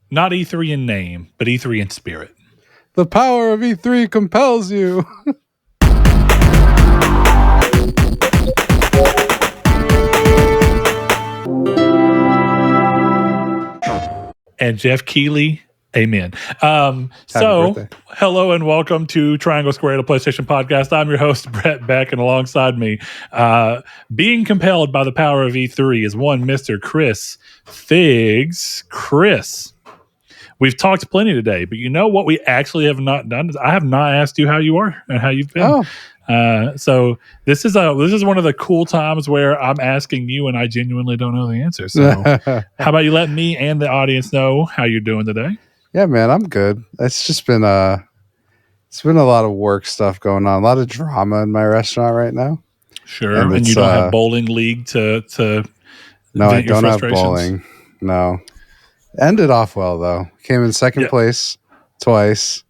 Not E3 in name, but E3 in spirit. The power of E3 compels you. And Jeff Keighley, amen. Hello and welcome to Triangle Square, the PlayStation Podcast. I'm your host, Brett Beck, and alongside me, being compelled by the power of E3 is one Mr. Chris Figs. Chris, we've talked plenty today, but you know what we actually have not done? I have not asked you how you are and how you've been. So this is one of the cool times where I'm asking you and I genuinely don't know the answer. So how about you let me and the audience know how you're doing today? Yeah, man, I'm good. It's just been it's been a lot of work stuff going on, a lot of drama in my restaurant right now. Sure. And you don't have bowling league to no, I don't have bowling. No. Ended off well though. Came in second place twice.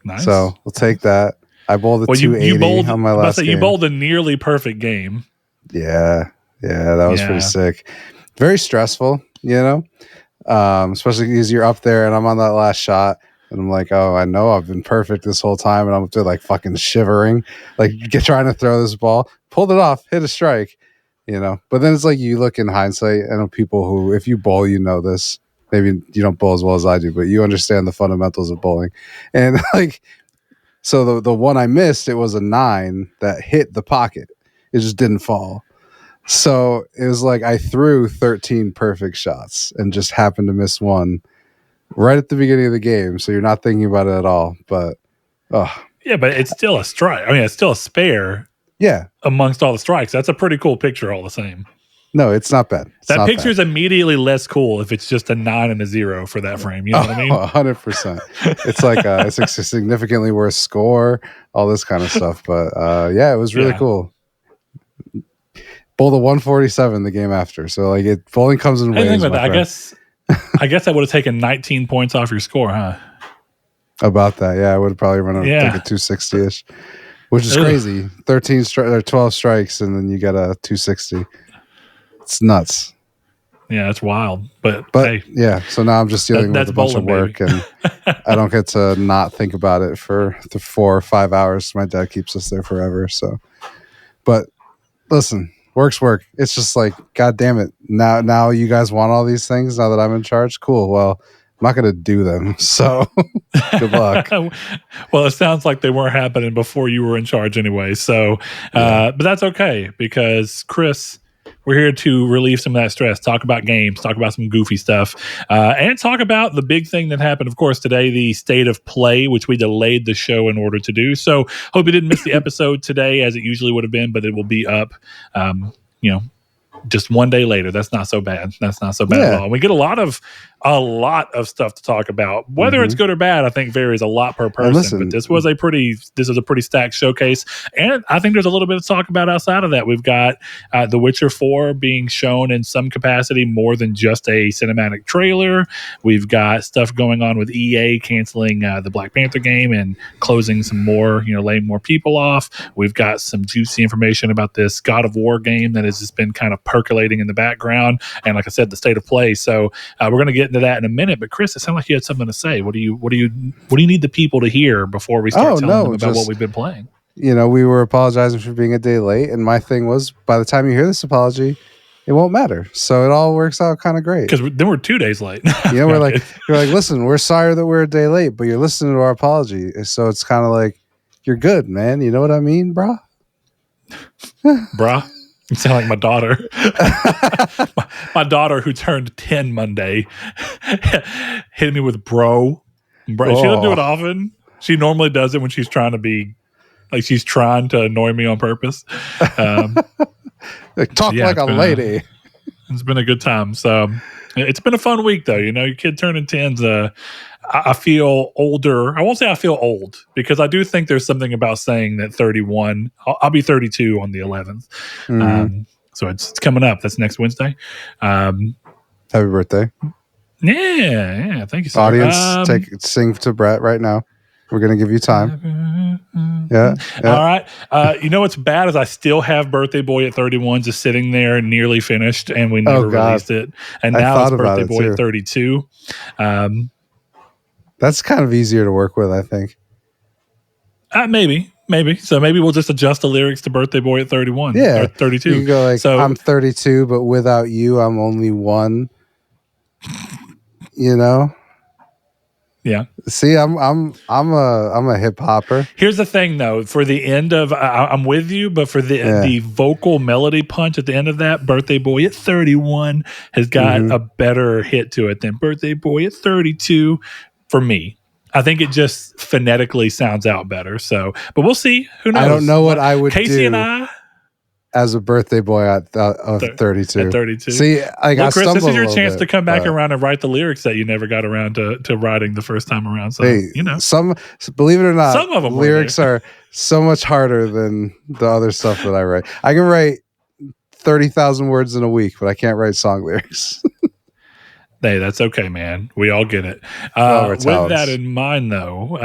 Nice. So we'll take that. I bowled a 280 on my last game. You bowled a nearly perfect game. Yeah, that was pretty sick. Very stressful, especially because you're up there and I'm on that last shot and I'm like, oh, I know I've been perfect this whole time and I'm up there like fucking shivering, like trying to throw this ball, pulled it off, hit a strike, But then it's like you look in hindsight and people who, if you bowl, this. Maybe you don't bowl as well as I do, but you understand the fundamentals of bowling, and like. So the one I missed, it was a 9 that hit the pocket. It just didn't fall. So it was like I threw 13 perfect shots and just happened to miss one right at the beginning of the game. So you're not thinking about it at all. But yeah, but it's still a strike. I mean, it's still a spare. Yeah, amongst all the strikes, that's a pretty cool picture all the same. No, it's not bad. That picture is immediately less cool if it's just a 9 and a 0 for that frame. You know what I mean? 100%. It's like it's a significantly worse score, all this kind of stuff. But it was really cool. Bowled a 147 the game after, so like bowling comes in waves. I guess that would have taken 19 points off your score, huh? About that, yeah, I would have probably run like a 260ish, which is crazy. 12 strikes, and then you get a 260. It's nuts. Yeah, it's wild. But hey, yeah, so now I'm just dealing with a bunch of work and I don't get to not think about it for the 4 or 5 hours. My dad keeps us there forever. So, but listen, work's work. It's just like, God damn it. Now you guys want all these things now that I'm in charge? Cool. Well, I'm not going to do them. So good luck. Well, it sounds like they weren't happening before you were in charge anyway. So, but that's okay because Chris, we're here to relieve some of that stress, talk about games, talk about some goofy stuff, and talk about the big thing that happened, of course, today, the state of play, which we delayed the show in order to do. So hope you didn't miss the episode today as it usually would have been, but it will be up, just one day later. That's not so bad. That's not so bad at all. We get a lot of stuff to talk about. Whether it's good or bad, I think varies a lot per person. But this is a pretty stacked showcase, and I think there's a little bit to talk about outside of that. We've got The Witcher 4 being shown in some capacity more than just a cinematic trailer. We've got stuff going on with EA canceling the Black Panther game and closing some more, laying more people off. We've got some juicy information about this God of War game that has just been kind of percolating in the background, and like I said, the state of play. So we're going to get into that in a minute. But Chris, it sounded like you had something to say. What do you need the people to hear before we start telling them about what we've been playing? We were apologizing for being a day late, and my thing was, by the time you hear this apology, it won't matter. So it all works out kind of great. Because then we're 2 days late. We're like, listen, we're sorry that we're a day late, but you're listening to our apology. So it's kind of like, you're good, man. You know what I mean, brah? Brah? You sound like my daughter. my daughter, who turned 10 Monday, hit me with bro. She doesn't do it often. She normally does it when she's trying to be, like she's trying to annoy me on purpose. Talk like a lady. It's been a good time. So it's been a fun week, though. Your kid turning 10's I feel older. I won't say I feel old, because I do think there's something about saying that 31. I'll be 32 on the 11th. So it's coming up. That's next Wednesday. Happy birthday. Yeah. Thank you, sir. Audience, sing to Brett right now. We're going to give you time. Yeah. All right. What's bad is I still have Birthday Boy at 31 just sitting there nearly finished, and we never released it. And now it's Birthday Boy at 32. That's kind of easier to work with, I think. Maybe. So maybe we'll just adjust the lyrics to Birthday Boy at 31 or 32. You can go like, I'm 32, but without you, I'm only one. You know? Yeah. See, I'm a hip hopper. Here's the thing, though. For the end of, I'm with you, but for the vocal melody punch at the end of that, Birthday Boy at 31 has got a better hit to it than Birthday Boy at 32 for me. I think it just phonetically sounds out better. So, but we'll see. Who knows? I don't know what I would Casey do and I as a birthday boy at 32. At 32. See, well, Chris, this is your chance to come back around and write the lyrics that you never got around to writing the first time around. So, believe it or not, some of them lyrics are so much harder than the other stuff that I write. I can write 30,000 words in a week, but I can't write song lyrics. Hey, that's okay, man. We all get it. With that in mind, though,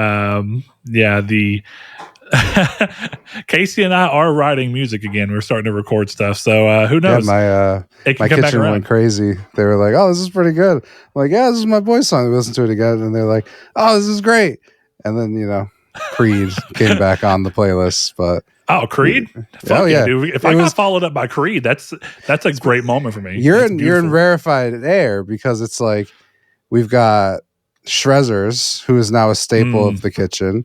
the Casey and I are writing music again. We're starting to record stuff. So who knows? My kitchen went crazy. They were like, "Oh, this is pretty good." I'm like, "Yeah, this is my boy's song." We listened to it again, and they're like, "Oh, this is great." And then Creed came back on the playlist, but. Oh, Creed! Dude. If I got followed up by Creed, that's a great moment for me. You're in rarefied air because it's like we've got Shrezzers, who is now a staple of the kitchen.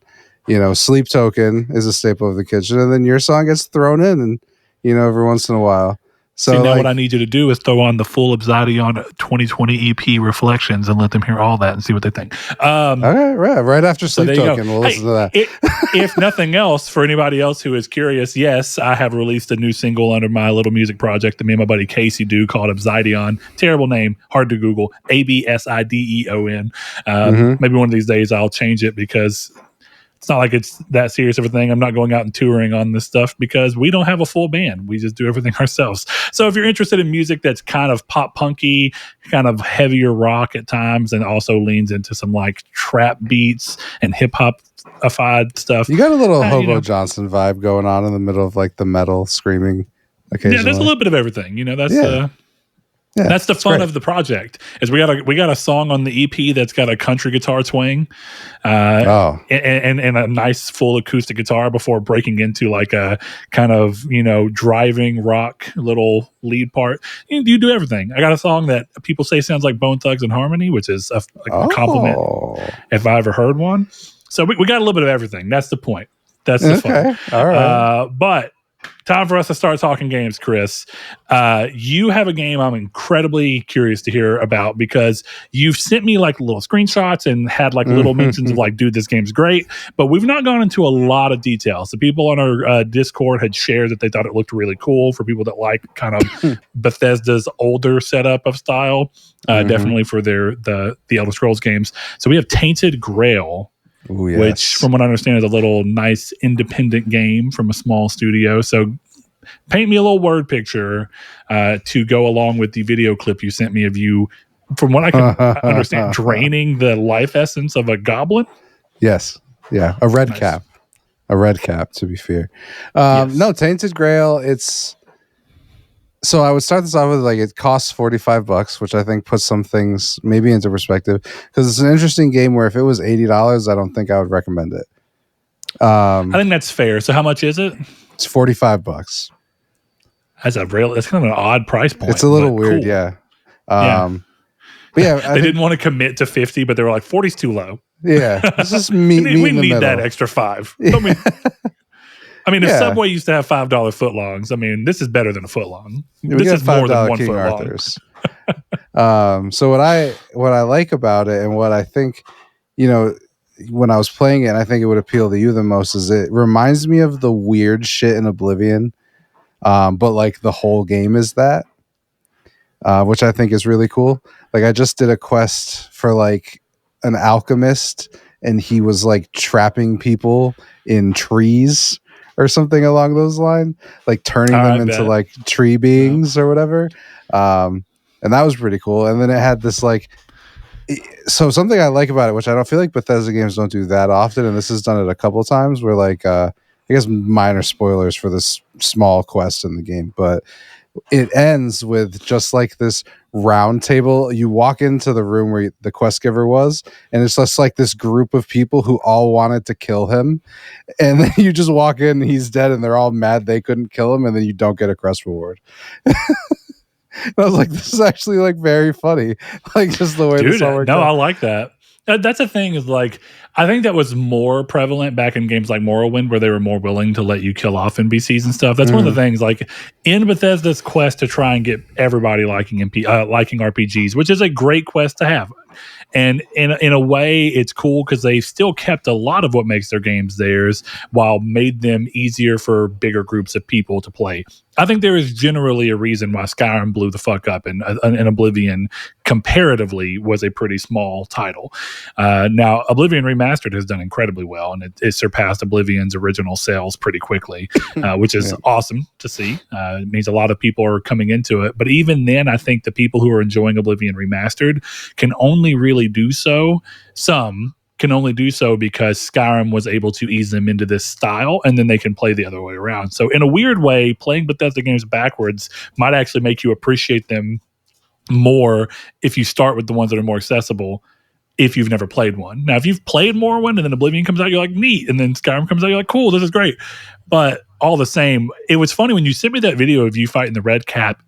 Sleep Token is a staple of the kitchen, and then your song gets thrown in, and every once in a while. So see, now what I need you to do is throw on the full Obsidian 2020 EP Reflections and let them hear all that and see what they think. Okay, right after Sleep Token, we'll listen to that. If nothing else, for anybody else who is curious, yes, I have released a new single under my little music project that me and my buddy Casey do called Obsidian. Terrible name, hard to Google. ABSIDEON. Maybe one of these days I'll change it because it's not like it's that serious of a thing. I'm not going out and touring on this stuff because we don't have a full band. We just do everything ourselves. So if you're interested in music that's kind of pop punky, kind of heavier rock at times, and also leans into some like trap beats and hip hop-ified stuff. You got a little Hobo Johnson vibe going on in the middle of like the metal screaming occasionally. Yeah, there's a little bit of everything. That's the fun of the project. Is we got a song on the EP that's got a country guitar twang, and a nice full acoustic guitar before breaking into like a kind of driving rock little lead part. You do everything. I got a song that people say sounds like Bone Thugs and Harmony, which is a compliment if I ever heard one. So we got a little bit of everything. That's the point. That's the fun. All right. But time for us to start talking games, Chris. You have a game I'm incredibly curious to hear about because you've sent me like little screenshots and had like little mentions of like, dude, this game's great. But we've not gone into a lot of details. The people on our Discord had shared that they thought it looked really cool for people that like kind of Bethesda's older setup of style, definitely for the Elder Scrolls games. So we have Tainted Grail. Ooh, yes. Which, from what I understand, is a little nice independent game from a small studio. So paint me a little word picture to go along with the video clip you sent me of you, from what I can understand, draining the life essence of a goblin. Yes. Yeah. A red cap. A red cap, to be fair. No, Tainted Grail, so I would start this off with like it costs $45, which I think puts some things maybe into perspective because it's an interesting game where if it was $80, I don't think I would recommend it. I think that's fair. So how much is it? It's $45. That's kind of an odd price point. It's a little weird, cool. Yeah. But yeah, they didn't want to commit to 50, but they were like 40's too low. Yeah, this is me. We need that extra $5. I mean, if Subway used to have $5 footlongs, this is better than a footlong. This is more than one King foot Arthur's. So what I like about it, and what I think, when I was playing it, and I think it would appeal to you the most, is it reminds me of the weird shit in Oblivion, but like the whole game is that, which I think is really cool. Like I just did a quest for like an alchemist, and he was like trapping people in trees or something along those lines, like turning them into like tree beings or whatever. And that was pretty cool. And then it had this like, so something I like about it, which I don't feel like Bethesda games don't do that often, and this has done it a couple of times, where like, I guess minor spoilers for this small quest in the game, but it ends with just like this round table. You walk into the room where the quest giver was, and it's just like this group of people who all wanted to kill him. And then you just walk in, and he's dead, and they're all mad they couldn't kill him, and then you don't get a quest reward. I was like, this is actually like very funny. Like just the way this all worked out. I like that. That's the thing is like, I think that was more prevalent back in games like Morrowind, where they were more willing to let you kill off NPCs and stuff. That's one of the things, like in Bethesda's quest to try and get everybody liking liking RPGs, which is a great quest to have. And in a way, it's cool because they still kept a lot of what makes their games theirs while made them easier for bigger groups of people to play. I think there is generally a reason why Skyrim blew the fuck up and Oblivion comparatively was a pretty small title. Now, Oblivion Remastered has done incredibly well, and it surpassed Oblivion's original sales pretty quickly, which is awesome to see. It means a lot of people are coming into it. But even then, I think the people who are enjoying Oblivion Remastered can only really do so. Some can only do so because Skyrim was able to ease them into this style, and then they can play the other way around. So in a weird way, playing Bethesda games backwards might actually make you appreciate them more if you start with the ones that are more accessible if you've never played one. Now, if you've played Morrowind and then Oblivion comes out, you're like, neat. And then Skyrim comes out, you're like, cool, this is great. But all the same, it was funny when you sent me that video of you fighting the Red Cap.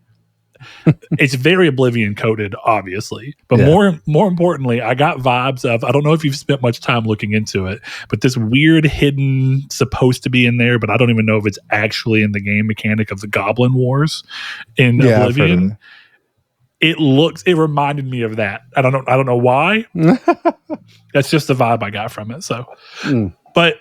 It's very Oblivion coded, obviously, but more importantly, I got vibes of, I don't know if you've spent much time looking into it, but this weird hidden, supposed to be in there, but I don't even know if it's actually in the game mechanic of the Goblin Wars in Oblivion. It reminded me of that. I don't know why. That's just the vibe I got from it. So, but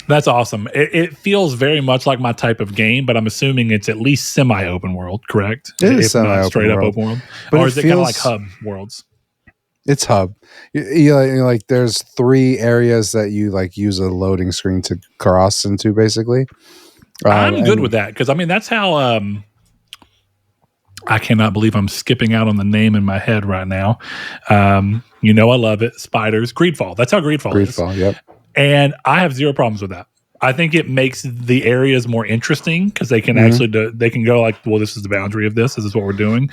that's awesome. It feels very much like my type of game, but I'm assuming it's at least semi-open world, correct? It is semi-open straight up open world. But or is it kind of like hub worlds? It's hub. Like there's 3 areas that you like use a loading screen to cross into, basically. I'm good with that because I mean that's how. I cannot believe I'm skipping out on the name in my head right now. I love it. Spiders, Greedfall. That's how Greedfall is. Greedfall, yep. And I have zero problems with that. I think it makes the areas more interesting because they can actually they can go like, well, this is the boundary of this. This is what we're doing.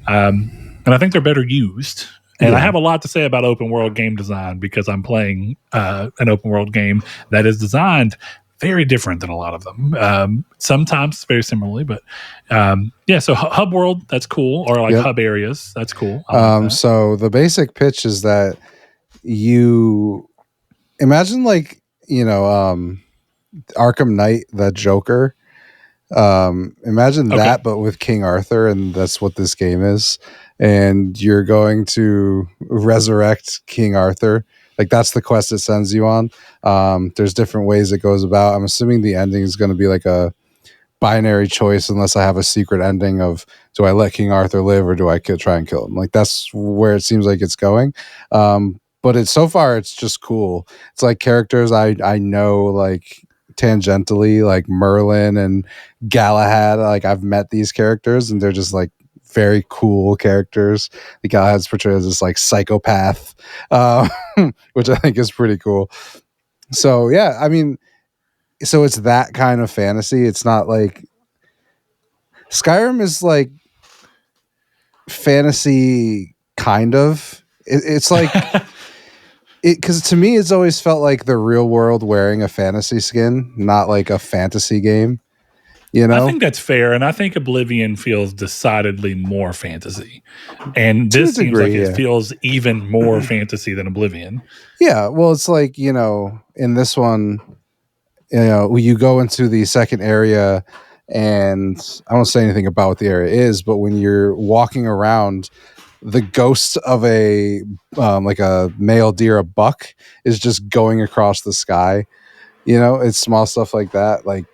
And I think they're better used. And I have a lot to say about open world game design because I'm playing an open world game that is designed very different than a lot of them. Sometimes very similarly, but so hub world, that's cool. Or like hub areas, that's cool. Like that. So the basic pitch is that you imagine like, Arkham Knight, the Joker. Imagine that, but with King Arthur, and that's what this game is. And you're going to resurrect King Arthur. Like that's the quest it sends you on. There's different ways it goes about. I'm assuming the ending is going to be like a binary choice, unless I have a secret ending of do I let King Arthur live or do I try and kill him? Like that's where it seems like it's going. But so far it's just cool. It's like characters I know like tangentially, like Merlin and Galahad. Like I've met these characters and they're just like very cool characters. The Galahad's portrayed as this like psychopath, which I think is pretty cool. So yeah, I mean, so it's that kind of fantasy. It's not like Skyrim is like fantasy kind of. It's like because to me it's always felt like the real world wearing a fantasy skin, not like a fantasy game. I think that's fair, and I think Oblivion feels decidedly more fantasy, and this seems like it feels even more fantasy than Oblivion. Yeah, well, it's like in this one, you go into the second area, and I won't say anything about what the area is, but when you're walking around, the ghost of a like a male deer, a buck, is just going across the sky. It's small stuff like that, like.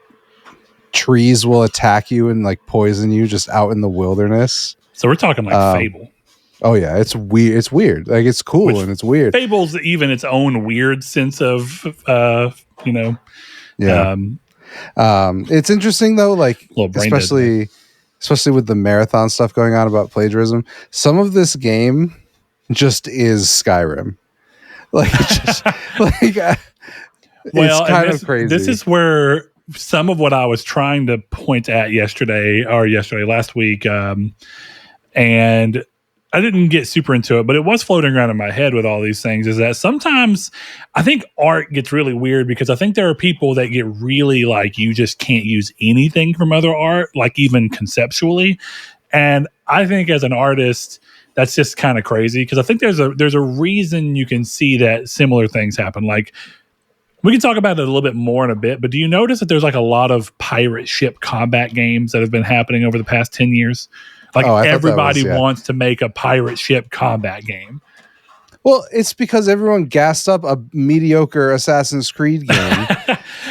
Trees will attack you and like poison you just out in the wilderness. So we're talking like Fable. Oh yeah, it's weird. It's weird. Like it's cool and it's weird. Fable's even its own weird sense of it's interesting though, like especially with the marathon stuff going on about plagiarism. Some of this game just is Skyrim. Like it's just like it's kind of crazy. This is where some of what I was trying to point at last week, and I didn't get super into it, but it was floating around in my head with all these things, is that sometimes I think art gets really weird because I think there are people that get really like, you just can't use anything from other art, like even conceptually. And I think as an artist, that's just kind of crazy because I think there's a reason you can see that similar things happen. Like, we can talk about it a little bit more in a bit, but do you notice that there's like a lot of pirate ship combat games that have been happening over the past 10 years? Like everybody wants to make a pirate ship combat game. Well, it's because everyone gassed up a mediocre Assassin's Creed game.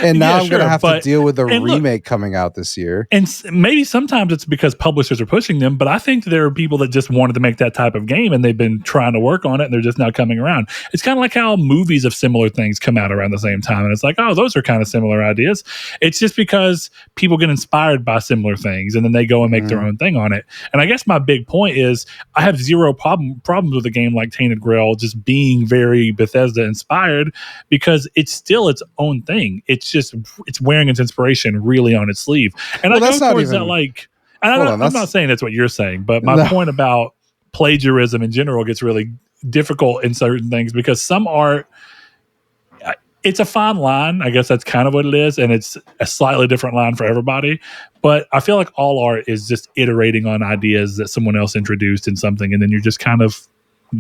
And now I'm going to have to deal with the remake coming out this year. And maybe sometimes it's because publishers are pushing them, but I think there are people that just wanted to make that type of game and they've been trying to work on it and they're just now coming around. It's kind of like how movies of similar things come out around the same time. And it's like, oh, those are kind of similar ideas. It's just because people get inspired by similar things and then they go and make their own thing on it. And I guess my big point is I have zero problems with a game like Tainted Grail just being very Bethesda inspired because it's still its own thing. It's wearing its inspiration really on its sleeve. And I go towards that like, I'm not saying that's what you're saying, but my point about plagiarism in general gets really difficult in certain things because some art, it's a fine line. I guess that's kind of what it is. And it's a slightly different line for everybody. But I feel like all art is just iterating on ideas that someone else introduced in something. And then you're just kind of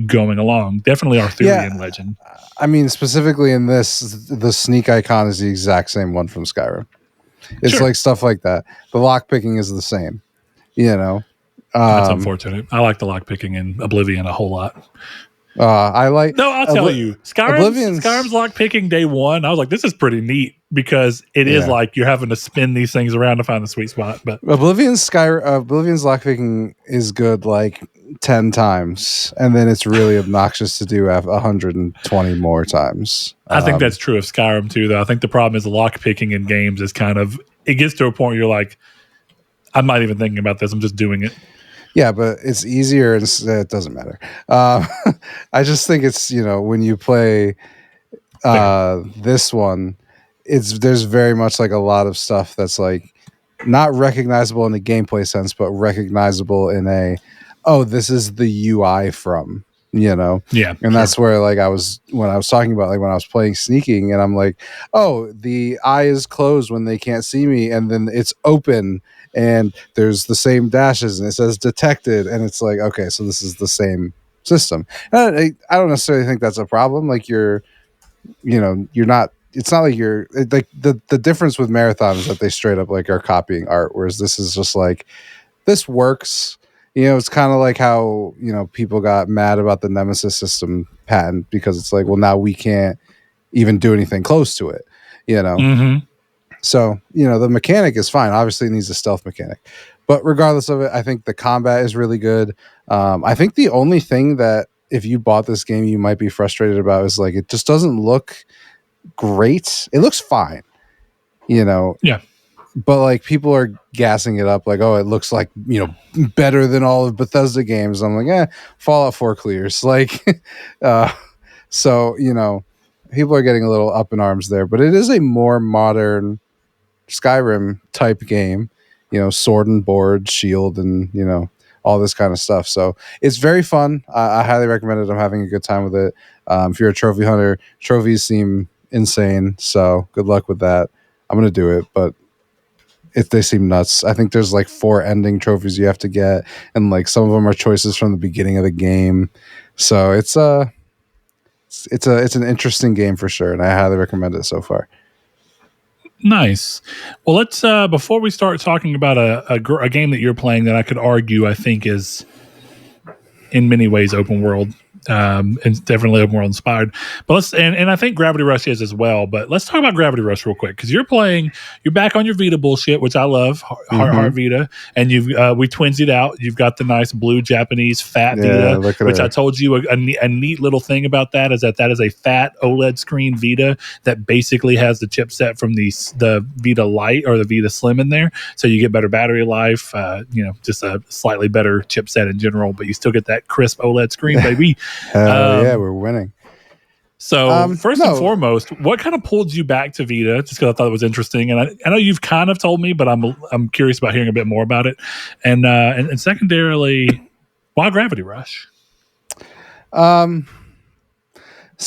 going along. Definitely Arthurian legend. I mean, specifically in this, the sneak icon is the exact same one from Skyrim. It's like stuff like that. The lock picking is the same, That's unfortunate. I like the lock picking in Oblivion a whole lot. I'll tell you, Skyrim's lock picking day one. I was like, this is pretty neat because it is like you're having to spin these things around to find the sweet spot. But Oblivion's lock picking is good like 10 times, and then it's really obnoxious to do 120 more times. I think that's true of Skyrim too, though. I think the problem is the lock picking in games is kind of, it gets to a point where you're like, I'm not even thinking about this. I'm just doing it. Yeah, but it's easier and it doesn't matter. I just think it's, when you play this one, there's very much like a lot of stuff that's like not recognizable in a gameplay sense, but recognizable in this is the UI from, Yeah. And that's where like when I was talking about like when I was playing sneaking and I'm like, oh, the eye is closed when they can't see me and then it's open and there's the same dashes and it says detected and it's like, okay, so this is the same system. And I don't necessarily think that's a problem. Like you're not, it's not like you're like the difference with Marathon is that they straight up like are copying art, whereas this is just like, this works. It's kind of like how, people got mad about the Nemesis system patent because it's like, well, now we can't even do anything close to it, Mm-hmm. So, the mechanic is fine. Obviously, it needs a stealth mechanic. But regardless of it, I think the combat is really good. I think the only thing that if you bought this game, you might be frustrated about is like, it just doesn't look great. It looks fine, Yeah. But like people are gassing it up like, oh, it looks like, better than all of Bethesda games. I'm like, Fallout 4 clears. Like, so, people are getting a little up in arms there, but it is a more modern Skyrim type game, sword and board, shield, and, all this kind of stuff. So it's very fun. I highly recommend it. I'm having a good time with it. If you're a trophy hunter, trophies seem insane. So good luck with that. I'm going to do it, but they seem nuts. I think there's like 4 ending trophies you have to get, and like some of them are choices from the beginning of the game. So it's an interesting game for sure, and I highly recommend it so far. Nice. Well, let's before we start talking about a game that you're playing that I could argue I think is in many ways open world. And definitely open world inspired, but and I think Gravity Rush is as well. But let's talk about Gravity Rush real quick because you're back on your Vita bullshit, which I love, Heart Vita, and we twinsied out. You've got the nice blue Japanese fat Vita, which I told you a neat little thing about that is that is a fat OLED screen Vita that basically has the chipset from the Vita Lite or the Vita Slim in there, so you get better battery life, just a slightly better chipset in general, but you still get that crisp OLED screen, baby. Yeah, we're winning. So first and No. foremost, what kind of pulled you back to Vita? Just because I thought it was interesting, and I know you've kind of told me, but I'm curious about hearing a bit more about it. And secondarily, why Gravity Rush? So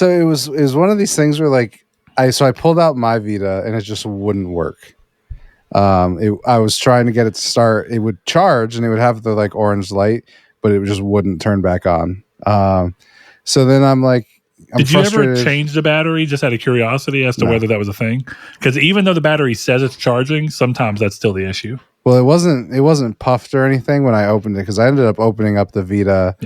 it was one of these things where like I pulled out my Vita and it just wouldn't work. I was trying to get it to start. It would charge and it would have the like orange light, but it just wouldn't turn back on. So then I'm like, did you ever change the battery just out of curiosity as to whether that was a thing? Because even though the battery says it's charging, sometimes that's still the issue. Well, it wasn't puffed or anything when I opened it because I ended up opening up the Vita,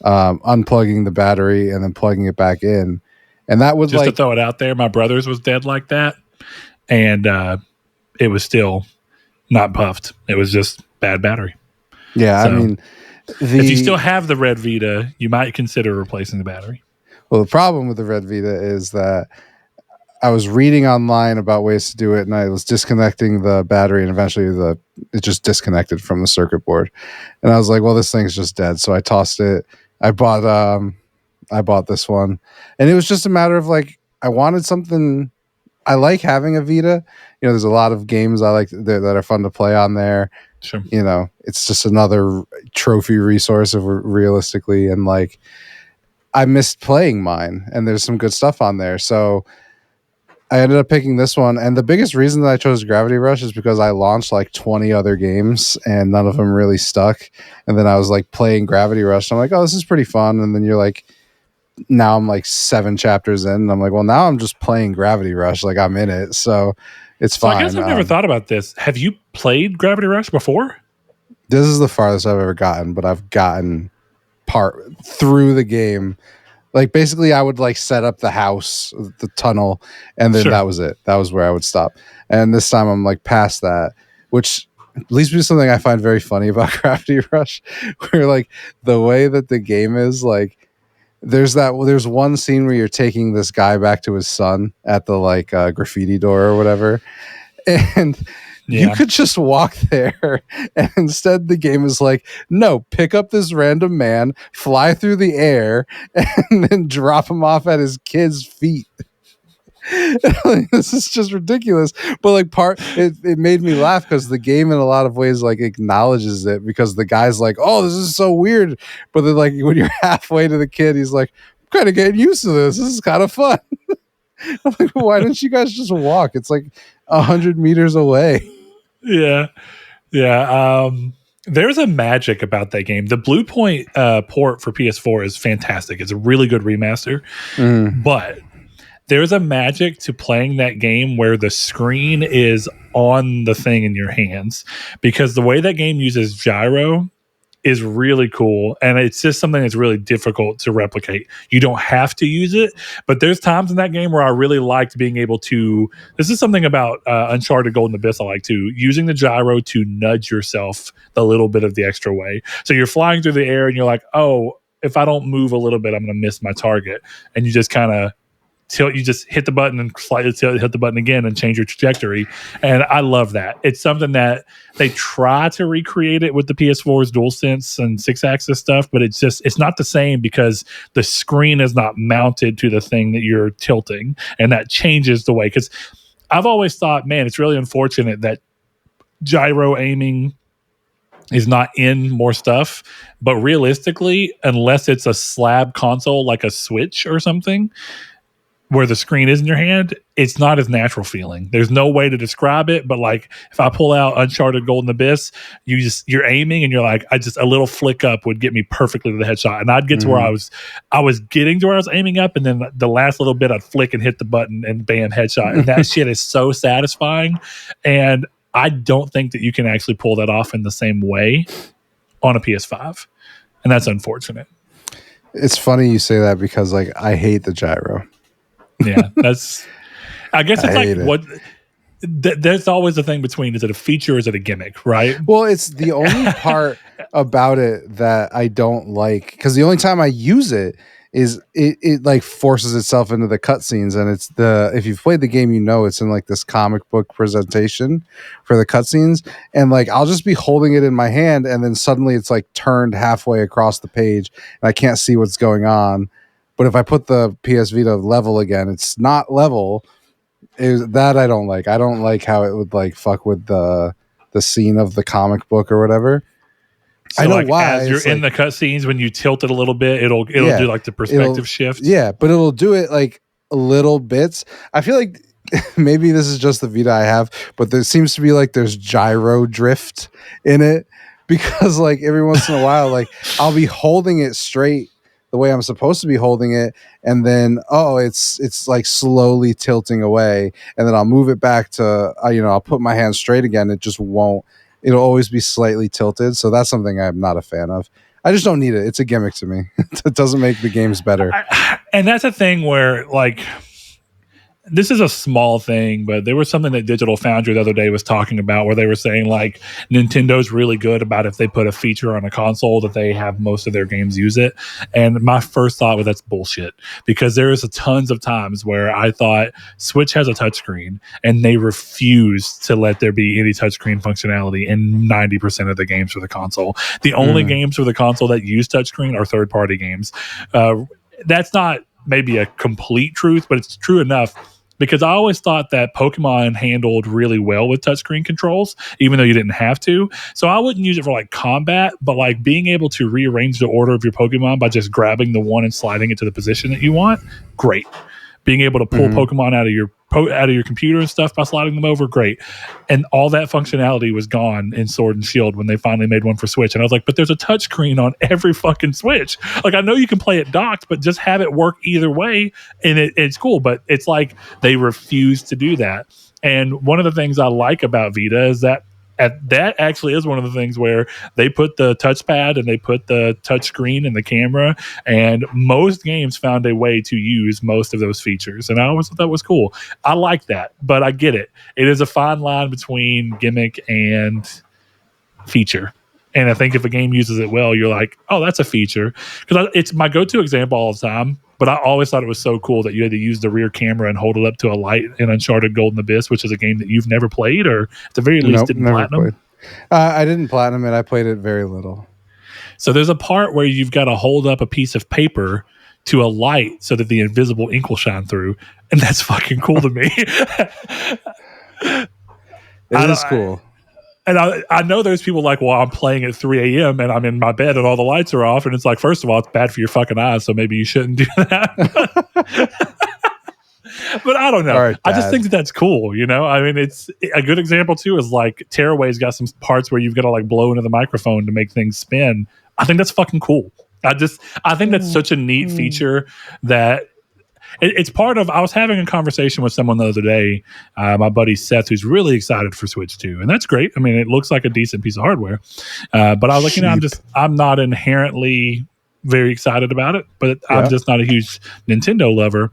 unplugging the battery and then plugging it back in, and that was just to throw it out there. My brother's was dead like that, and it was still not puffed. It was just bad battery. Yeah, so, I mean, if you still have the red Vita, you might consider replacing the battery. Well, the problem with the red Vita is that I was reading online about ways to do it, and I was disconnecting the battery, and eventually it just disconnected from the circuit board. And I was like, "Well, this thing's just dead." So I tossed it. I bought this one, and it was just a matter of like I wanted something. I like having a Vita. You know, there's a lot of games I like that are fun to play on there. Sure. You know, it's just another trophy resource realistically, and like. I missed playing mine, and there's some good stuff on there. So I ended up picking this one. And the biggest reason that I chose Gravity Rush is because I launched like 20 other games and none of them really stuck. And then I was like playing Gravity Rush. And I'm like, oh, this is pretty fun. And then you're like, now I'm like 7 chapters in. And I'm like, well, now I'm just playing Gravity Rush. Like I'm in it. So it's fine. I guess I've never thought about this. Have you played Gravity Rush before? This is the farthest I've ever gotten, but I've gotten part through the game. Like basically I would like set up the house, the tunnel, and then that was it. That was where I would stop. And this time I'm like past that, which leads me to something I find very funny about Gravity Rush, where like the way that the game is like there's one scene where you're taking this guy back to his son at the like graffiti door or whatever. And you could just walk there, and instead the game is like, no, pick up this random man, fly through the air, and then drop him off at his kid's feet. Like, this is just ridiculous. But like it made me laugh because the game in a lot of ways like acknowledges it, because the guy's like, oh, this is so weird. But then like when you're halfway to the kid, he's like, I'm kind of getting used to this. This is kind of fun. I'm like, why didn't you guys just walk? It's like 100 meters away. Yeah. There's a magic about that game. The Blue Point port for PS4 is fantastic. It's a really good remaster. But there's a magic to playing that game where the screen is on the thing in your hands, because the way that game uses gyro is really cool, and it's just something that's really difficult to replicate. You don't have to use it, but there's times in that game where I really liked being able to. This is something about Uncharted Golden Abyss I like too, using the gyro to nudge yourself a little bit of the extra way. So you're flying through the air and you're like, oh, if I don't move a little bit, I'm going to miss my target, and you just kind of tilt. You just hit the button and slightly hit the button again and change your trajectory. And I love that. It's something that they try to recreate it with the PS4's DualSense and 6-axis stuff, but it's not the same because the screen is not mounted to the thing that you're tilting, and that changes the way. Because I've always thought, man, it's really unfortunate that gyro aiming is not in more stuff, but realistically, unless it's a slab console like a Switch or something, where the screen is in your hand, it's not as natural feeling. There's no way to describe it, but like if I pull out Uncharted Golden Abyss, you're aiming and you're like, a little flick up would get me perfectly to the headshot, and I'd get to where I was getting to where I was aiming up, and then the last little bit I'd flick and hit the button and bam, headshot. And that shit is so satisfying, and I don't think that you can actually pull that off in the same way on a PS5, and that's unfortunate. It's funny you say that because like I hate the gyro. Yeah, I guess it's like what there's always a thing between, is it a feature or is it a gimmick, right? Well, it's the only part about it that I don't like, because the only time I use it is it like forces itself into the cutscenes, and it's if you've played the game, you know it's in like this comic book presentation for the cutscenes, and like I'll just be holding it in my hand, and then suddenly it's like turned halfway across the page, and I can't see what's going on. But if I put the PS Vita level again, it's not level. That I don't like. I don't like how it would like fuck with the scene of the comic book or whatever. So I know like why. As you're in the cutscenes, when you tilt it a little bit, it'll do like the perspective shift. Yeah, but it'll do it like little bits. I feel like maybe this is just the Vita I have, but there seems to be like there's gyro drift in it because like every once in a while, like I'll be holding it straight the way I'm supposed to be holding it, and then it's like slowly tilting away, and then I'll move it back to I'll put my hand straight again. It just won't. It'll always be slightly tilted, so that's something I'm not a fan of. I just don't need it. It's a gimmick to me. It doesn't make the games better. And that's a thing where like. This is a small thing, but there was something that Digital Foundry the other day was talking about where they were saying like Nintendo's really good about if they put a feature on a console that they have most of their games use it. And my first thought was that's bullshit, because there is tons of times where I thought Switch has a touchscreen and they refuse to let there be any touchscreen functionality in 90% of the games for the console. The only games for the console that use touchscreen are third-party games. That's not maybe a complete truth, but it's true enough. Because I always thought that Pokemon handled really well with touchscreen controls, even though you didn't have to. So I wouldn't use it for like combat, but like being able to rearrange the order of your Pokemon by just grabbing the one and sliding it to the position that you want, great. Being able to pull Pokemon out of your computer and stuff by sliding them over, great. And all that functionality was gone in Sword and Shield when they finally made one for Switch. And I was like, but there's a touchscreen on every fucking Switch. Like, I know you can play it docked, but just have it work either way, and it's cool. But it's like they refuse to do that. And one of the things I like about Vita is that that actually is one of the things where they put the touchpad and they put the touch screen and the camera, and most games found a way to use most of those features. And I always thought that was cool. I like that, but I get it. It is a fine line between gimmick and feature. And I think if a game uses it well, you're like, oh, that's a feature. Because it's my go-to example all the time. But I always thought it was so cool that you had to use the rear camera and hold it up to a light in Uncharted Golden Abyss, which is a game that you've never played, or at the very least didn't platinum. I didn't platinum it. I played it very little. So there's a part where you've got to hold up a piece of paper to a light so that the invisible ink will shine through. And that's fucking cool to me. It is cool. And I know there's people like, well, I'm playing at 3 a.m. and I'm in my bed and all the lights are off. And it's like, first of all, it's bad for your fucking eyes, so maybe you shouldn't do that. But I don't know. Right, I just think that that's cool, you know? I mean, it's a good example, too, is like Tearaway's got some parts where you've got to like blow into the microphone to make things spin. I think that's fucking cool. I think that's such a neat feature that it's part of. I was having a conversation with someone the other day, my buddy Seth, who's really excited for Switch 2, and that's great. I mean, it looks like a decent piece of hardware, but I was like, you know, I'm not inherently very excited about it, but I'm just not a huge Nintendo lover.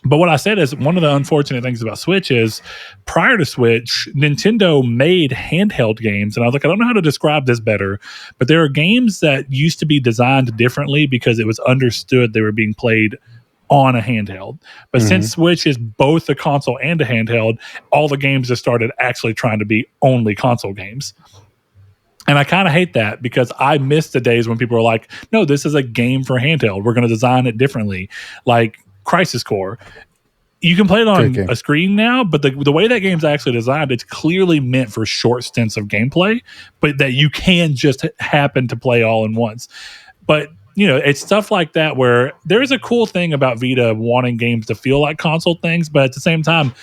But what I said is one of the unfortunate things about Switch is prior to Switch, Nintendo made handheld games. And I was like, I don't know how to describe this better, but there are games that used to be designed differently because it was understood they were being played on a handheld. But since Switch is both a console and a handheld, all the games have started actually trying to be only console games. And I kind of hate that because I miss the days when people were like, no, this is a game for handheld. We're going to design it differently. Like Crisis Core. You can play it on a screen now, but the way that game's actually designed, it's clearly meant for short stints of gameplay, but that you can just happen to play all in once. But you know, it's stuff like that where there is a cool thing about Vita wanting games to feel like console things, but at the same time,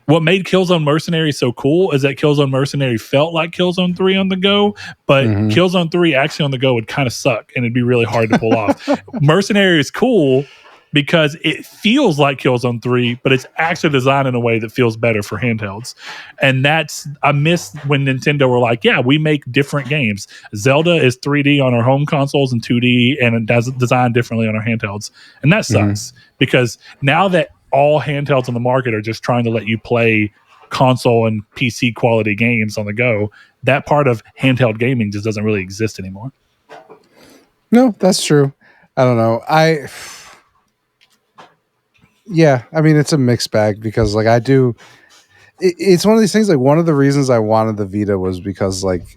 what made Killzone Mercenary so cool is that Killzone Mercenary felt like Killzone 3 on the go, but Killzone 3 actually on the go would kind of suck and it'd be really hard to pull off. Mercenary is cool because it feels like Killzone 3, but it's actually designed in a way that feels better for handhelds. And I miss when Nintendo were like, yeah, we make different games. Zelda is 3D on our home consoles and 2D and designed differently on our handhelds. And that sucks because now that all handhelds on the market are just trying to let you play console and PC quality games on the go, that part of handheld gaming just doesn't really exist anymore. No, that's true. I don't know. Yeah, I mean, it's a mixed bag because, like, it's one of these things, like, one of the reasons I wanted the Vita was because, like,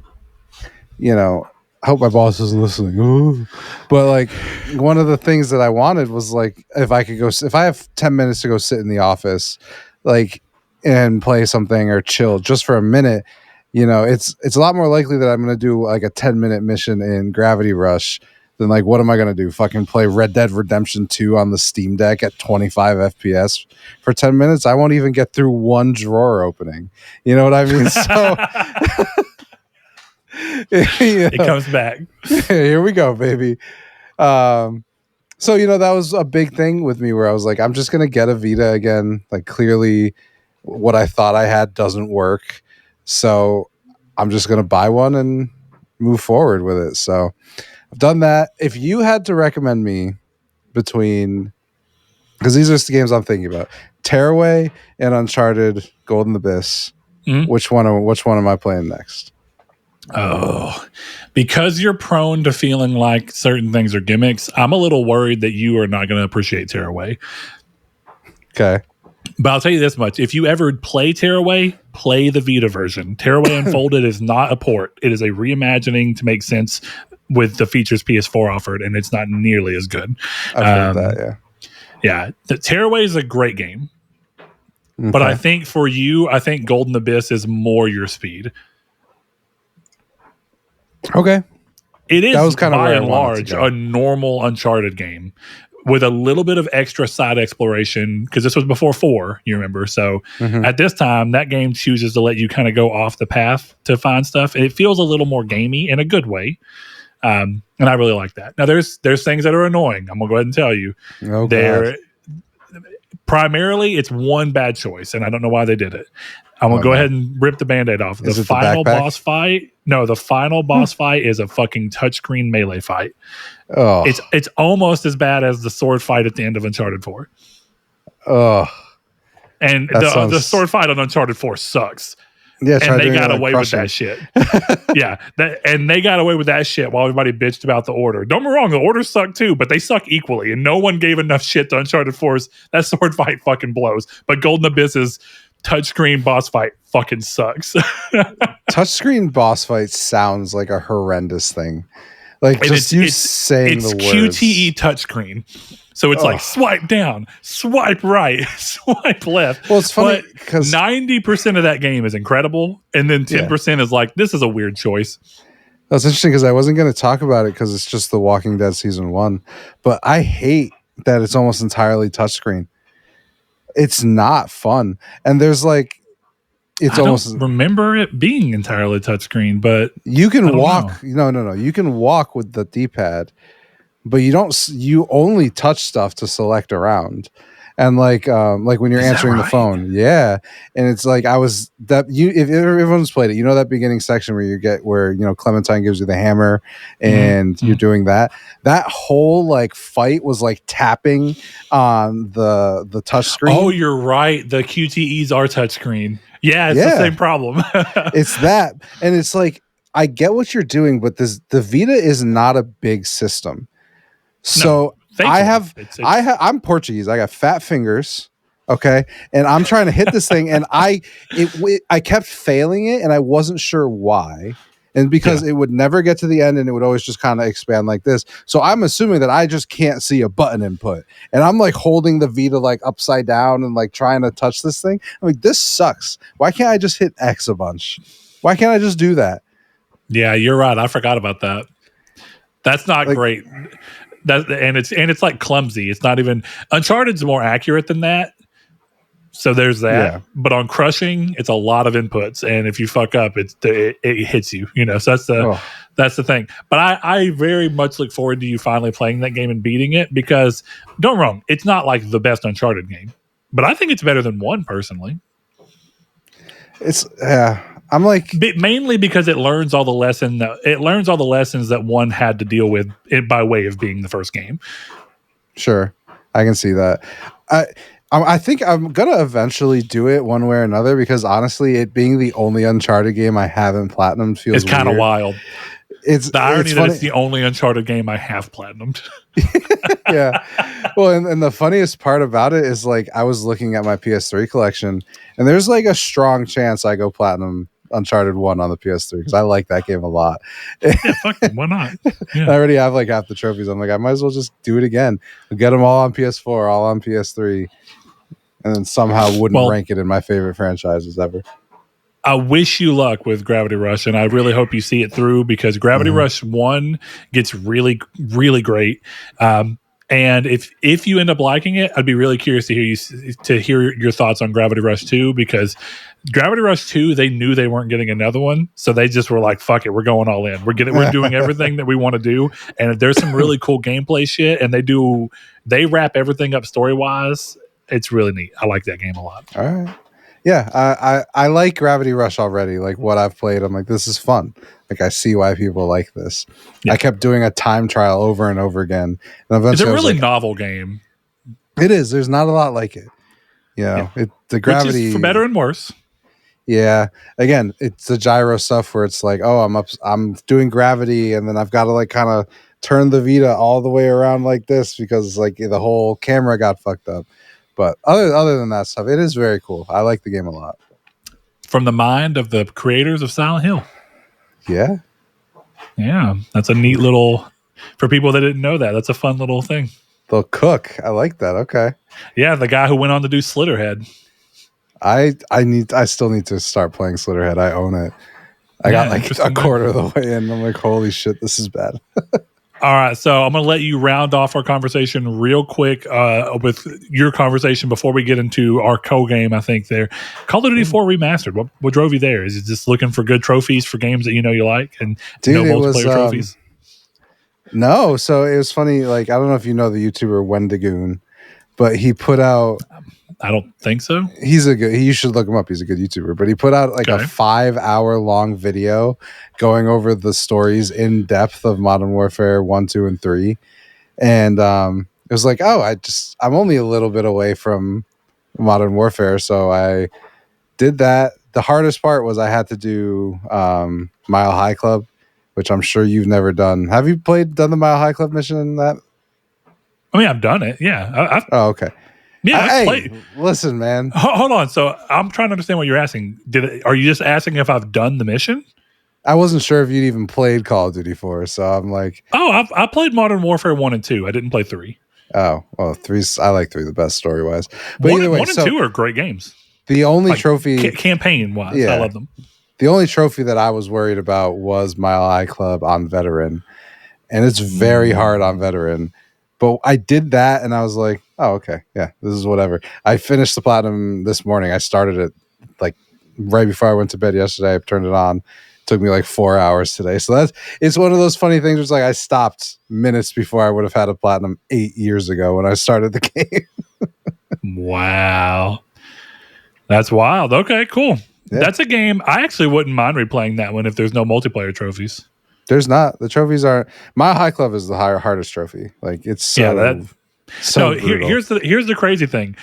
you know, I hope my boss isn't listening. Ooh. But like one of the things that I wanted was like if I have 10 minutes to go sit in the office, like and play something or chill just for a minute, it's a lot more likely that I'm going to do like a 10-minute mission in Gravity Rush than like what am I going to do? Fucking play Red Dead Redemption 2 on the Steam Deck at 25 FPS for 10 minutes? I won't even get through one drawer opening. You know what I mean? So it comes back. Here we go, baby. So that was a big thing with me where I was like, I'm just gonna get a Vita again. Like clearly, what I thought I had doesn't work, so I'm just gonna buy one and move forward with it. So I've done that. If you had to recommend me between, because these are the games I'm thinking about, Tearaway and Uncharted Golden Abyss, which one am I playing next? Oh, because you're prone to feeling like certain things are gimmicks, I'm a little worried that you are not going to appreciate Tearaway. Okay. But I'll tell you this much. If you ever play Tearaway, play the Vita version. Tearaway Unfolded is not a port. It is a reimagining to make sense with the features PS4 offered, and it's not nearly as good. I've heard that, yeah. Yeah. The Tearaway is a great game. Okay. But I think for you, Golden Abyss is more your speed. Okay. It is, that was kind of by and large, a normal Uncharted game with a little bit of extra side exploration, because this was before 4, you remember. So at this time, that game chooses to let you kind of go off the path to find stuff. And it feels a little more gamey in a good way. And I really like that. Now, there's things that are annoying. I'm going to go ahead and tell you. Primarily, it's one bad choice, and I don't know why they did it. I'm going to go ahead and rip the Band-Aid off. The final boss fight? No, the final boss fight is a fucking touchscreen melee fight. Oh. It's almost as bad as the sword fight at the end of Uncharted 4. Oh. And the sword fight on Uncharted 4 sucks. Yeah, and they got away with that shit. Yeah, and they got away with that shit while everybody bitched about the Order. Don't get me wrong, the Order suck too, but they suck equally, and no one gave enough shit to Uncharted 4's. That sword fight fucking blows. But Golden Abyss's touchscreen boss fight fucking sucks. Touchscreen boss fight sounds like a horrendous thing. Like just you saying the words. It's QTE touchscreen. So it's like swipe down, swipe right, swipe left. Well, it's funny because 90% of that game is incredible, and then 10% is like, this is a weird choice. That's interesting because I wasn't going to talk about it because it's just The Walking Dead season 1, but I hate that it's almost entirely touchscreen. It's not fun, and there's like, I don't remember it being entirely touchscreen, but you can walk. No. You can walk with the D-pad. But you only touch stuff to select around, and like when you're answering the phone, and it's like if everyone's played it, that beginning section where Clementine gives you the hammer and you're doing that whole like fight was like tapping on the touch screen. Oh, you're right. The QTEs are touchscreen. Yeah, it's the same problem. It's that, and it's like I get what you're doing, but the Vita is not a big system. So I'm Portuguese. I got fat fingers, okay, and I'm trying to hit this thing, and I kept failing it, and I wasn't sure why, and because it would never get to the end, and it would always just kind of expand like this. So I'm assuming that I just can't see a button input, and I'm like holding the Vita like upside down and like trying to touch this thing. I'm like, this sucks. Why can't I just hit X a bunch? Why can't I just do that? Yeah, you're right. I forgot about that. That's not great. And it's like clumsy. It's not even Uncharted's more accurate than that. So there's that. Yeah. But on Crushing, it's a lot of inputs, and if you fuck up, it hits you. So that's the thing. But I very much look forward to you finally playing that game and beating it, because don't get me wrong, it's not like the best Uncharted game, but I think it's better than 1 personally. It's I'm like, mainly because it learns all the lessons that 1 had to deal with by way of being the first game. Sure, I can see that. I think I'm gonna eventually do it one way or another, because honestly, it being the only Uncharted game I haven't platinumed feels kind of wild. It's the irony that it's the only Uncharted game I have platinumed. Yeah. Well, and the funniest part about it is like I was looking at my PS3 collection, and there's like a strong chance I go platinum Uncharted 1 on the PS3 because I like that game a lot. Yeah, fuck it, why not? Yeah. I already have like half the trophies. I'm like, I might as well just do it again. Get them all on PS4, all on PS3, and then somehow wouldn't rank it in my favorite franchises ever. I wish you luck with Gravity Rush, and I really hope you see it through because Gravity Rush 1 gets really, really great. And if you end up liking it, I'd be really curious to hear your thoughts on Gravity Rush 2 because Gravity Rush 2, they knew they weren't getting another one, so they just were like, "Fuck it, we're going all in. We're doing everything that we want to do." And there's some really cool gameplay shit, and they wrap everything up story wise. It's really neat. I like that game a lot. All right. Yeah, I like Gravity Rush already. Like what I've played, I'm like, this is fun. Like I see why people like this. Yeah. I kept doing a time trial over and over again. And eventually it's a really novel game. It is. There's not a lot like it. You know, the gravity which is for better and worse. Yeah. Again, it's the gyro stuff where it's like, oh, I'm doing gravity, and then I've got to like kind of turn the Vita all the way around like this because like the whole camera got fucked up. But other than that stuff, it is very cool. I like the game a lot. From the mind of the creators of Silent Hill. Yeah. Yeah. That's a neat little, for people that didn't know that, that's a fun little thing. The cook. I like that. Okay. Yeah. The guy who went on to do Slitterhead. I still need to start playing Slitterhead. I own it. I got like a quarter of the way in. I'm like, holy shit, this is bad. All right, so I'm going to let you round off our conversation real quick with your conversation before we get into our co-game, I think, there. Call of Duty 4 Remastered. What drove you there? Is it just looking for good trophies for games that you know you like and no multiplayer trophies? No, so it was funny. Like, I don't know if you know the YouTuber Wendigoon, but he put out... I don't think so. You should look him up. He's a good YouTuber, but he put out like a 5-hour long video going over the stories in depth of Modern Warfare 1, 2, and 3. And it was like, I'm only a little bit away from Modern Warfare. So I did that. The hardest part was I had to do Mile High Club, which I'm sure you've never done. Have you done the Mile High Club mission in that? I mean, I've done it. Yeah. Okay. Yeah, listen, man. Hold on. So I'm trying to understand what you're asking. Are you just asking if I've done the mission? I wasn't sure if you'd even played Call of Duty 4, so I'm like, I played Modern Warfare 1 and 2. I didn't play 3. Oh, well, 3's I like 3 the best story wise. But either way, 1 and 2 are great games. The only trophy campaign wise, I love them. The only trophy that I was worried about was Mile High Club on Veteran, and it's very hard on Veteran. But I did that, and I was like, oh, okay. Yeah, this is whatever. I finished the Platinum this morning. I started it like right before I went to bed yesterday. I turned it on. It took me like 4 hours today. So it's one of those funny things where it's like I stopped minutes before I would have had a Platinum 8 years ago when I started the game. Wow. That's wild. Okay, cool. Yeah. That's a game. I actually wouldn't mind replaying that one if there's no multiplayer trophies. There's not. The trophies are. Mile High Club is the hardest trophy. Like it's so. Here's the crazy thing.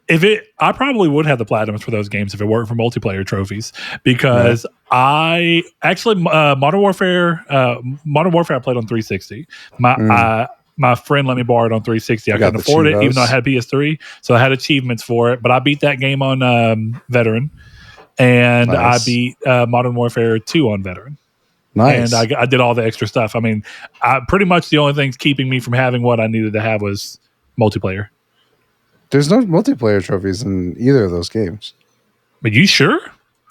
I probably would have the platinums for those games if it weren't for multiplayer trophies because I actually Modern Warfare I played on 360. My friend let me borrow it on 360. I couldn't afford it even though I had PS3, so I had achievements for it. But I beat that game on Veteran, and I beat Modern Warfare 2 on Veteran. Nice. And I did all the extra stuff. I mean, pretty much the only thing keeping me from having what I needed to have was multiplayer. There's no multiplayer trophies in either of those games. But you sure?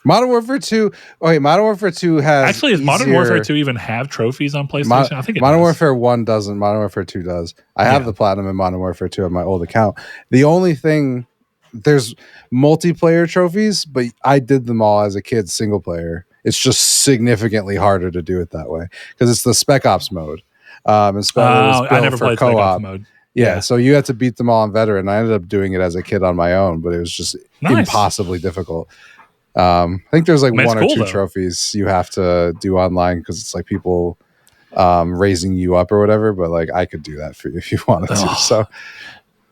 Modern Warfare 2. Okay, Modern Warfare 2 has. Actually, does Modern Warfare 2 even have trophies on PlayStation? I think it Modern does. Warfare 1 doesn't. Modern Warfare 2 does. I have the Platinum in Modern Warfare 2 on my old account. The only thing. There's multiplayer trophies, but I did them all as a kid single player. It's just significantly harder to do it that way because it's the Spec Ops mode. I never played Spec Ops mode. Yeah, so you had to beat them all on Veteran. I ended up doing it as a kid on my own, but it was just impossibly difficult. I think there's like one or two trophies you have to do online because it's like people raising you up or whatever. But like I could do that for you if you wanted to. So,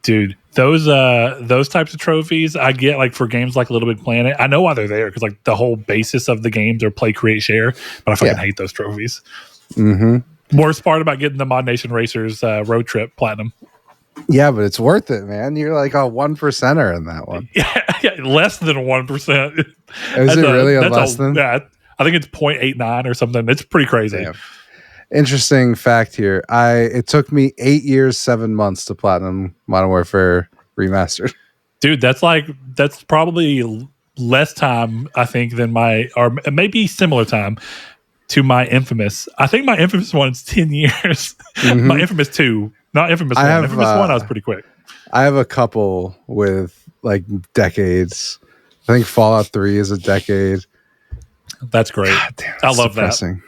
dude, those types of trophies I get like for games like Little Big Planet. I know why they're there because like the whole basis of the games are play, create, share. But I fucking hate those trophies. Mm-hmm. Worst part about getting the Mod Nation Racers road trip platinum. Yeah, but it's worth it, man. You're like a 1%er in that one. Yeah, less than 1%. Is it really less than? Yeah, I think it's 0.89 or something. It's pretty crazy. Damn. Interesting fact here. It took me 8 years, 7 months to platinum Modern Warfare Remastered. Dude, that's probably less time, I think, than or maybe similar time to my Infamous. I think my Infamous one's 10 years. Mm-hmm. My Infamous 2, not Infamous 1. Infamous 1, I was pretty quick. I have a couple with like decades. I think Fallout 3 is a decade. That's great. Damn, I love depressing.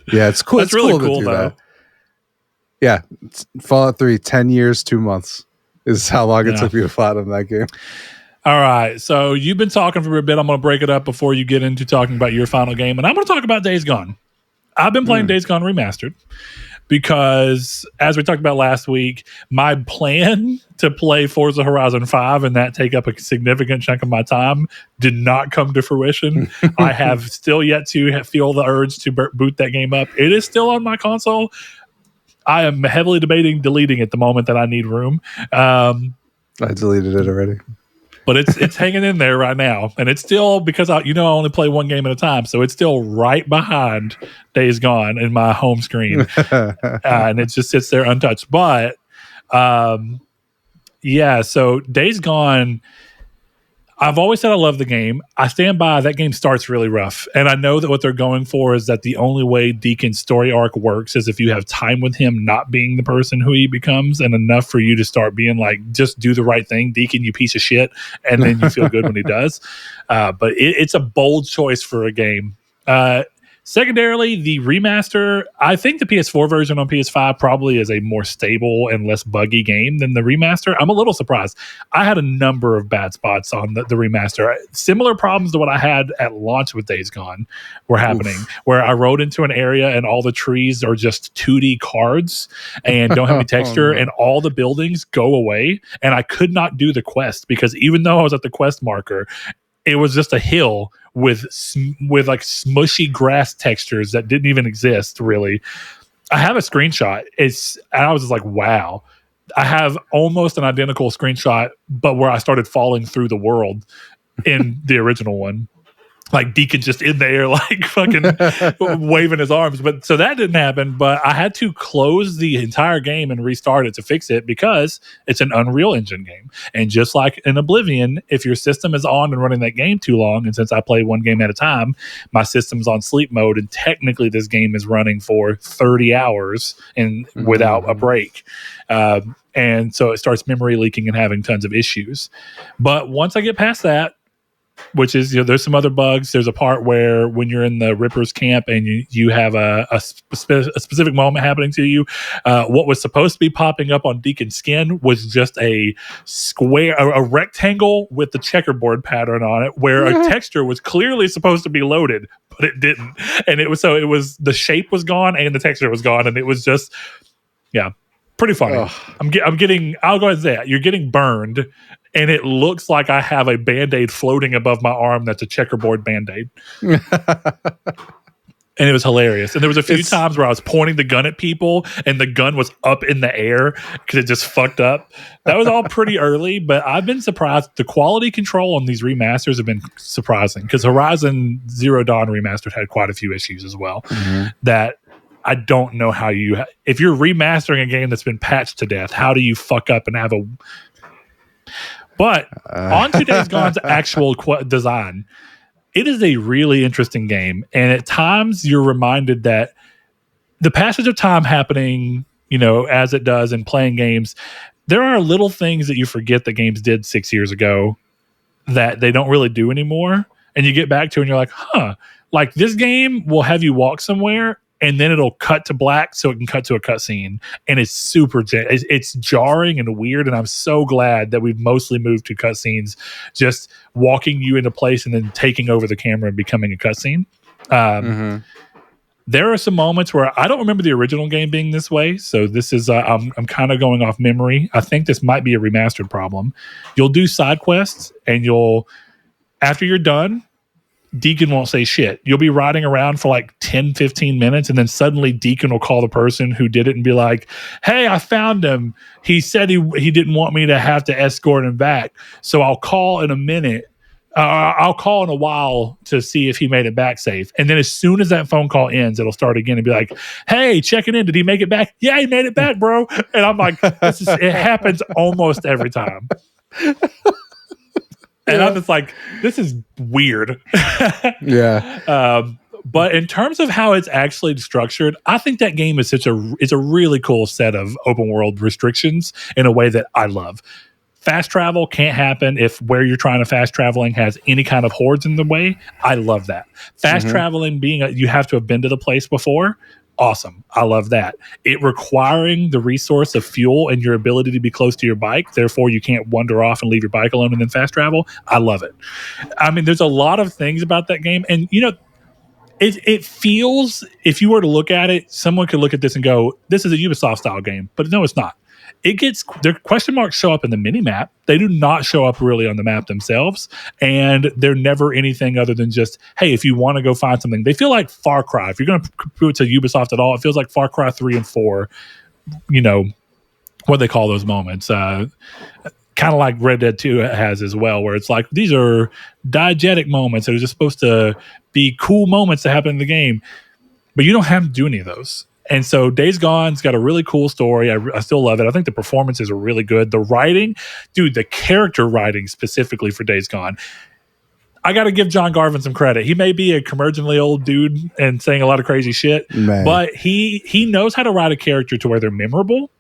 That. Yeah, it's cool. That's it's really cool to do though. That. Yeah, Fallout 3, 10 years, 2 months is how long it took me to platinum that game. All right, so you've been talking for a bit. I'm going to break it up before you get into talking about your final game, and I'm going to talk about Days Gone. I've been playing Days Gone Remastered because, as we talked about last week, my plan to play Forza Horizon 5 and that take up a significant chunk of my time did not come to fruition. I have still yet to feel the urge to boot that game up. It is still on my console. I am heavily debating deleting it the moment that I need room. I deleted it already. But it's hanging in there right now. And it's still, because I only play one game at a time, so it's still right behind Days Gone in my home screen. And it just sits there untouched. But, so Days Gone, I've always said I love the game. I stand by that game starts really rough. And I know that what they're going for is that the only way Deacon's story arc works is if you have time with him not being the person who he becomes, and enough for you to start being like, just do the right thing, Deacon, you piece of shit. And then you feel good when he does. But it's a bold choice for a game. Secondarily, the remaster, I think the PS4 version on PS5 probably is a more stable and less buggy game than the remaster. I'm a little surprised. I had a number of bad spots on the remaster. Similar problems to what I had at launch with Days Gone were happening, where I rode into an area and all the trees are just 2D cards and don't have any texture, and all the buildings go away, and I could not do the quest because even though I was at the quest marker, it was just a hill with like smushy grass textures that didn't even exist, really. I have a screenshot. And I was just like, wow. I have almost an identical screenshot, but where I started falling through the world in the original one. Like Deacon just in there, like fucking waving his arms. But so that didn't happen. But I had to close the entire game and restart it to fix it because it's an Unreal Engine game. And just like in Oblivion, if your system is on and running that game too long, and since I play one game at a time, my system's on sleep mode, and technically this game is running for 30 hours and without a break. And so it starts memory leaking and having tons of issues. But once I get past that, which is, there's some other bugs. There's a part where when you're in the Ripper's camp and you have a specific moment happening to you, what was supposed to be popping up on Deacon's skin was just a square, a rectangle with the checkerboard pattern on it, where a texture was clearly supposed to be loaded, but it didn't. And it was the shape was gone and the texture was gone, and it was just, pretty funny. Ugh. I'll go ahead and say it. You're getting burned, and it looks like I have a Band-Aid floating above my arm that's a checkerboard Band-Aid. And it was hilarious. And there was a few times where I was pointing the gun at people, and the gun was up in the air because it just fucked up. That was all pretty early, but I've been surprised. The quality control on these remasters have been surprising, because Horizon Zero Dawn Remastered had quite a few issues as well. That I don't know how if you're remastering a game that's been patched to death, how do you fuck up and have a... But on to Days Gone's actual design, it is a really interesting game. And at times you're reminded that the passage of time happening, as it does in playing games, there are little things that you forget that games did 6 years ago that they don't really do anymore. And you get back to it and you're like, like this game will have you walk somewhere, and then it'll cut to black so it can cut to a cutscene. And it's it's jarring and weird. And I'm so glad that we've mostly moved to cutscenes, just walking you into place and then taking over the camera and becoming a cutscene. There are some moments where I don't remember the original game being this way. So this is, I'm kind of going off memory. I think this might be a remastered problem. You'll do side quests, and after you're done, Deacon won't say shit. You'll be riding around for like 10, 15 minutes, and then suddenly Deacon will call the person who did it and be like, hey, I found him. He said he didn't want me to have to escort him back. So I'll call in a minute. I'll call in a while to see if he made it back safe. And then as soon as that phone call ends, it'll start again and be like, hey, checking in. Did he make it back? Yeah, he made it back, bro. And I'm like, it happens almost every time. And I'm just like, this is weird. Yeah. But in terms of how it's actually structured, I think that game is it's a really cool set of open world restrictions in a way that I love. Fast travel can't happen if where you're trying to fast traveling has any kind of hordes in the way. I love that. Fast traveling being you have to have been to the place before. Awesome. I love that. It requiring the resource of fuel and your ability to be close to your bike. Therefore, you can't wander off and leave your bike alone and then fast travel. I love it. I mean, there's a lot of things about that game. And, it feels, if you were to look at it, someone could look at this and go, this is a Ubisoft style game. But no, it's not. Their question marks show up in the mini map. They do not show up really on the map themselves, and they're never anything other than just, hey, if you want to go find something. They feel like Far Cry. If you're going to prove it to Ubisoft at all, it feels like Far Cry 3 and 4, what they call those moments. Kind of like Red Dead 2 has as well, where it's like, these are diegetic moments that are just supposed to be cool moments that happen in the game, but you don't have to do any of those. And so Days Gone's got a really cool story. I still love it. I think the performances are really good. The writing, dude, the character writing specifically for Days Gone. I got to give John Garvin some credit. He may be a curmudgeonly old dude and saying a lot of crazy shit, but he knows how to write a character to where they're memorable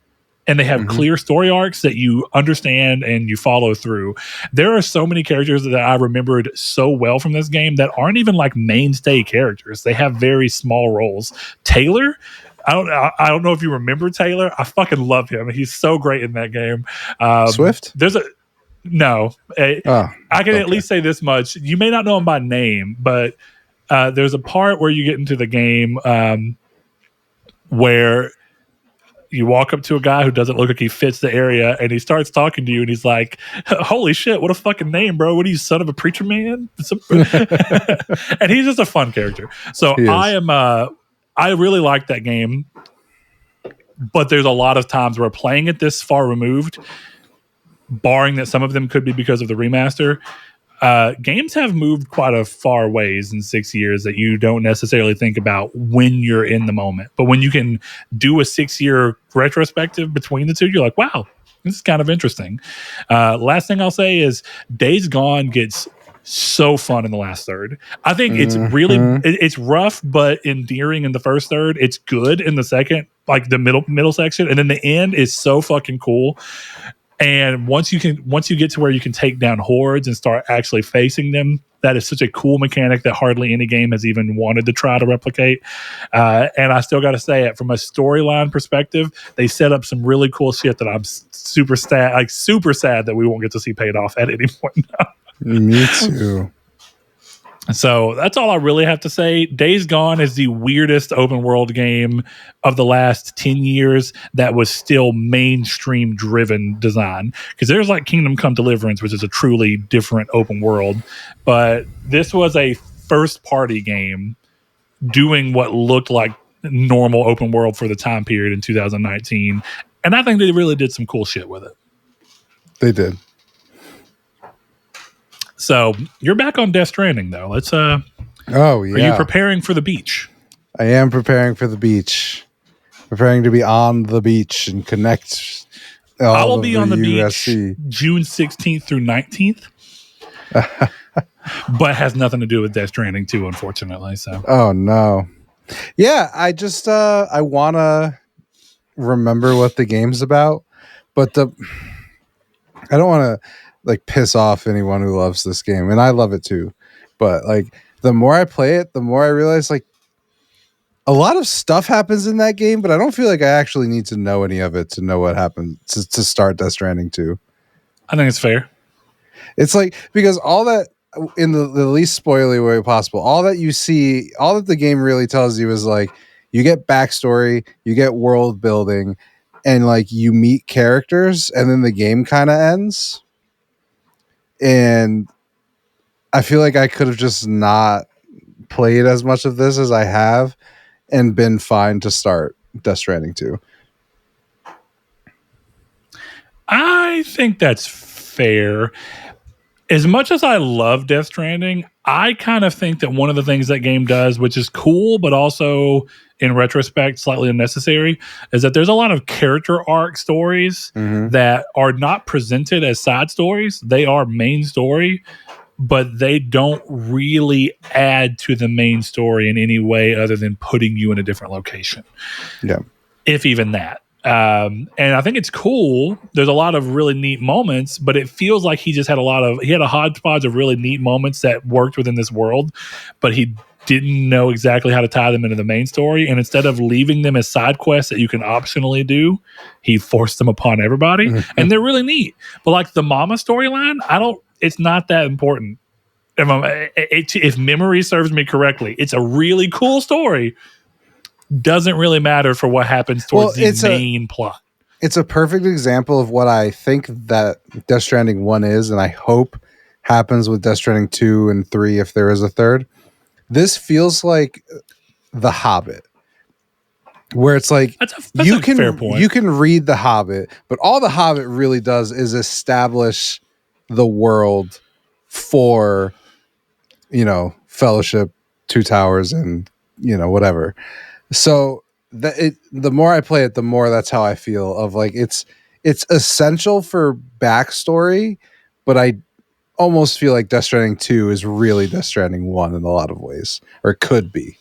and they have clear story arcs that you understand and you follow through. There are so many characters that I remembered so well from this game that aren't even like mainstay characters. They have very small roles. Taylor, I don't know if you remember Taylor. I fucking love him. He's so great in that game. Swift? No. I can at least say this much. You may not know him by name, but there's a part where you get into the game where you walk up to a guy who doesn't look like he fits the area, and he starts talking to you, and he's like, holy shit, what a fucking name, bro. What are you, son of a preacher man? And he's just a fun character. So I really like that game, but there's a lot of times where playing it this far removed, barring that some of them could be because of the remaster, games have moved quite a far ways in 6 years that you don't necessarily think about when you're in the moment. But when you can do a 6-year retrospective between the two, you're like, wow, this is kind of interesting. Last thing I'll say is Days Gone gets so fun in the last third. I think it's really it's rough but endearing in the first third. It's good in the second, like the middle section, and then the end is so fucking cool. And once you get to where you can take down hordes and start actually facing them, that is such a cool mechanic that hardly any game has even wanted to try to replicate. And I still got to say it, from a storyline perspective, they set up some really cool shit that I'm super sad that we won't get to see paid off at any point now. Me too. So that's all I really have to say. Days Gone is the weirdest open world game of the last 10 years that was still mainstream driven design. Because there's like Kingdom Come Deliverance, which is a truly different open world. But this was a first party game doing what looked like normal open world for the time period in 2019. And I think they really did some cool shit with it. They did. So you're back on Death Stranding, though. Let's. Oh yeah. Are you preparing for the beach? I am preparing for the beach. Preparing to be on the beach and connect. I will be on the beach June 16th through 19th, but has nothing to do with Death Stranding 2, unfortunately. So. Oh no. Yeah, I just I want to remember what the game's about, but I don't want to like piss off anyone who loves this game, and I love it too. But like the more I play it, the more I realize like a lot of stuff happens in that game, but I don't feel like I actually need to know any of it to know what happened to start Death Stranding 2. I think it's fair. It's like, because all that, in the least spoilery way possible, all that you see, all that the game really tells you is like, you get backstory, you get world building, and like you meet characters, and then the game kind of ends. And I feel like I could have just not played as much of this as I have and been fine to start Death Stranding 2. I think that's fair. As much as I love Death Stranding, I kind of think that one of the things that game does, which is cool, but also in retrospect slightly unnecessary, is that there's a lot of character arc stories that are not presented as side stories. They are main story, but they don't really add to the main story in any way other than putting you in a different location. Yeah. If even that. And I think it's cool. There's a lot of really neat moments, but it feels like he had a hodgepodge of really neat moments that worked within this world, but he didn't know exactly how to tie them into the main story. And instead of leaving them as side quests that you can optionally do, he forced them upon everybody. And they're really neat. But like the mama storyline, it's not that important. If memory serves me correctly, it's a really cool story. Doesn't really matter for what happens towards the main plot. It's a perfect example of what I think that Death Stranding 1 is, and I hope happens with Death Stranding 2 and 3 if there is a third. This feels like The Hobbit, where it's like that's a fair point. You can read The Hobbit, but all The Hobbit really does is establish the world for, Fellowship, Two Towers, and whatever. So the more I play it, the more that's how I feel of like it's essential for backstory, but I almost feel like Death Stranding 2 is really Death Stranding 1 in a lot of ways, or it could be.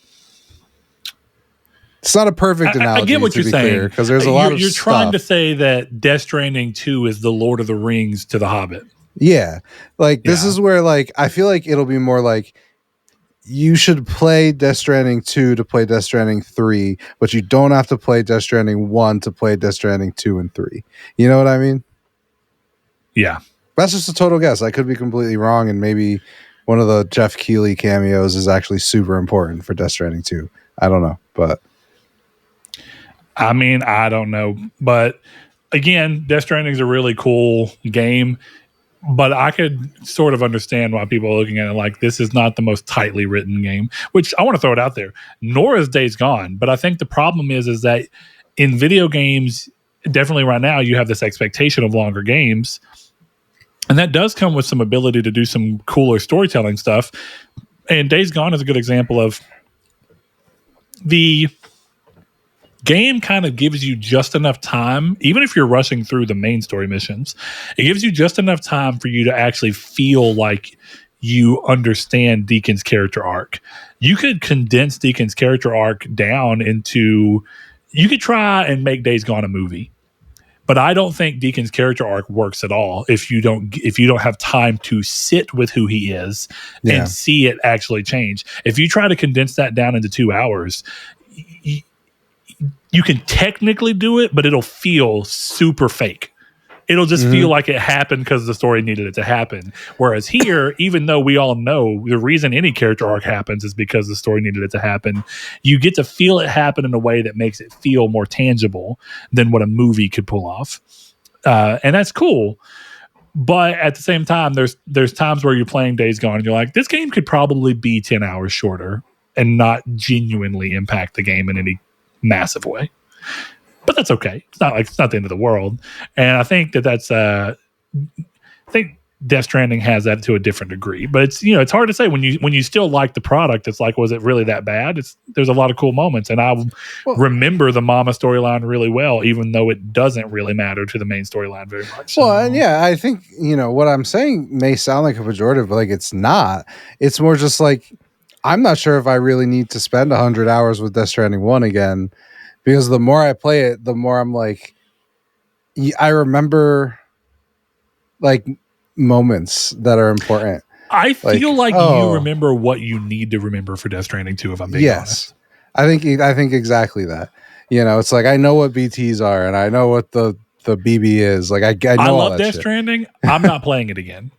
It's not a perfect analogy. I get what you're saying because there's a lot of you're stuff. trying to say that Death Stranding 2 is the Lord of the Rings to The Hobbit. Yeah, like this is where like I feel like it'll be more like you should play Death Stranding 2 to play Death Stranding 3, but you don't have to play Death Stranding 1 to play Death Stranding 2 and 3. You know what I mean? Yeah. That's just a total guess. I could be completely wrong, and maybe one of the Jeff Keighley cameos is actually super important for Death Stranding 2. I don't know, but... I mean, I don't know. But again, Death Stranding is a really cool game. But I could sort of understand why people are looking at it like this is not the most tightly written game, which I want to throw it out there. Nor is Days Gone. But I think the problem is that in video games, definitely right now, you have this expectation of longer games. And that does come with some ability to do some cooler storytelling stuff. And Days Gone is a good example of the game kind of gives you just enough time, even if you're rushing through the main story missions, it gives you just enough time for you to actually feel like you understand Deacon's character arc. You could condense Deacon's character arc down into, you could try and make Days Gone a movie, but I don't think Deacon's character arc works at all if you don't have time to sit with who he is and see it actually change. If you try to condense that down into 2 hours, you can technically do it, but it'll feel super fake. It'll just feel like it happened because the story needed it to happen. Whereas here, even though we all know the reason any character arc happens is because the story needed it to happen, you get to feel it happen in a way that makes it feel more tangible than what a movie could pull off. And that's cool. But at the same time, there's times where you're playing Days Gone and you're like, this game could probably be 10 hours shorter and not genuinely impact the game in any massive way, but that's okay. It's not the end of the world. And I think I think Death Stranding has that to a different degree, but it's hard to say when you still like the product. It's like, was it really that bad? There's a lot of cool moments, and I remember the mama storyline really well, even though it doesn't really matter to the main storyline very much. Well, and I think what I'm saying may sound like a pejorative, but like it's not. It's more just like, I'm not sure if I really need to spend 100 hours with Death Stranding 1 again, because the more I play it, the more I'm like, I remember like moments that are important. I feel like you remember what you need to remember for Death Stranding 2, if I'm being honest. I think exactly that. It's like I know what BTs are and I know what the BB is. Like I know love Death Stranding. I'm not playing it again.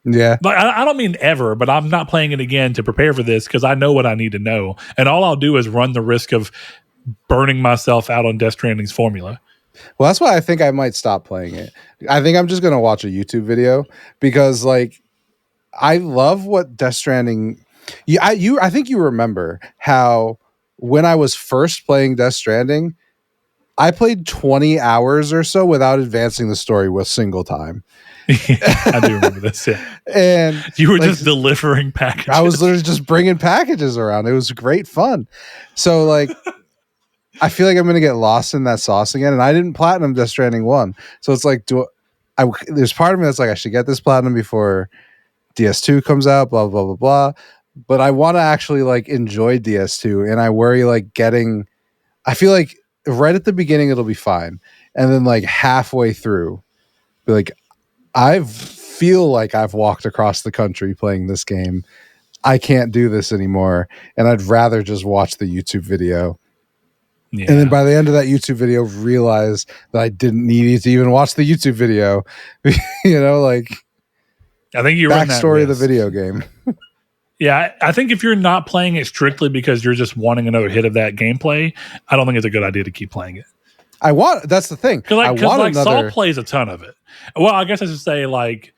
Yeah. But I don't mean ever, but I'm not playing it again to prepare for this because I know what I need to know. And all I'll do is run the risk of burning myself out on Death Stranding's formula. Well, that's why I think I might stop playing it. I think I'm just going to watch a YouTube video because like I love what Death Stranding. I think you remember how when I was first playing Death Stranding, I played 20 hours or so without advancing the story a single time. I do remember this. Yeah, and you were just delivering packages. I was literally just bringing packages around. It was great fun. So like, I feel like I'm gonna get lost in that sauce again. And I didn't platinum Death Stranding 1, so it's like, there's part of me that's like, I should get this platinum before DS2 comes out. Blah blah blah blah. But I want to actually like enjoy DS2, and I worry like getting. I feel like right at the beginning it'll be fine, and then like halfway through, be like, I feel like I've walked across the country playing this game. I can't do this anymore, and I'd rather just watch the YouTube video. Yeah. And then by the end of that YouTube video, realize that I didn't need to even watch the YouTube video. You know, like, I think you're backstory of the video game. Yeah, I think if you're not playing it strictly because you're just wanting another hit of that gameplay, I don't think it's a good idea to keep playing it. That's the thing. Because Saul plays a ton of it. Well, I guess I should say, like,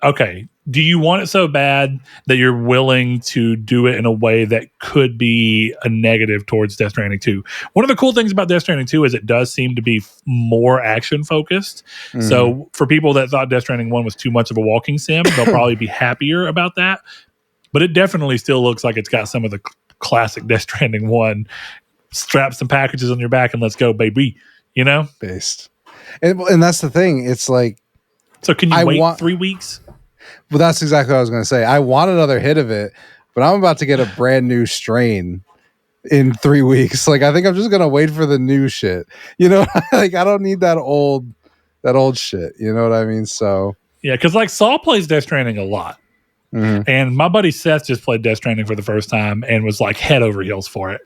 okay, do you want it so bad that you're willing to do it in a way that could be a negative towards Death Stranding 2? One of the cool things about Death Stranding 2 is it does seem to be more action focused. Mm. So for people that thought Death Stranding 1 was too much of a walking sim, they'll probably be happier about that. But it definitely still looks like it's got some of the classic Death Stranding 1. Strap some packages on your back and let's go, baby. You know? Based. And that's the thing. It's like... So can you wait 3 weeks? Well, that's exactly what I was going to say. I want another hit of it, but I'm about to get a brand new strain in 3 weeks. Like, I think I'm just going to wait for the new shit. You know? Like, I don't need that old shit. You know what I mean? So... Yeah, because like Saul plays Death Stranding a lot. Mm-hmm. And my buddy Seth just played Death Stranding for the first time and was like head over heels for it.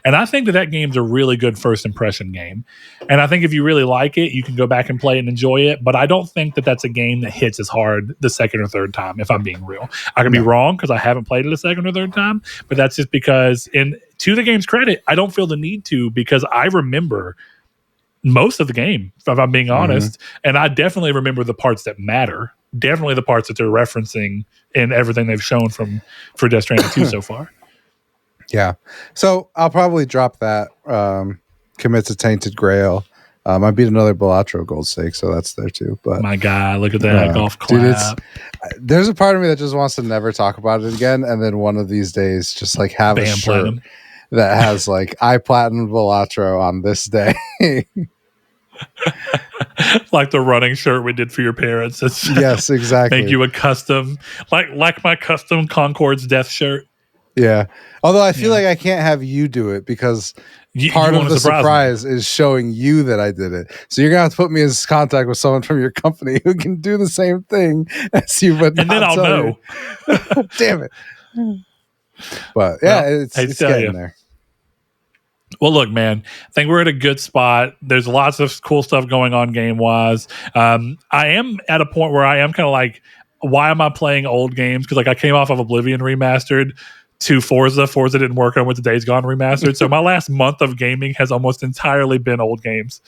And I think that game's a really good first impression game. And I think if you really like it, you can go back and play it and enjoy it. But I don't think that that's a game that hits as hard the second or third time, if I'm being real. I could be wrong because I haven't played it a second or third time. But that's just because, to the game's credit, I don't feel the need to, because I remember most of the game, if I'm being honest. And I definitely remember the parts that matter. Definitely the parts that they're referencing in everything they've shown for Death Stranding 2 so far. Yeah. So I'll probably drop that, commit to Tainted Grail. I beat another Balatro Gold Stake, so that's there too. But my God, look at that golf clap. Dude, there's a part of me that just wants to never talk about it again, and then one of these days just like have a shirt platinum that has like, I platinumed Balatro on this day. Like the running shirt we did for your parents. Yes, exactly. Make you a custom, like my custom Concord's death shirt. Yeah. Although I feel like I can't have you do it because part of the surprise is showing you that I did it. So you're gonna have to put me in contact with someone from your company who can do the same thing as you, but and then I'll know. Damn it. But yeah, it's getting there. Well, look, man, I think we're at a good spot. There's lots of cool stuff going on game-wise. I am at a point where I am kind of like, why am I playing old games? Because like I came off of Oblivion Remastered to Forza. Forza didn't work on with the Days Gone Remastered. So my last month of gaming has almost entirely been old games.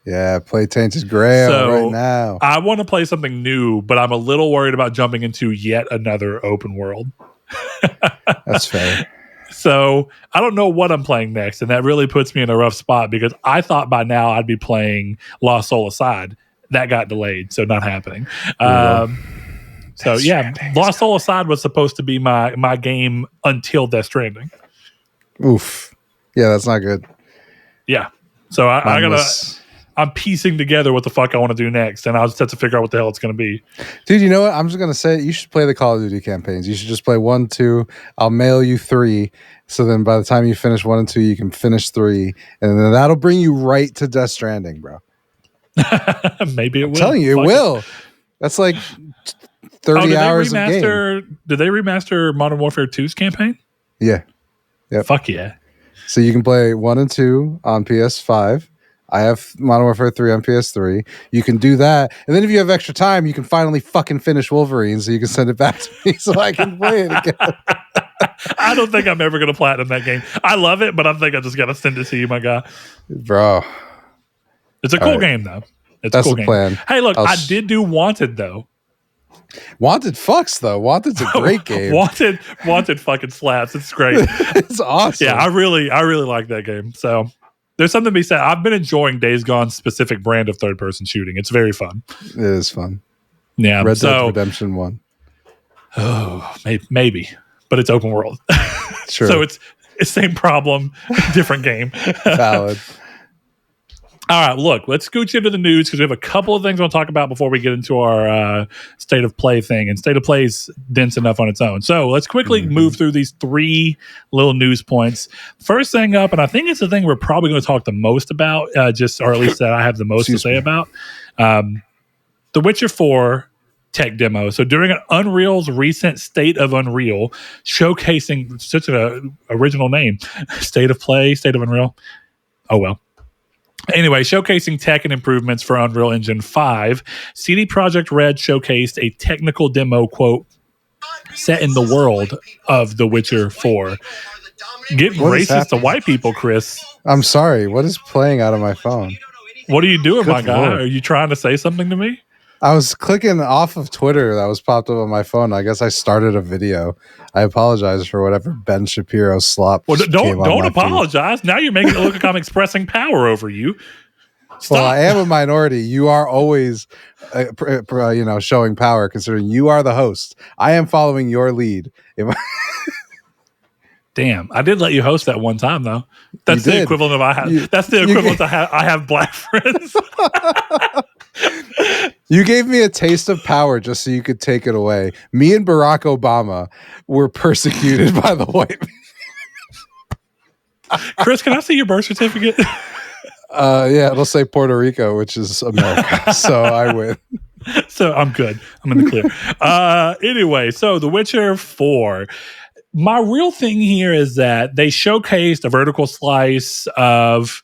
Yeah, play Tainted Grail right now. I want to play something new, but I'm a little worried about jumping into yet another open world. That's fair. So I don't know what I'm playing next, and that really puts me in a rough spot because I thought by now I'd be playing Lost Soul Aside. That got delayed, so not happening. So yeah, Lost Soul Aside was supposed to be my game until Death Stranding. Oof. Yeah, that's not good. Yeah. So I'm piecing together what the fuck I want to do next, and I'll just have to figure out what the hell it's going to be. Dude, you know what? I'm just going to say you should play the Call of Duty campaigns. You should just play 1, 2. I'll mail you 3. So then by the time you finish 1 and 2, you can finish 3. And then that'll bring you right to Death Stranding, bro. Maybe it will. I'm telling you, it will. That's like 30 hours of game. Did they remaster Modern Warfare 2's campaign? Yeah. Yep. Fuck yeah. So you can play 1 and 2 on PS5. I have Modern Warfare 3 on PS3. You can do that. And then if you have extra time, you can finally fucking finish Wolverine so you can send it back to me so I can play it again. I don't think I'm ever going to platinum that game. I love it, but I think I just got to send it to you, my guy. Bro. It's a cool game, though. It's That's a cool the game. Plan. Hey, look, I did do Wanted, though. Wanted fucks though. Wanted's a great game. Wanted fucking slaps. It's great. It's awesome. Yeah, I really like that game. So there's something to be said. I've been enjoying Days Gone's specific brand of third person shooting. It's very fun. It is fun. Yeah. Red Dead Redemption 1. Oh, maybe, but it's open world. Sure. So it's same problem, different game. Valid. All right, look, let's scooch into the news because we have a couple of things I want to talk about before we get into our state of play thing. And state of play is dense enough on its own. So let's quickly move through these 3 little news points. First thing up, and I think it's the thing we're probably going to talk the most about, or at least that I have the most to say about, The Witcher 4 tech demo. So during an Unreal's recent State of Unreal, showcasing such an original name, State of Play, State of Unreal. Oh, well. Anyway, showcasing tech and improvements for Unreal Engine 5, CD Projekt Red showcased a technical demo, quote, set in the world of The Witcher 4. Getting racist to white people, Chris. I'm sorry. What is playing out of my phone? What are you doing, my guy? Lord. Are you trying to say something to me? I was clicking off of Twitter that was popped up on my phone. I guess I started a video. I apologize for whatever Ben Shapiro slop. Well, don't apologize. Feed. Now you're making it look like I'm expressing power over you. Stop. Well, I am a minority. You are always, showing power, considering you are the host. I am following your lead. Damn, I did let you host that one time though. That's the equivalent of I have. That's the equivalent of I have black friends. You gave me a taste of power just so you could take it away. Me and Barack Obama were persecuted by the white man. Chris, can I see your birth certificate? Yeah, it'll say Puerto Rico, which is America. So I win. So I'm good. I'm in the clear. Anyway, so The Witcher 4. My real thing here is that they showcased a vertical slice of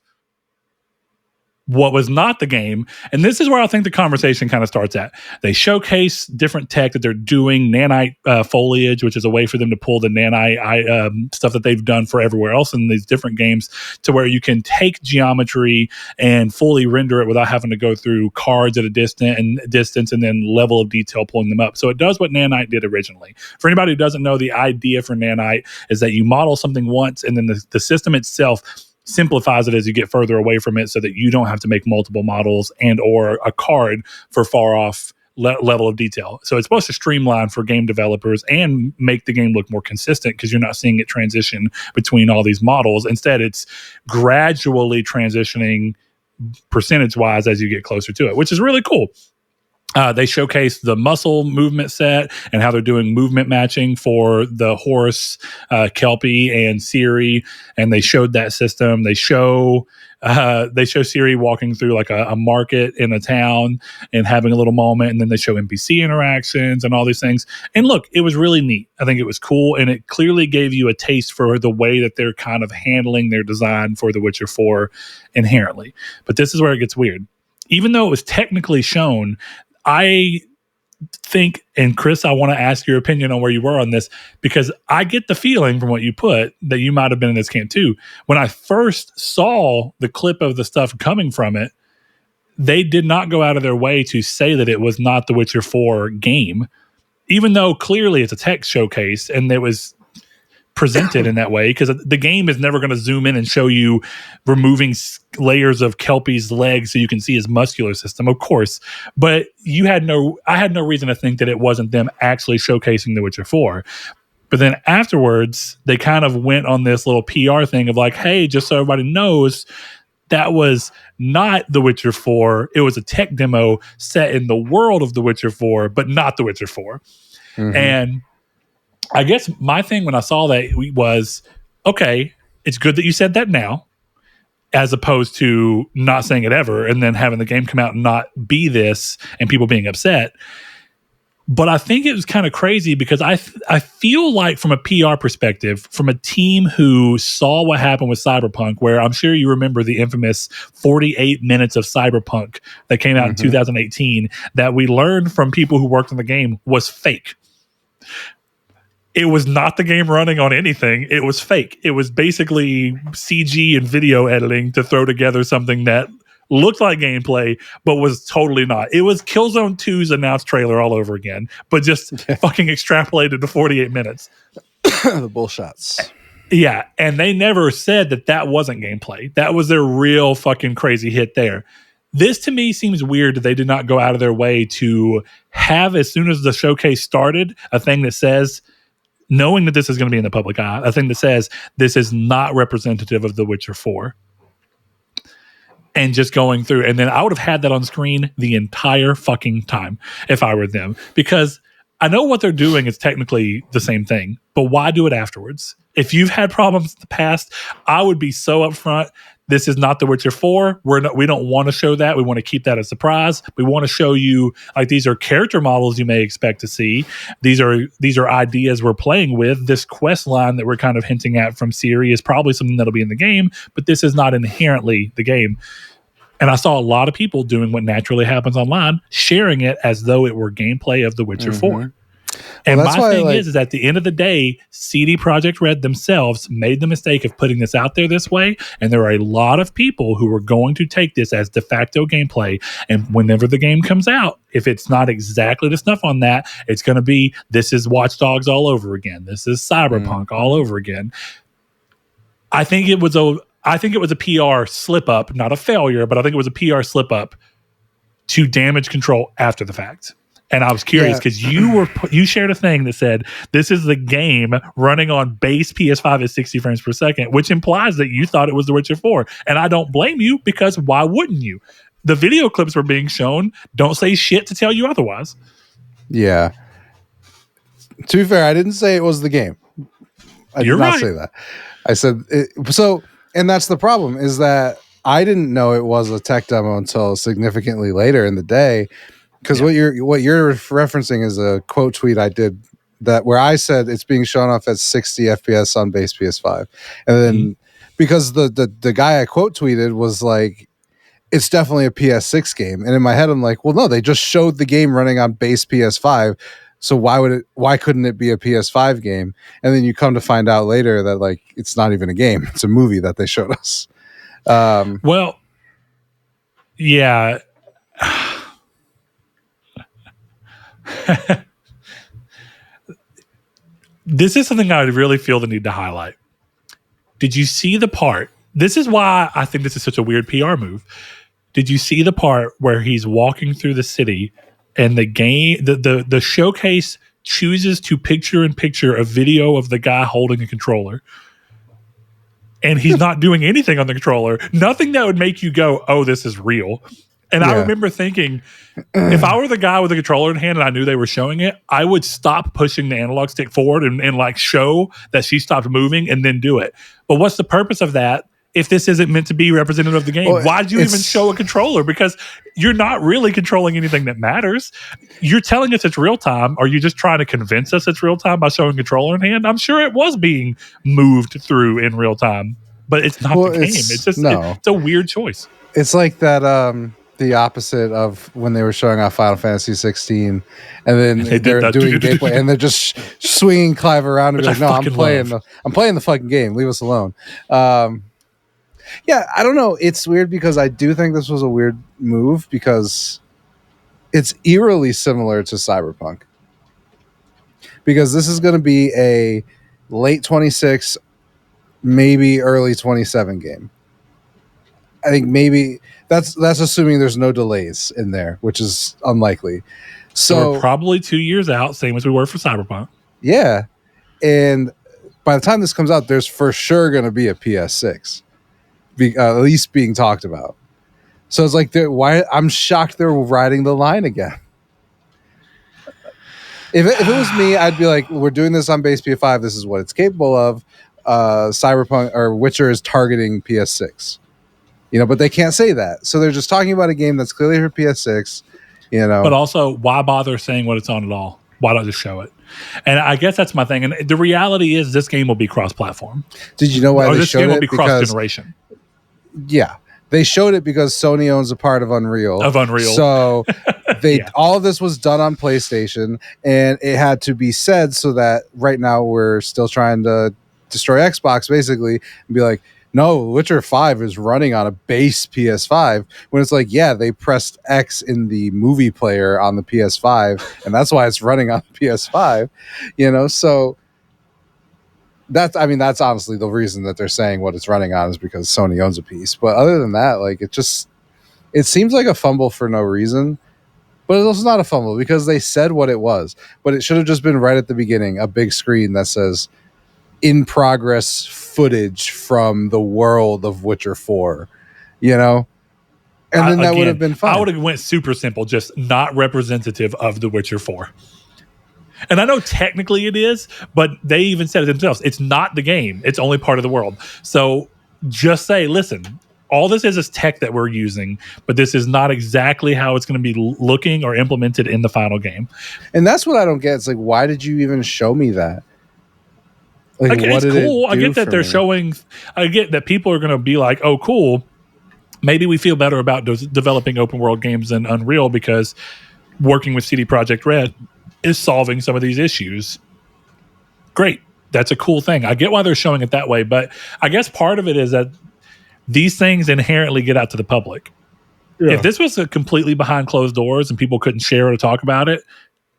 what was not the game. And this is where I think the conversation kind of starts at. They showcase different tech that they're doing, nanite foliage, which is a way for them to pull the nanite stuff that they've done for everywhere else in these different games, to where you can take geometry and fully render it without having to go through cards at a distance and then level of detail pulling them up. So it does what nanite did originally. For anybody who doesn't know, the idea for nanite is that you model something once and then the system itself simplifies it as you get further away from it so that you don't have to make multiple models and or a card for far off level of detail. So it's supposed to streamline for game developers and make the game look more consistent because you're not seeing it transition between all these models. Instead, it's gradually transitioning percentage-wise as you get closer to it, which is really cool. They showcased the muscle movement set and how they're doing movement matching for the horse, Kelpie, and Ciri, and they showed that system. They show Ciri walking through like a market in a town and having a little moment, and then they show NPC interactions and all these things. And look, it was really neat. I think it was cool, and it clearly gave you a taste for the way that they're kind of handling their design for The Witcher 4 inherently. But this is where it gets weird. Even though it was technically shown, I think, and Chris, I want to ask your opinion on where you were on this, because I get the feeling from what you put that you might have been in this camp too. When I first saw the clip of the stuff coming from it, they did not go out of their way to say that it was not the Witcher 4 game, even though clearly it's a tech showcase and it was presented in that way, because the game is never going to zoom in and show you removing layers of Kelpie's legs so you can see his muscular system, of course. But I had no reason to think that it wasn't them actually showcasing The Witcher 4. But then afterwards, they kind of went on this little PR thing of like, hey, just so everybody knows, that was not The Witcher 4. It was a tech demo set in the world of The Witcher 4, but not The Witcher 4. Mm-hmm. And I guess my thing when I saw that was, okay, it's good that you said that now, as opposed to not saying it ever and then having the game come out and not be this and people being upset. But I think it was kind of crazy because I feel like from a PR perspective, from a team who saw what happened with Cyberpunk, where I'm sure you remember the infamous 48 minutes of Cyberpunk that came out in 2018, that we learned from people who worked on the game was fake. It was not the game running on anything. It was fake. It was basically CG and video editing to throw together something that looked like gameplay, but was totally not. It was Killzone 2's announced trailer all over again, but just fucking extrapolated to 48 minutes. The bullshots. Yeah, and they never said that wasn't gameplay. That was their real fucking crazy hit there. This to me seems weird that they did not go out of their way to have, as soon as the showcase started, a thing that says, knowing that this is going to be in the public eye, a thing that says this is not representative of The Witcher 4. And just going through, and then I would have had that on screen the entire fucking time if I were them, because I know what they're doing is technically the same thing, but why do it afterwards? If you've had problems in the past, I would be so upfront. This is not The Witcher 4. We don't want to show that. We want to keep that a surprise. We want to show you, like, these are character models you may expect to see. These are ideas we're playing with. This quest line that we're kind of hinting at from Ciri is probably something that'll be in the game, but this is not inherently the game. And I saw a lot of people doing what naturally happens online, sharing it as though it were gameplay of The Witcher 4. And my thing is at the end of the day, CD Projekt Red themselves made the mistake of putting this out there this way. And there are a lot of people who are going to take this as de facto gameplay. And whenever the game comes out, if it's not exactly the stuff on that, it's going to be, this is Watch Dogs all over again. This is Cyberpunk all over again. I think it was a PR slip up, not a failure, but I think it was a PR slip up to damage control after the fact. And I was curious because you shared a thing that said this is the game running on base PS5 at 60 frames per second, which implies that you thought it was The Witcher 4. And I don't blame you, because why wouldn't you? The video clips were being shown. Don't say shit to tell you otherwise. Yeah. To be fair, I didn't say it was the game. I did not say that. I said so, and that's the problem, is that I didn't know it was a tech demo until significantly later in the day. Because what you're referencing is a quote tweet I did that where I said it's being shown off at 60 FPS on base PS5, and then because the guy I quote tweeted was like, it's definitely a PS6 game, and in my head I'm like, well, no, they just showed the game running on base PS5, so why couldn't it be a PS5 game? And then you come to find out later that, like, it's not even a game; it's a movie that they showed us. Well, yeah. This is something I really feel the need to highlight. Did you see the part? This is why I think this is such a weird PR move. Did you see the part where he's walking through the city and the showcase chooses to picture-in-picture a video of the guy holding a controller? And he's not doing anything on the controller. Nothing that would make you go, oh, this is real. And I remember thinking, if I were the guy with the controller in hand and I knew they were showing it, I would stop pushing the analog stick forward and like show that she stopped moving and then do it. But what's the purpose of that if this isn't meant to be representative of the game? Well, why'd you even show a controller? Because you're not really controlling anything that matters. You're telling us it's real time. Are you just trying to convince us it's real time by showing a controller in hand? I'm sure it was being moved through in real time, but it's not the game. It's just it's a weird choice. It's like that. The opposite of when they were showing off Final Fantasy 16, and then they're doing gameplay, and they're just swinging Clive around and like, no, I'm playing the fucking game. Leave us alone. Yeah, I don't know. It's weird because I do think this was a weird move because it's eerily similar to Cyberpunk. Because this is going to be a late 26, maybe early 27 game. I think maybe that's assuming there's no delays in there, which is unlikely. So we're probably 2 years out, same as we were for Cyberpunk. Yeah. And by the time this comes out, there's for sure going to be a PS6, at least being talked about. So it's like, why? I'm shocked they're riding the line again. If it was me, I'd be like, we're doing this on base PS5. This is what it's capable of. Cyberpunk or Witcher is targeting PS6. But they can't say that. So they're just talking about a game that's clearly for PS6, But also, why bother saying what it's on at all? Why not just show it? And I guess that's my thing. And the reality is this game will be cross-platform. Did you know why they this showed game it? will be cross-generation. Yeah. They showed it because Sony owns a part of Unreal. So all of this was done on PlayStation, and it had to be said so that right now we're still trying to destroy Xbox, basically, and be like, No, Witcher 5 is running on a base PS5 when it's like, yeah, they pressed X in the movie player on the PS5 and that's why it's running on the PS5, so that's honestly the reason that they're saying what it's running on is because Sony owns a piece. But other than that, like it seems like a fumble for no reason, but it's also not a fumble because they said what it was, but it should have just been right at the beginning, a big screen that says in progress footage from the world of Witcher 4, and then that would have been fine. I would have went super simple, just not representative of The Witcher 4. And I know technically it is, but they even said it themselves. It's not the game. It's only part of the world. So just say, listen, all this is tech that we're using, but this is not exactly how it's going to be looking or implemented in the final game. And that's what I don't get. It's like, why did you even show me that? Like, it's cool. I get that they're showing. I get that people are going to be like, oh, cool. Maybe we feel better about developing open world games than Unreal because working with CD Projekt Red is solving some of these issues. Great. That's a cool thing. I get why they're showing it that way, but I guess part of it is that these things inherently get out to the public. Yeah. If this was completely behind closed doors and people couldn't share it or talk about it,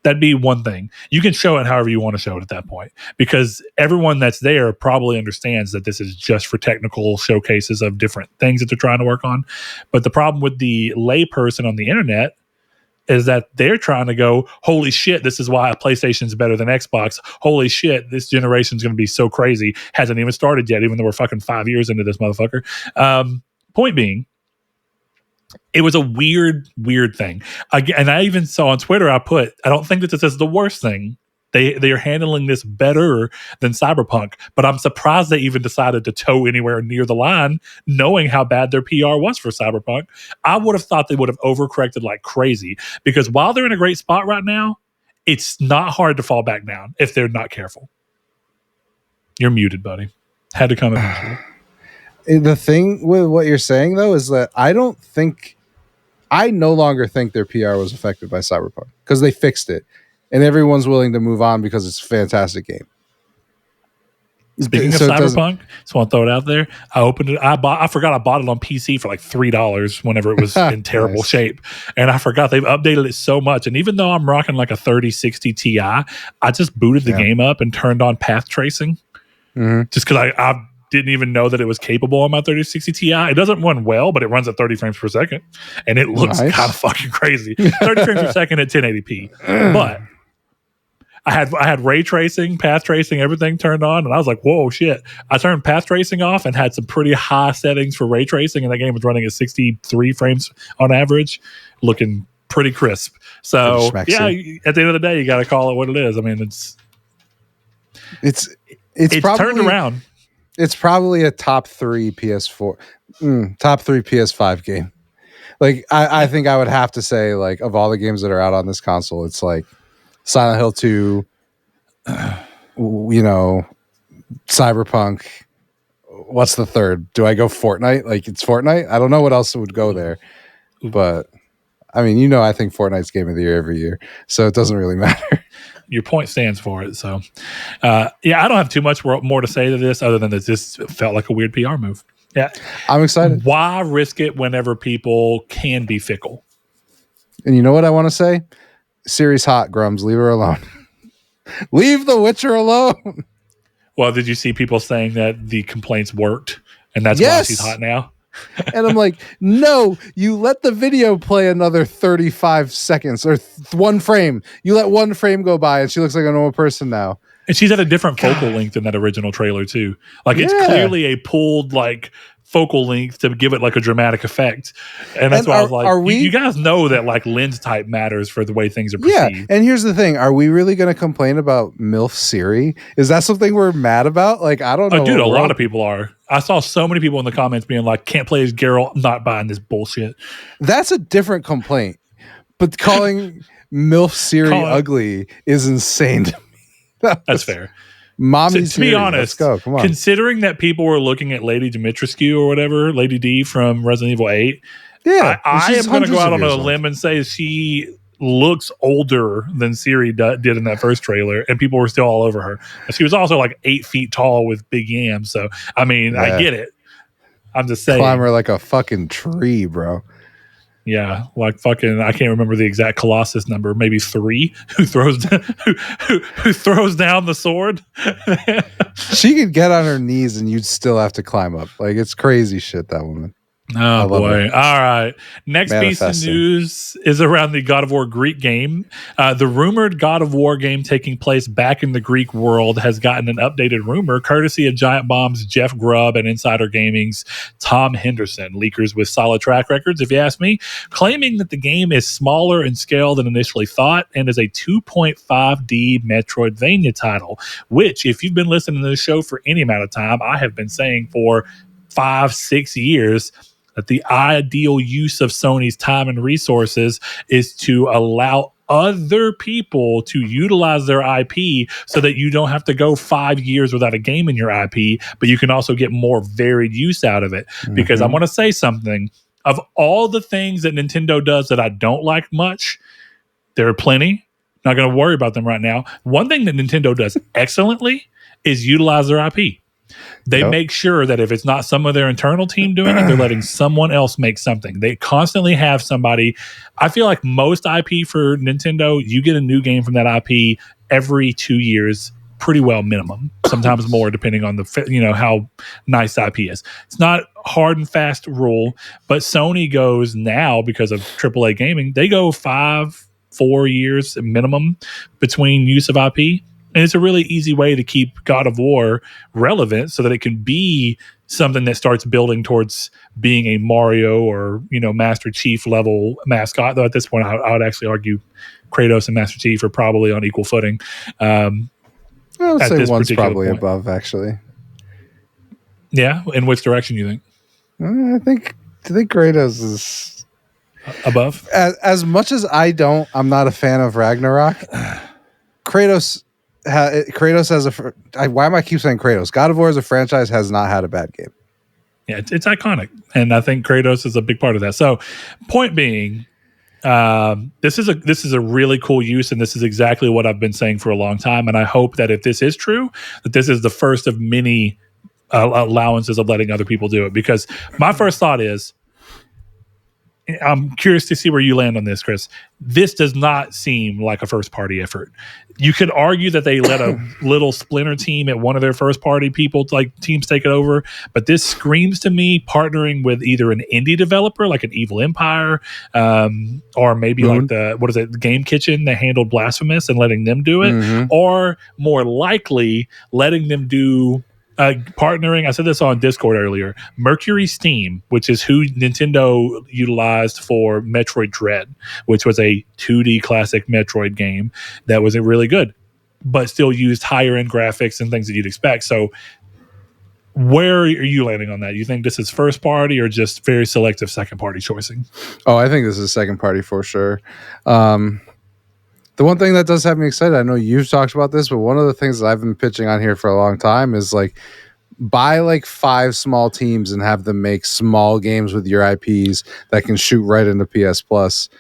that'd be one thing. You can show it however you want to show it at that point because everyone that's there probably understands that this is just for technical showcases of different things that they're trying to work on. But the problem with the layperson on the internet is that they're trying to go, holy shit, this is why PlayStation's better than Xbox. Holy shit, this generation's going to be so crazy. Hasn't even started yet, even though we're fucking 5 years into this motherfucker. Point being, it was a weird thing. And I even saw on Twitter, I don't think that this is the worst thing. They are handling this better than Cyberpunk, but I'm surprised they even decided to toe anywhere near the line, knowing how bad their PR was for Cyberpunk. I would have thought they would have overcorrected like crazy because while they're in a great spot right now, it's not hard to fall back down if they're not careful. You're muted, buddy. Had to come eventually. The thing with what you're saying, though, is that I no longer think their PR was affected by Cyberpunk because they fixed it. And everyone's willing to move on because it's a fantastic game. Speaking of Cyberpunk, just want to throw it out there. I opened it. I forgot I bought it on PC for like $3 whenever it was in terrible shape. And I forgot they've updated it so much. And even though I'm rocking like a 3060 Ti, I just booted the game up and turned on path tracing. Mm-hmm. Just because I didn't even know that it was capable on my 3060 Ti. It doesn't run well, but it runs at 30 frames per second. And it looks kind of fucking crazy. 30 frames per second at 1080p. But I had ray tracing, path tracing, everything turned on, and I was like, whoa, shit. I turned path tracing off and had some pretty high settings for ray tracing, and that game was running at 63 frames on average, looking pretty crisp. So, yeah, at the end of the day, you got to call it what it is. I mean, it's probably turned around. It's probably a top 3 PS4, top 3 PS5 game. Like, I think I would have to say, like, of all the games that are out on this console, it's like Silent Hill 2, Cyberpunk. What's the third? Do I go Fortnite? Like, it's Fortnite? I don't know what else would go there. But, I mean, I think Fortnite's Game of the Year every year. So it doesn't really matter. Your point stands for it. So, I don't have too much more to say to this other than that this felt like a weird PR move. Yeah. I'm excited. Why risk it whenever people can be fickle? And you know what I want to say? Series hot, Grums. Leave her alone. Leave The Witcher alone. Well, did you see people saying that the complaints worked and that's why she's hot now? And I'm like, no, you let the video play another 35 seconds or one frame. You let one frame go by and she looks like a normal person now. And she's at a different focal length than that original trailer too. Like it's clearly a pulled like focal length to give it like a dramatic effect. And that's why I was like, you guys know that like lens type matters for the way things are perceived. Yeah. And here's the thing. Are we really going to complain about MILF Siri? Is that something we're mad about? Like, I don't know. Oh, dude, a lot of people are. I saw so many people in the comments being like, can't play as Geralt. I'm not buying this bullshit. That's a different complaint. But calling MILF Siri ugly is insane to me. That's fair. Mommy's to be honest, let's go. Come on. Considering that people were looking at Lady Dimitrescu or whatever, Lady D from Resident Evil 8, I am going to go out on a limb and say she looks older than Siri did in that first trailer, and people were still all over her. She was also like 8 feet tall with big yams, so I mean, I get it. I'm just saying. Climb her like a fucking tree, bro. Yeah, like fucking, I can't remember the exact Colossus number, maybe 3, who throws who throws down the sword. She could get on her knees and you'd still have to climb up. Like, it's crazy shit, that woman. Oh boy. All right. Next piece of news is around the God of War Greek game. The rumored God of War game taking place back in the Greek world has gotten an updated rumor courtesy of Giant Bomb's Jeff Grubb and Insider Gaming's Tom Henderson, leakers with solid track records, if you ask me, claiming that the game is smaller in scale than initially thought and is a 2.5D Metroidvania title, which, if you've been listening to the show for any amount of time, I have been saying for 5-6 years that the ideal use of Sony's time and resources is to allow other people to utilize their IP so that you don't have to go 5 years without a game in your IP, but you can also get more varied use out of it. Because I want to say something. Of all the things that Nintendo does that I don't like much, there are plenty. Not going to worry about them right now. One thing that Nintendo does excellently is utilize their IP. They make sure that if it's not some of their internal team doing it, they're letting someone else make something. They constantly have somebody. I feel like most IP for Nintendo, you get a new game from that IP every 2 years, pretty well minimum. Sometimes more, depending on the how nice the IP is. It's not hard and fast rule, but Sony goes now because of AAA gaming. They go 4 years minimum between use of IP. And it's a really easy way to keep God of War relevant so that it can be something that starts building towards being a Mario or, Master Chief level mascot. Though at this point, I would actually argue Kratos and Master Chief are probably on equal footing. I would say one's probably above, actually. Yeah? In which direction do you think? I think Kratos is above. As much as I'm not a fan of Ragnarok. Kratos has why am I keep saying Kratos? God of War as a franchise has not had a bad game. Yeah, it's iconic, and I think Kratos is a big part of that. So, point being, this is a really cool use, and this is exactly what I've been saying for a long time. And I hope that if this is true, that this is the first of many allowances of letting other people do it. Because my first thought is, I'm curious to see where you land on this, Chris. This does not seem like a first-party effort. You could argue that they let a little splinter team at one of their first-party teams take it over, but this screams to me partnering with either an indie developer like an Evil Empire, or maybe like the Game Kitchen that handled Blasphemous and letting them do it, or more likely letting them do. Partnering, I said this on Discord earlier, Mercury Steam, which is who Nintendo utilized for Metroid Dread, which was a 2D classic Metroid game that wasn't really good, but still used higher end graphics and things that you'd expect. So where are you landing on that? You think this is first party or just very selective second party choicing? Oh, I think this is second party for sure. The one thing that does have me excited, I know you've talked about this, but one of the things that I've been pitching on here for a long time is buy 5 small teams and have them make small games with your IPs that can shoot right into PS Plus.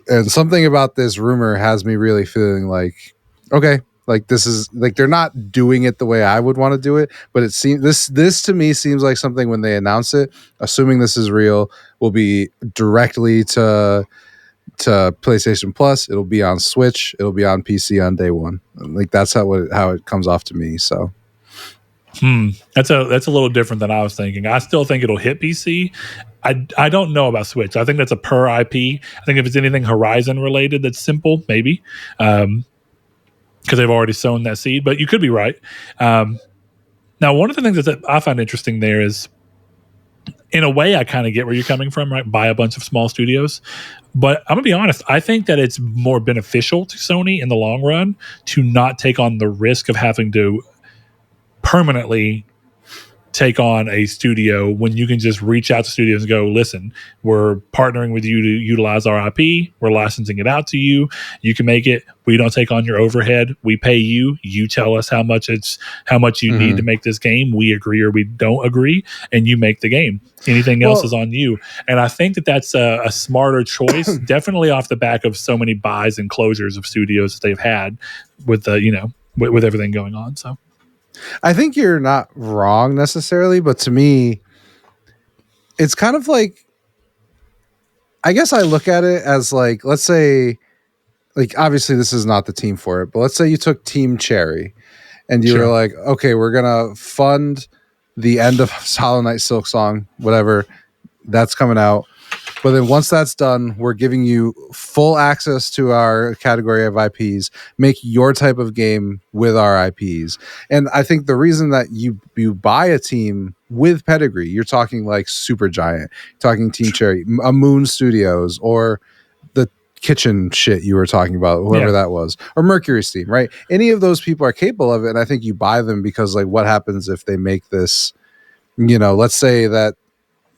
And something about this rumor has me really feeling okay, this is they're not doing it the way I would want to do it, but it seems this to me seems like something when they announce it, assuming this is real, will be directly to PlayStation Plus. It'll be on Switch. It'll be on PC on day one. That's how it comes off to me. So, that's a little different than I was thinking. I still think it'll hit PC. I don't know about Switch. I think that's a per IP. I think if it's anything Horizon related, that's simple, maybe, because they've already sown that seed. But you could be right. Now, one of the things that I find interesting there is, in a way, I kind of get where you're coming from, right? Buy a bunch of small studios. But I'm going to be honest, I think that it's more beneficial to Sony in the long run to not take on the risk of having to permanently take on a studio when you can just reach out to studios and go, listen, we're partnering with you to utilize our IP. We're licensing it out to you. You can make it. We don't take on your overhead. We pay you. You tell us how much you need to make this game. We agree or we don't agree, and you make the game. Anything else is on you. And I think that that's a smarter choice, definitely off the back of so many buys and closures of studios that they've had with with everything going on. So I think you're not wrong necessarily, but to me, it's kind of like, I guess I look at it as like, let's say, like, obviously this is not the team for it, but let's say you took Team Cherry and you were like, okay, we're going to fund the end of Hollow Knight Silksong, whatever, that's coming out. But then once that's done, we're giving you full access to our category of IPs. Make your type of game with our IPs. And I think the reason that you buy a team with pedigree, you're talking like Supergiant, talking Team Cherry, Moon Studios, or the Kitchen shit you were talking about, whoever that was, or Mercury Steam, right? Any of those people are capable of it. And I think you buy them because, like, what happens if they make this, let's say that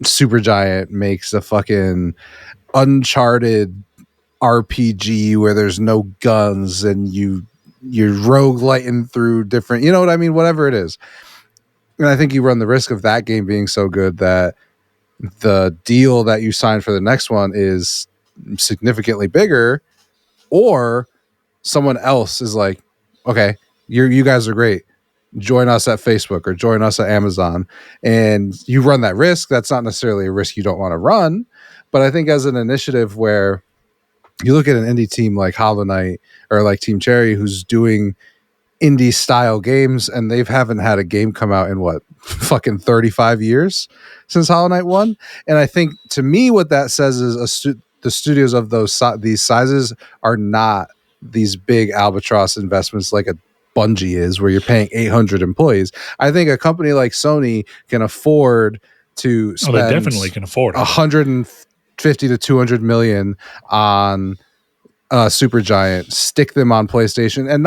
Supergiant makes a fucking Uncharted RPG where there's no guns and you're roguelighting through different, you know what I mean? Whatever it is. And I think you run the risk of that game being so good that the deal that you sign for the next one is significantly bigger, or someone else is like, okay, you guys are great. Join us at Facebook or join us at Amazon, and you run that risk. That's not necessarily a risk you don't want to run, but I think as an initiative where you look at an indie team like Hollow Knight or like Team Cherry, who's doing indie style games, and they haven't had a game come out in what, fucking 35 years since Hollow Knight 1. And I think, to me, what that says is the studios of these sizes are not these big albatross investments like a Bungie is, where you're paying 800 employees. I think a company like Sony can afford to spend, they definitely can afford it, 150 to 200 million on Supergiant, stick them on PlayStation, and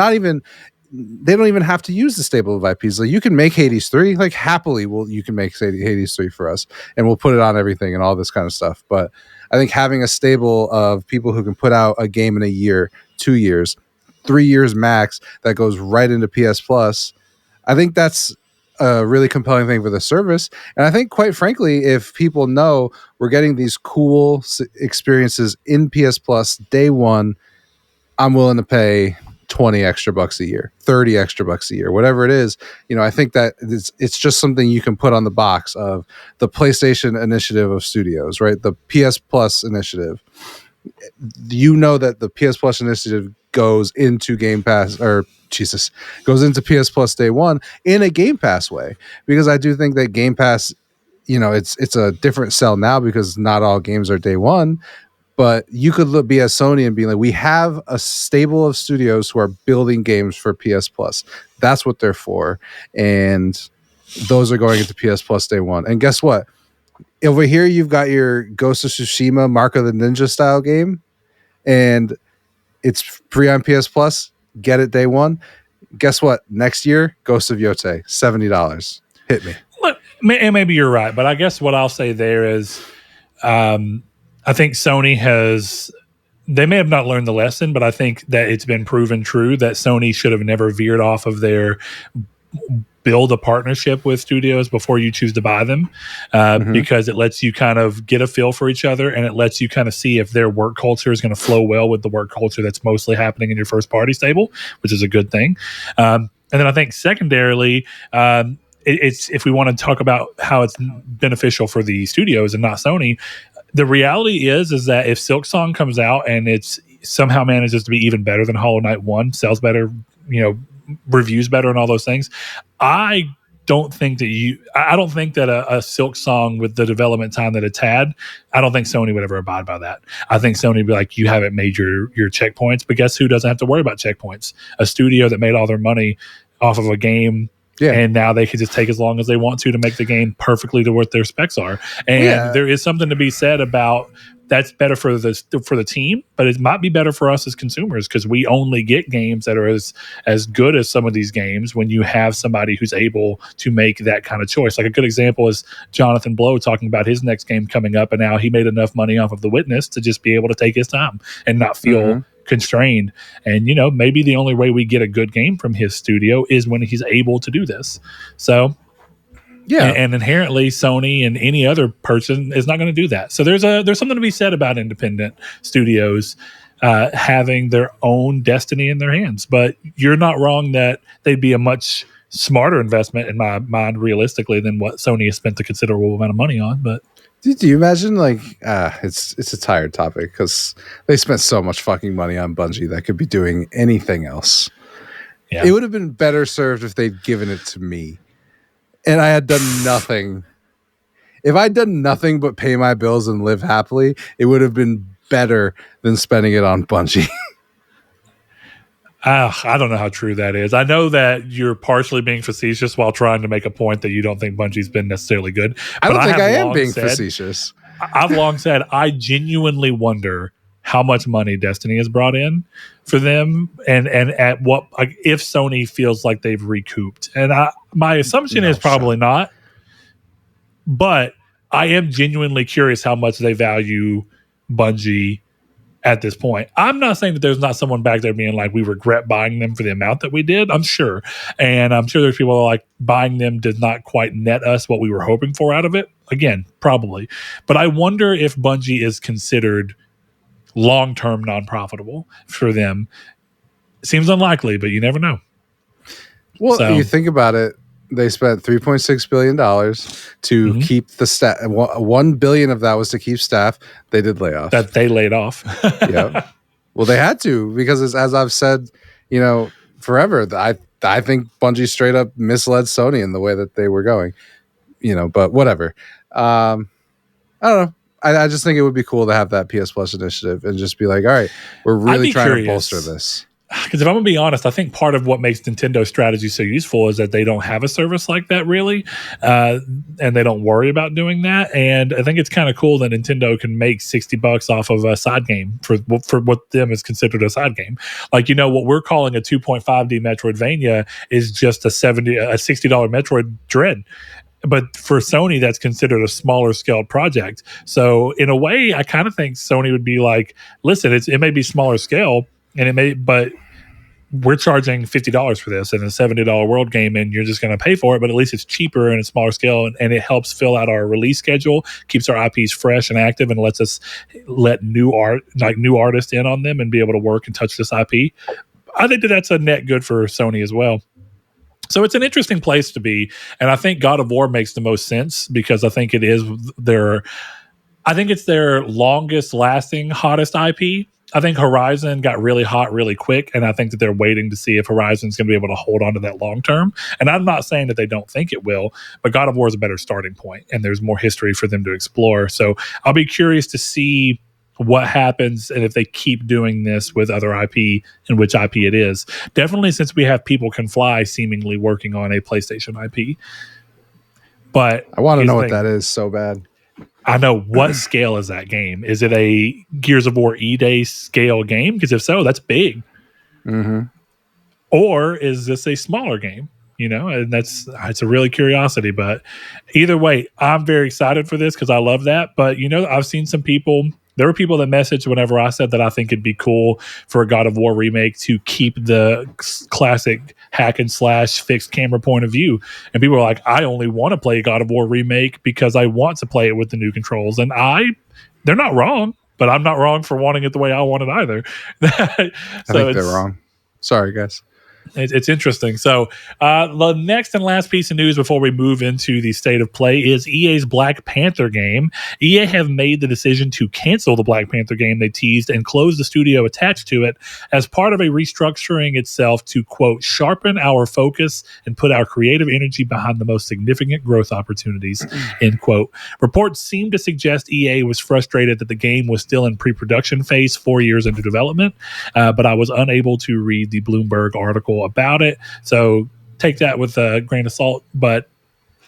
they don't even have to use the stable of IPs. Like, you can make Hades 3, like, happily, you can make Hades 3 for us, and we'll put it on everything and all this kind of stuff. But I think having a stable of people who can put out a game in a year, 2 years, 3 years max, that goes right into PS Plus, I think that's a really compelling thing for the service. And I think, quite frankly, if people know we're getting these cool experiences in PS Plus day one, I'm willing to pay 20 extra bucks a year, 30 extra bucks a year, whatever it is. I think that it's just something you can put on the box of the PlayStation initiative of studios, right? The PS Plus initiative. That the PS Plus initiative goes into Game Pass, goes into PS Plus day one in a Game Pass way, because I do think that Game Pass, it's a different sell now because not all games are day one. But you could be a Sony and be like, we have a stable of studios who are building games for PS Plus. That's what they're for. And those are going into PS Plus day one. And guess what? Over here, you've got your Ghost of Tsushima Mark of the Ninja style game. And it's free on PS Plus. Get it day one. Guess what? Next year, Ghost of Yote, $70. Hit me. Look, and maybe you're right. But I guess what I'll say there is... I think Sony they may have not learned the lesson, but I think that it's been proven true that Sony should have never veered off of their build a partnership with studios before you choose to buy them, because it lets you kind of get a feel for each other, and it lets you kind of see if their work culture is going to flow well with the work culture that's mostly happening in your first party stable, which is a good thing. And then I think secondarily, it's if we want to talk about how it's beneficial for the studios and not Sony, the reality is that if Silksong comes out and it's somehow manages to be even better than Hollow Knight 1, sells better, reviews better and all those things, I don't think that a Silksong with the development time that it's had, I don't think Sony would ever abide by that. I think Sony would be like, you haven't made your checkpoints, but guess who doesn't have to worry about checkpoints? A studio that made all their money off of a game. Yeah. And now they can just take as long as they want to make the game perfectly to what their specs are. And there is something to be said about that's better for the team, but it might be better for us as consumers, because we only get games that are as good as some of these games when you have somebody who's able to make that kind of choice. Like, a good example is Jonathan Blow talking about his next game coming up, and now he made enough money off of The Witness to just be able to take his time and not feel constrained. And maybe the only way we get a good game from his studio is when he's able to do this. So and inherently Sony and any other person is not going to do that. So there's something to be said about independent studios having their own destiny in their hands. But you're not wrong that they'd be a much smarter investment in my mind, realistically, than what Sony has spent a considerable amount of money on. But Do you imagine like it's a tired topic because they spent so much fucking money on Bungie that could be doing anything else. Yeah. It would have been better served if they'd given it to me and I had done nothing. If I'd done nothing but pay my bills and live happily, it would have been better than spending it on Bungie. I don't know how true that is. I know that you're partially being facetious while trying to make a point that you don't think Bungie's been necessarily good. But I don't think I am being facetious. I've long said I genuinely wonder how much money Destiny has brought in for them, and at what, like, if Sony feels like they've recouped. And my assumption is probably not, but I am genuinely curious how much they value Bungie at this point. I'm not saying that there's not someone back there being like, we regret buying them for the amount that we did. I'm sure. And I'm sure there's people that are like, buying them did not quite net us what we were hoping for out of it. Again, probably. But I wonder if Bungie is considered long-term non-profitable for them. Seems unlikely, but you never know. Well, you think about it. They spent $3.6 billion to keep the staff. $1 billion of that was to keep staff. They did layoffs. That they laid off. Yeah. Well, they had to, because as I've said, forever, I think Bungie straight up misled Sony in the way that they were going. But whatever. I don't know. I just think it would be cool to have that PS Plus initiative and just be like, all right, we're really trying to bolster this. Because if I'm going to be honest, I think part of what makes Nintendo's strategy so useful is that they don't have a service like that, really. And they don't worry about doing that. And I think it's kind of cool that Nintendo can make $60 off of a side game for what them is considered a side game. Like, what we're calling a 2.5D Metroidvania is just a $60 Metroid Dread. But for Sony, that's considered a smaller scale project. So in a way, I kind of think Sony would be like, listen, it may be smaller scale, but we're charging $50 for this and a $70 world game, and you're just going to pay for it. But at least it's cheaper and a smaller scale, and it helps fill out our release schedule, keeps our IPs fresh and active, and lets us let new artists in on them and be able to work and touch this IP. I think that's a net good for Sony as well. So it's an interesting place to be, and I think God of War makes the most sense because I think it's their longest lasting, hottest IP. I think Horizon got really hot really quick, and I think that they're waiting to see if Horizon's going to be able to hold on to that long term. And I'm not saying that they don't think it will, but God of War is a better starting point, and there's more history for them to explore. So I'll be curious to see what happens and if they keep doing this with other IP and which IP it is. Definitely, since we have People Can Fly seemingly working on a PlayStation IP. But I want to know what that is so bad. I know. What scale is that game? Is it a Gears of War E-Day scale game? Because if so, that's big. Mm-hmm. Or is this a smaller game? And it's a really curiosity. But either way, I'm very excited for this because I love that. But, I've seen some people. There were people that messaged whenever I said that I think it'd be cool for a God of War remake to keep the classic hack and slash fixed camera point of view. And people were like, I only want to play a God of War remake because I want to play it with the new controls. And they're not wrong, but I'm not wrong for wanting it the way I want it either. I think they're wrong. Sorry, guys. It's interesting. So the next and last piece of news before we move into the state of play is EA's Black Panther game. EA have made the decision to cancel the Black Panther game they teased and close the studio attached to it as part of a restructuring itself to, quote, sharpen our focus and put our creative energy behind the most significant growth opportunities, end quote. Reports seem to suggest EA was frustrated that the game was still in pre-production phase 4 years into development, but I was unable to read the Bloomberg article about it, so take that with a grain of salt, but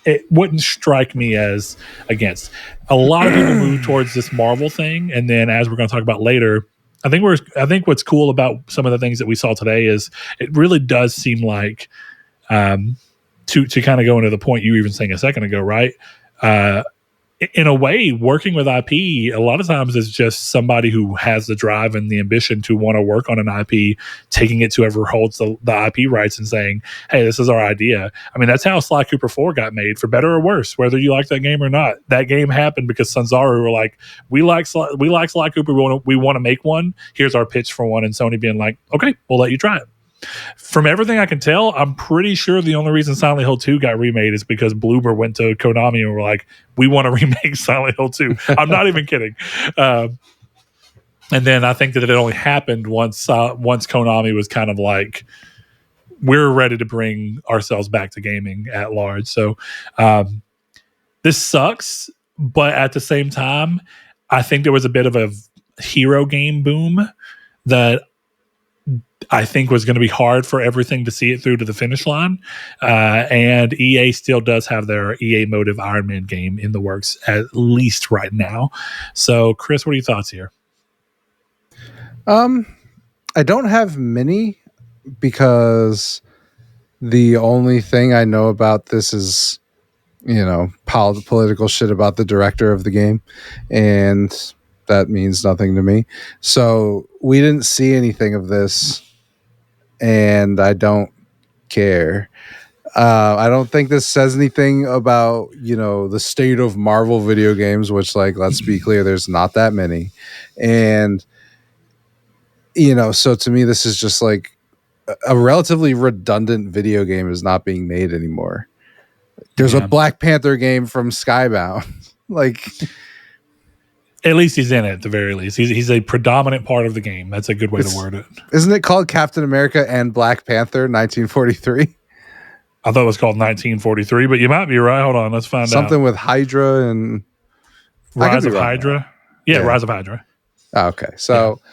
it wouldn't strike me as against. A lot of people move towards this Marvel thing, and then as we're going to talk about later, I think what's cool about some of the things that we saw today is it really does seem like to kind of go into the point you were even saying a second ago, right? In a way, working with IP a lot of times is just somebody who has the drive and the ambition to want to work on an IP, taking it to whoever holds the IP rights and saying, hey, this is our idea. I mean, that's how Sly Cooper 4 got made, for better or worse, whether you like that game or not. That game happened because Sanzaru were like, we like Sly Cooper, we want to make one. Here's our pitch for one. And Sony being like, okay, we'll let you try it. From everything I can tell, I'm pretty sure the only reason Silent Hill 2 got remade is because Bloober went to Konami and were like, we want to remake Silent Hill 2. I'm not even kidding. And then I think that it only happened once Konami was kind of like, we're ready to bring ourselves back to gaming at large. So this sucks, but at the same time, I think there was a bit of a hero game boom that I think was going to be hard for everything to see it through to the finish line. And EA still does have their EA Motive Iron Man game in the works, at least right now. So, Chris, what are your thoughts here? I don't have many because the only thing I know about this is, political shit about the director of the game. And that means nothing to me. So we didn't see anything of this. And I don't care. I don't think this says anything about, the state of Marvel video games, which, like, let's be clear, there's not that many. And, so to me, this is just like a relatively redundant video game is not being made anymore. There's a Black Panther game from Skybound. Like, at least he's in it, at the very least. He's a predominant part of the game. That's a good way to word it. Isn't it called Captain America and Black Panther 1943? I thought it was called 1943, but you might be right. Hold on, let's find out. Something with Hydra and... Rise of Hydra? Yeah, Rise of Hydra. Oh, okay, so... Yeah.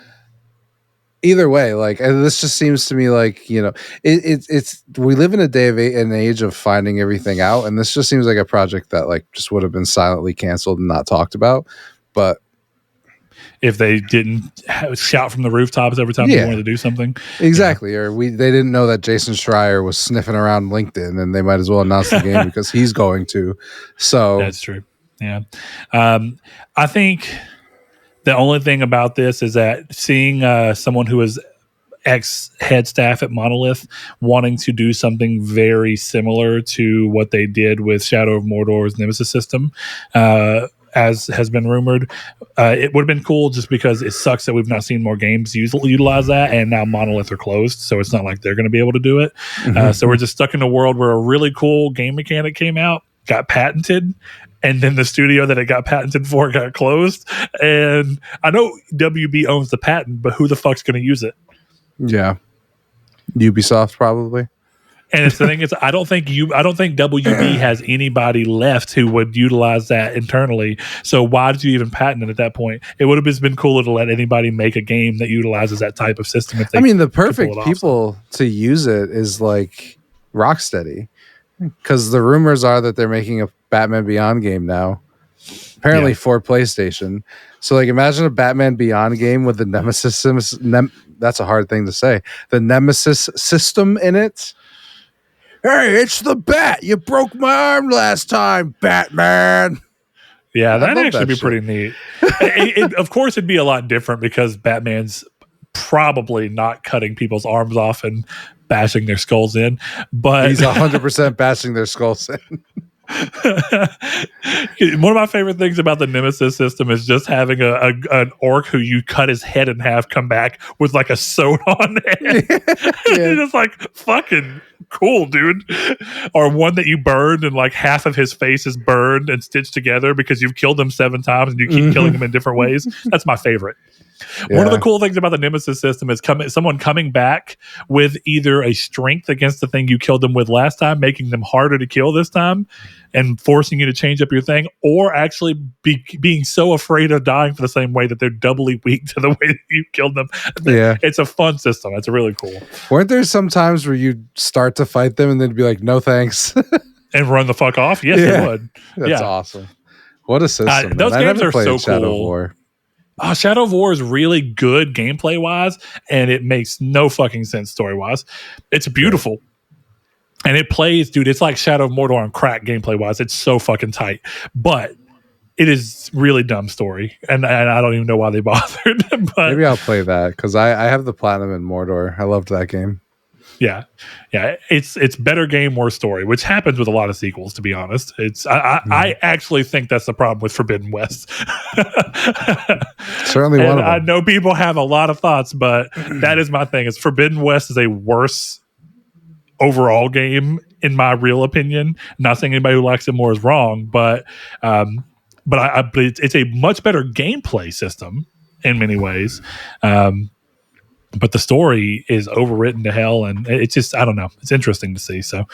Either way, like, this just seems to me like, it's we live in an age of finding everything out, and this just seems like a project that, like, just would have been silently canceled and not talked about. But if they didn't shout from the rooftops every time they wanted to do something, exactly, or they didn't know that Jason Schreier was sniffing around LinkedIn, and they might as well announce the game because he's going to. So that's true. Yeah, I think. The only thing about this is that seeing someone who is ex-head staff at Monolith wanting to do something very similar to what they did with Shadow of Mordor's Nemesis system, as has been rumored, it would have been cool just because it sucks that we've not seen more games utilize that, and now Monolith are closed, so it's not like they're going to be able to do it. So we're just stuck in a world where a really cool game mechanic came out, got patented, and then the studio that it got patented for got closed. And I know WB owns the patent, but who the fuck's going to use it? Yeah, Ubisoft probably. And it's the thing is, I don't think WB has anybody left who would utilize that internally. So why did you even patent it at that point? It would have just been cooler to let anybody make a game that utilizes that type of system. If they, the perfect people to use it is like Rocksteady. Because the rumors are that they're making a Batman Beyond game now, apparently for PlayStation. So, like, imagine a Batman Beyond game with the Nemesis. That's a hard thing to say. The Nemesis system in it. Hey, it's the Bat. You broke my arm last time, Batman. Yeah, that'd actually be pretty neat. Of course, it'd be a lot different because Batman's probably not cutting people's arms off and bashing their skulls in, but he's 100% bashing their skulls in. One of my favorite things about the Nemesis system is just having an orc who you cut his head in half come back with like a sewn on head. It's just like fucking cool, dude. Or one that you burned and like half of his face is burned and stitched together because you've killed him 7 times and you keep killing him in different ways. That's my favorite. One of the cool things about the Nemesis system is someone coming back with either a strength against the thing you killed them with last time, making them harder to kill this time and forcing you to change up your thing, or actually being so afraid of dying for the same way that they're doubly weak to the way that you killed them. Yeah. It's a fun system. It's really cool. Weren't there some times where you'd start to fight them and then be like, no thanks? And run the fuck off? Yes, it would. That's awesome. What a system. Those games are so Shadow cool. of War. Shadow of War is really good gameplay wise, and it makes no fucking sense story wise. It's beautiful. And it plays, dude, it's like Shadow of Mordor on crack gameplay wise. It's so fucking tight. But it is really dumb story. And I don't even know why they bothered. But maybe I'll play that because I have the platinum in Mordor. I loved that game. Yeah, it's better game, worse story, which happens with a lot of sequels. To be honest, I actually think that's the problem with Forbidden West. Certainly one of them. I know people have a lot of thoughts, but that is my thing. Is Forbidden West is a worse overall game in my real opinion. Not saying anybody who likes it more is wrong, but it's a much better gameplay system in many ways. But the story is overwritten to hell, and it's just, I don't know. It's interesting to see. So,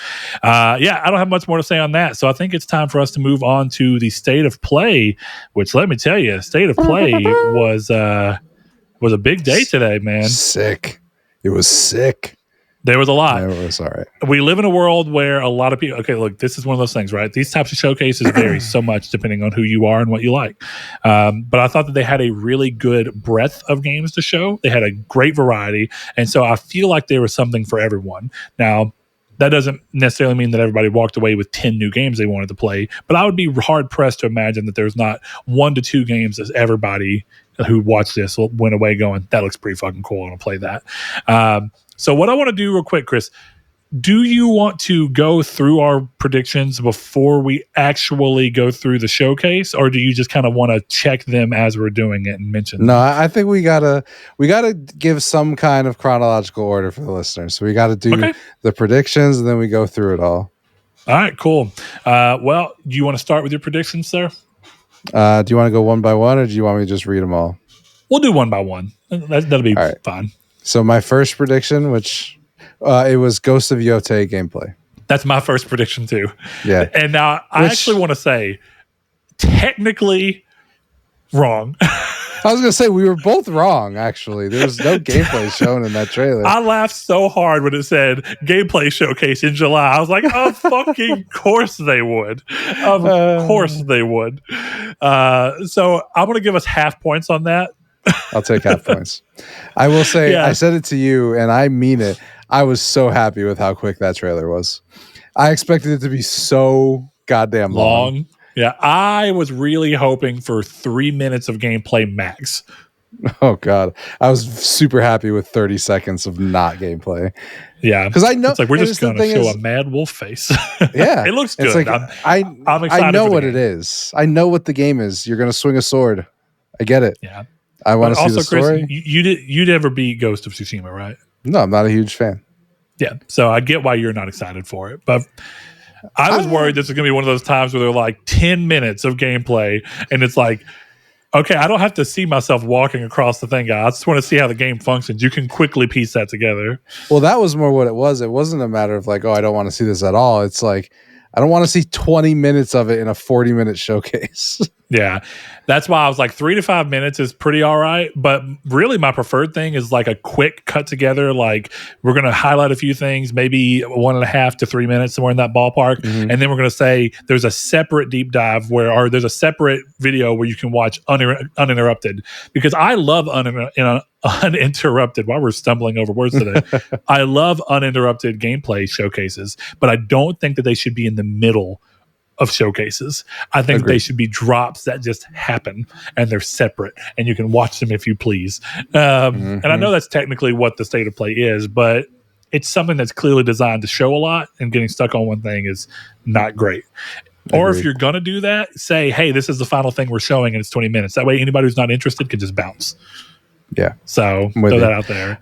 I don't have much more to say on that. So I think it's time for us to move on to the state of play, which, let me tell you, state of play was a big day today, man. Sick. It was sick. There was a lot. It was all right. We live in a world where a lot of people, okay, look, this is one of those things, right? These types of showcases vary so much depending on who you are and what you like. But I thought that they had a really good breadth of games to show. They had a great variety. And so I feel like there was something for everyone. Now, that doesn't necessarily mean that everybody walked away with 10 new games they wanted to play, but I would be hard pressed to imagine that there's not 1 to 2 games that everybody who watched this went away going, that looks pretty fucking cool. I want to play that. So what I want to do real quick, Chris, do you want to go through our predictions before we actually go through the showcase, or do you just kind of want to check them as we're doing it and mention them? No, I think we gotta give some kind of chronological order for the listeners. So we got to do the predictions, and then we go through it all. All right, cool. Well, do you want to start with your predictions, sir? Do you want to go one by one, or do you want me to just read them all? We'll do one by one. That'll be fine. So my first prediction, which it was Ghost of Yotei gameplay. That's my first prediction too. Yeah. And now I actually want to say, technically wrong. I was going to say, we were both wrong, actually. There was no gameplay shown in that trailer. I laughed so hard when it said gameplay showcase in July. I was like, of fucking course they would. Of course they would. So I'm going to give us half points on that. I'll take half points. I will say, I said it to you, and I mean it. I was so happy with how quick that trailer was. I expected it to be so goddamn long. Yeah, I was really hoping for 3 minutes of gameplay max. Oh, God. I was super happy with 30 seconds of not gameplay. Yeah. Because I know... It's like, we're just going to show a mad wolf face. Yeah. It looks good. Like, I'm excited. I know what it is. I know what the game is. You're going to swing a sword. I get it. Yeah. I want to see the story. Chris, you never beat Ghost of Tsushima, right? No, I'm not a huge fan. Yeah, so I get why you're not excited for it, but I was worried this is going to be one of those times where they're like 10 minutes of gameplay, and it's like, okay, I don't have to see myself walking across the thing, guys. I just want to see how the game functions. You can quickly piece that together. Well, that was more what it was. It wasn't a matter of like, oh, I don't want to see this at all. It's like, I don't want to see 20 minutes of it in a 40-minute showcase. Yeah, that's why I was like 3 to 5 minutes is pretty all right. But really, my preferred thing is like a quick cut together. Like, we're going to highlight a few things, maybe 1.5 to 3 minutes, somewhere in that ballpark. Mm-hmm. And then we're going to say there's a separate deep dive or there's a separate video where you can watch uninterrupted. Because I love uninterrupted. While we're stumbling over words today, I love uninterrupted gameplay showcases, but I don't think that they should be in the middle of showcases. I think they should be drops that just happen and they're separate and you can watch them if you please. And I know that's technically what the state of play is, but it's something that's clearly designed to show a lot, and getting stuck on one thing is not great. Or if you're going to do that, say, hey, this is the final thing we're showing and it's 20 minutes. That way anybody who's not interested can just bounce. Yeah. So throw that out there.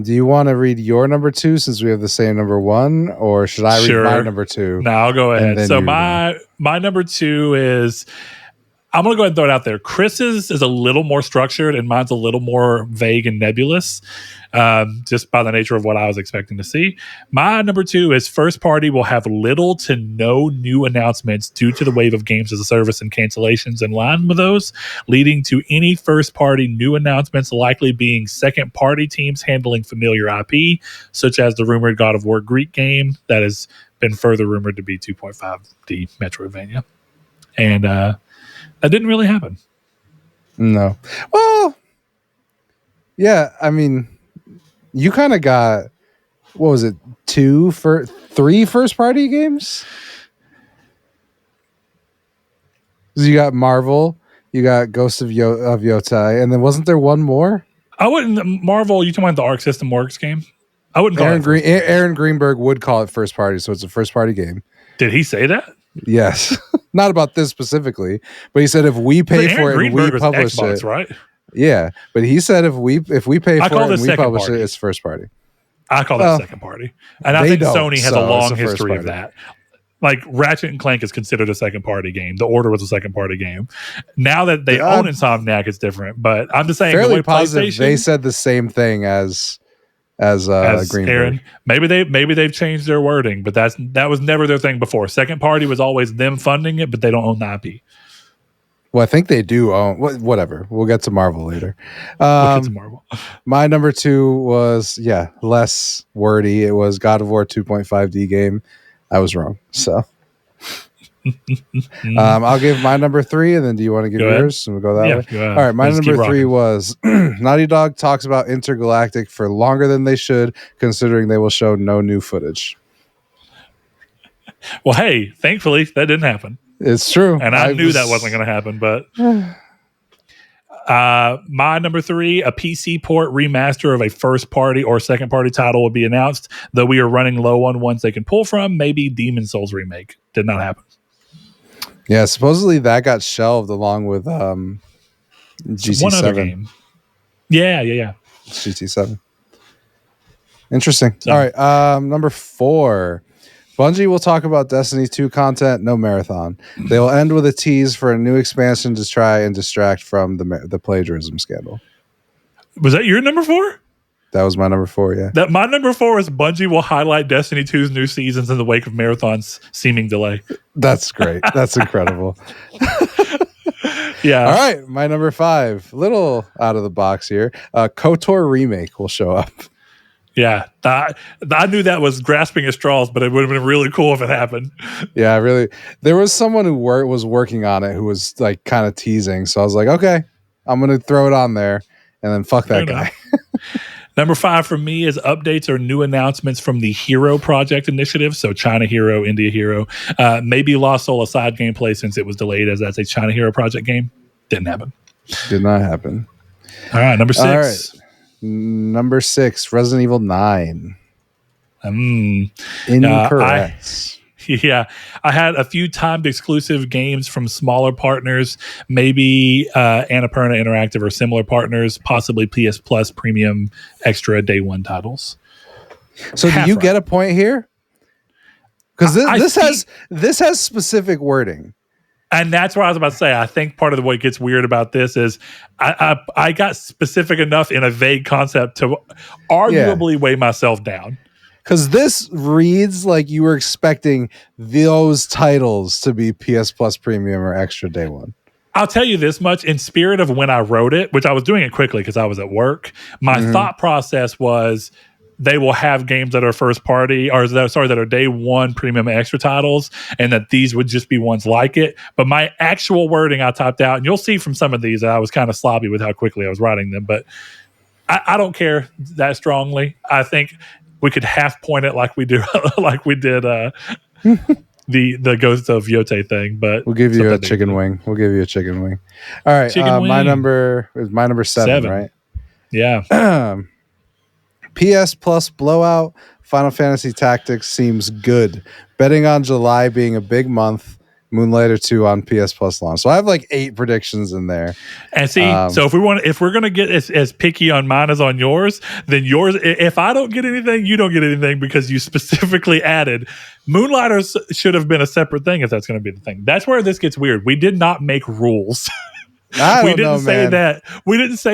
Do you want to read your number 2 since we have the same number 1, or should I read my number 2? No, I'll go ahead. So my number 2 is, I'm going to go ahead and throw it out there. Chris's is a little more structured and mine's a little more vague and nebulous, just by the nature of what I was expecting to see. My number 2 is first party will have little to no new announcements due to the wave of games as a service and cancellations in line with those, leading to any first party new announcements likely being second party teams handling familiar IP, such as the rumored God of War Greek game that has been further rumored to be 2.5D Metroidvania. And that didn't really happen. No. Well, yeah, I mean, you kind of got, what was it, 3 first-party games? You got Marvel, you got Ghost of Yotei, and then wasn't there one more? I wouldn't, Marvel, you talking about the Arc System Works game? I wouldn't call it Aaron Greenberg would call it first party, so it's a first party game. Did he say that? Yes. Not about this specifically, but he said if we pay for it and we publish Xbox, it, right? Yeah, but he said if we pay for it and we publish it, it's first party. I call it second party, and I think Sony has a long history of that. Like Ratchet and Clank is considered a second party game. The Order was a second party game. Now that they own Insomniac, it's different. But I'm just saying, fairly positive they said the same thing as Greenberg. Aaron, maybe they've changed their wording, but that was never their thing before. Second party was always them funding it, but they don't own the IP. Well, I think they do own whatever. We'll get to Marvel later. We'll get to Marvel. My number 2 was less wordy. It was God of War 2.5D game. I was wrong. So I'll give my number 3, and then do you want to give yours? And we'll go that way. Go ahead. All right, my number 3 was Naughty Dog talks about Intergalactic for longer than they should, considering they will show no new footage. Well, hey, thankfully that didn't happen. It's true. And I knew that wasn't going to happen, but my number 3, a PC port remaster of a first party or second party title will be announced, though we are running low on ones they can pull from. Maybe Demon Souls remake. Did not happen. Yeah, supposedly that got shelved along with GT7. One other game. Yeah. GT7. Interesting. So, all right, number 4. Bungie will talk about Destiny 2 content, no marathon. They will end with a tease for a new expansion to try and distract from the plagiarism scandal. Was that your number 4? That was my number 4, yeah. My number 4 is Bungie will highlight Destiny 2's new seasons in the wake of Marathon's seeming delay. That's great. That's incredible. Yeah. All right, my number 5. Little out of the box here. KOTOR remake will show up. Yeah, I knew that was grasping at straws, but it would have been really cool if it happened. Yeah, really. There was someone who was working on it who was like kind of teasing. So I was like, okay, I'm going to throw it on there and then fuck that guy. Number 5 for me is updates or new announcements from the Hero Project initiative. So China Hero, India Hero. Maybe Lost Soul a side gameplay since it was delayed as that's a China Hero Project game. Didn't happen. Did not happen. All right, number 6. All right. Number 6, Resident Evil 9. Incorrect. I had a few timed exclusive games from smaller partners, maybe Annapurna Interactive or similar partners, possibly PS Plus Premium Extra Day 1 titles. So do you get a point here? Because this has specific wording. And that's what I was about to say. I think part of what gets weird about this is I got specific enough in a vague concept to arguably weigh myself down. Because this reads like you were expecting those titles to be PS Plus Premium or Extra Day 1. I'll tell you this much. In spirit of when I wrote it, which I was doing it quickly because I was at work, my thought process was they will have games that are first party that are day 1 premium extra titles, and that these would just be ones like it. But my actual wording I typed out, and you'll see from some of these that I was kind of sloppy with how quickly I was writing them, but I don't care that strongly. I think we could half point it like we did the Ghost of Yote thing, but we'll give you a chicken wing. All right. My number 7, right? Yeah. PS Plus Blowout, Final Fantasy Tactics seems good. Betting on July being a big month, Moonlighter 2 on PS Plus launch. So I have like 8 predictions in there. And see, so if we're gonna get as picky on mine as on yours, then yours. If I don't get anything, you don't get anything because you specifically added Moonlighter should have been a separate thing if that's going to be the thing. That's where this gets weird. We did not make rules. We didn't say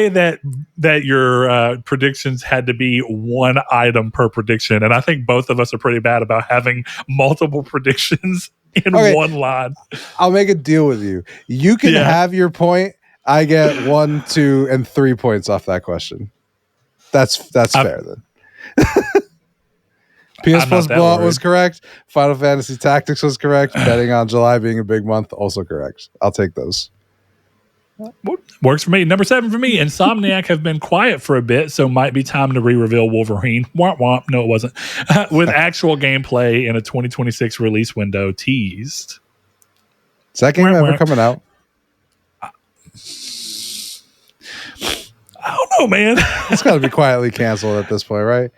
that your predictions had to be one item per prediction, and I think both of us are pretty bad about having multiple predictions in one line. I'll make a deal with you. You can have your point. I get 1, 2, and 3 points off that question. That's fair then. PS Plus Blowout was correct. Final Fantasy Tactics was correct. Betting on July being a big month also correct. I'll take those. Works for me. Number 7 for me. Insomniac have been quiet for a bit, so might be time to re-reveal Wolverine. Womp womp. No, it wasn't. With actual gameplay in a 2026 release window teased. Is that game ever coming out? I don't know, man. It's got to be quietly canceled at this point, right?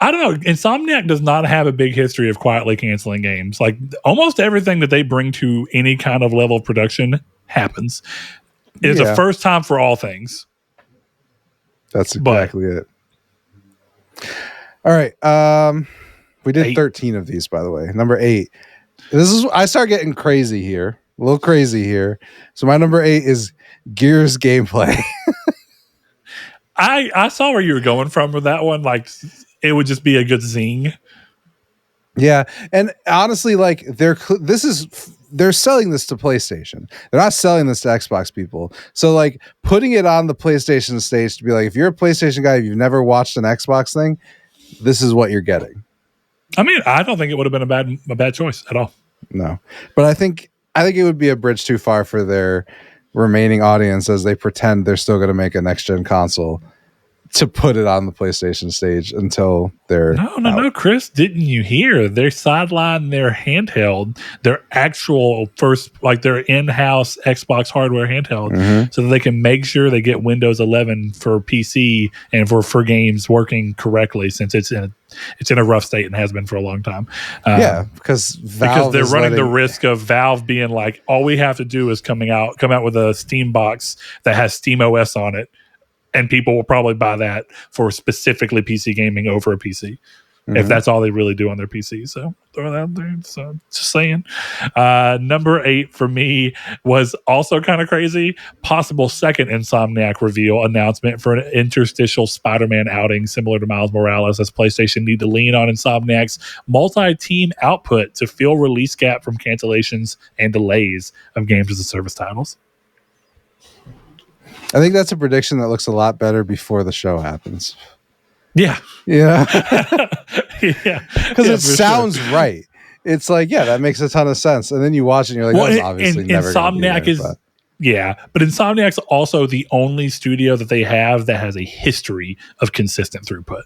I don't know. Insomniac does not have a big history of quietly canceling games. Like almost everything that they bring to any kind of level of production happens. It's a first time for all things. That's exactly it. All right. We did 13 of these, by the way. Number 8. I start getting crazy here. A little crazy here. So my number 8 is Gears gameplay. I saw where you were going from with that one. Like it would just be a good zing. Yeah, and honestly, like they're selling this to PlayStation. They're not selling this to Xbox people. So like putting it on the PlayStation stage to be like, if you're a PlayStation guy, if you've never watched an Xbox thing, this is what you're getting. I mean, I don't think it would have been a bad choice at all. No, but I think it would be a bridge too far for their remaining audience as they pretend they're still going to make a next gen console to put it on the PlayStation stage until they're no, Chris, didn't you hear? They're sidelined their handheld, their actual their in-house Xbox hardware handheld, so that they can make sure they get Windows 11 for PC and for games working correctly, since it's in a rough state and has been for a long time. Because they're running the risk of Valve being like, all we have to do is come out with a Steam box that has Steam OS on it. And people will probably buy that for specifically PC gaming over a PC, if that's all they really do on their PC. So throw that out there. So just saying. Number 8 for me was also kind of crazy. Possible second Insomniac reveal announcement for an interstitial Spider-Man outing similar to Miles Morales, as PlayStation need to lean on Insomniac's multi-team output to fill release gap from cancellations and delays of games as a service titles. I think that's a prediction that looks a lot better before the show happens. Yeah. Yeah. Because it sounds right. It's like, that makes a ton of sense. And then you watch it and you're like, that's obviously never Insomniac is. But Insomniac's also the only studio that they have that has a history of consistent throughput.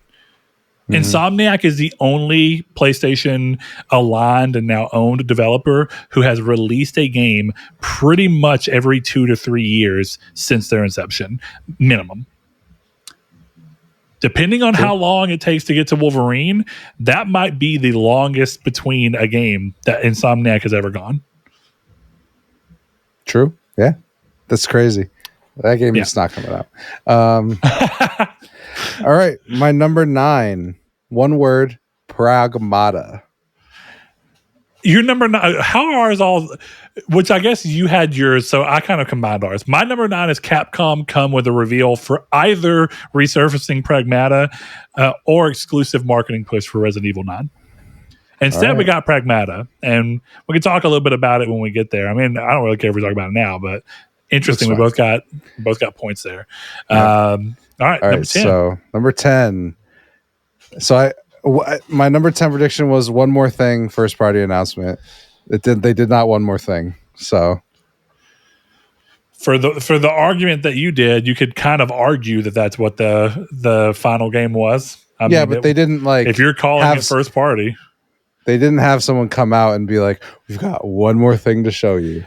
Insomniac is the only PlayStation aligned and now owned developer who has released a game pretty much every 2 to 3 years since their inception, minimum. Depending on how long it takes to get to Wolverine, that might be the longest between a game that Insomniac has ever gone. True. Yeah. That's crazy. That game is not coming out. All right, my number 9, one word, pragmata. Your number 9, how are ours all, which I guess you had yours, so I kind of combined ours. My number 9 is Capcom come with a reveal for either resurfacing Pragmata or exclusive marketing push for Resident Evil 9. Instead, we got Pragmata, and we can talk a little bit about it when we get there. I mean, I don't really care if we talk about it now, but interesting, we both got points there. All right, number 10. So number 10. So my number 10 prediction was one more thing, first party announcement. They did not one more thing. So for the argument that you did, you could kind of argue that that's what the final game was. I mean, but they didn't if you're calling it first party. They didn't have someone come out and be like, "We've got one more thing to show you."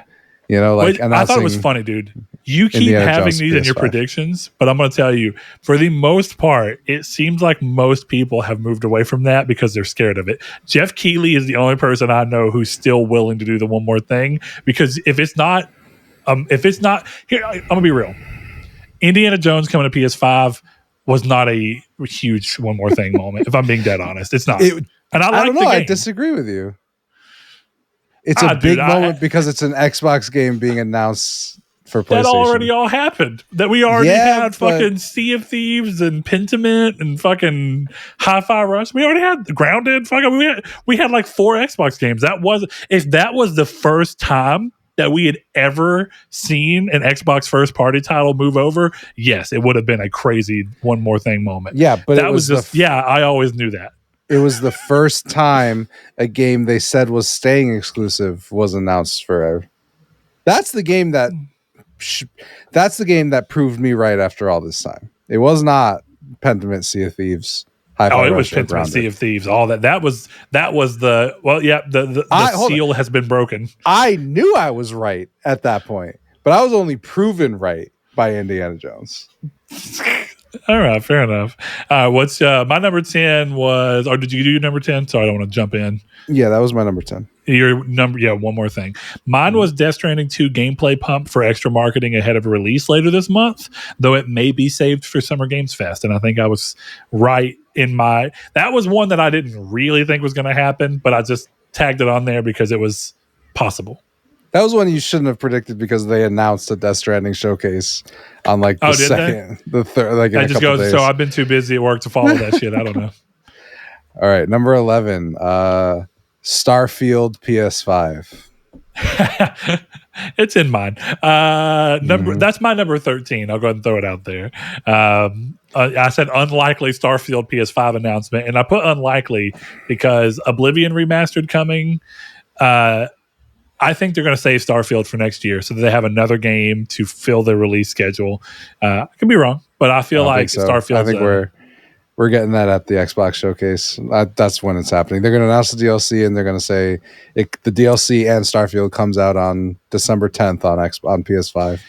I thought it was funny, dude. You keep having these in your predictions, but I'm going to tell you, for the most part, it seems like most people have moved away from that because they're scared of it. Jeff Keighley is the only person I know who's still willing to do the one more thing, because if it's not, here, I'm going to be real. Indiana Jones coming to PS5 was not a huge one more thing moment. If I'm being dead honest, it's not. And I don't know. I disagree with you. It's a big moment because it's an Xbox game being announced for PlayStation. That already all happened. That we already had fucking Sea of Thieves and Pentiment and fucking Hi-Fi Rush. We already had Grounded. Fucking we had like 4 Xbox games. If that was the first time that we had ever seen an Xbox first party title move over, yes, it would have been a crazy one more thing moment. Yeah, but that was just I always knew that. It was the first time a game they said was staying exclusive was announced forever. That's the game that proved me right after all this time. It was not Pentiment, Sea of Thieves. It was Pentiment, Sea of Thieves. All that. That was the the seal has been broken. I knew I was right at that point, but I was only proven right by Indiana Jones. All right, fair enough. What's my number 10 was, or did you do number 10? Sorry, I don't want to jump in. Yeah, that was my number 10. Your number, yeah, one more thing. Mine was Death Stranding 2 gameplay pump for extra marketing ahead of a release later this month, though it may be saved for Summer Games Fest. And I think I was right in my, that was one that I didn't really think was going to happen, but I just tagged it on there because it was possible. That was one you shouldn't have predicted because they announced a Death Stranding showcase on like the second, the third, like that just goes. So I've been too busy at work to follow that shit. I don't know. All right, number 11, Starfield PS5. It's in mine. That's my number 13. I'll go ahead and throw it out there. I said unlikely Starfield PS5 announcement, and I put unlikely because Oblivion Remastered coming. I think they're going to save Starfield for next year so that they have another game to fill their release schedule. I could be wrong, but I feel like Starfield. I think we're getting that at the Xbox showcase. That's when it's happening. They're going to announce the DLC and they're going to say the DLC and Starfield comes out on December 10th on PS5,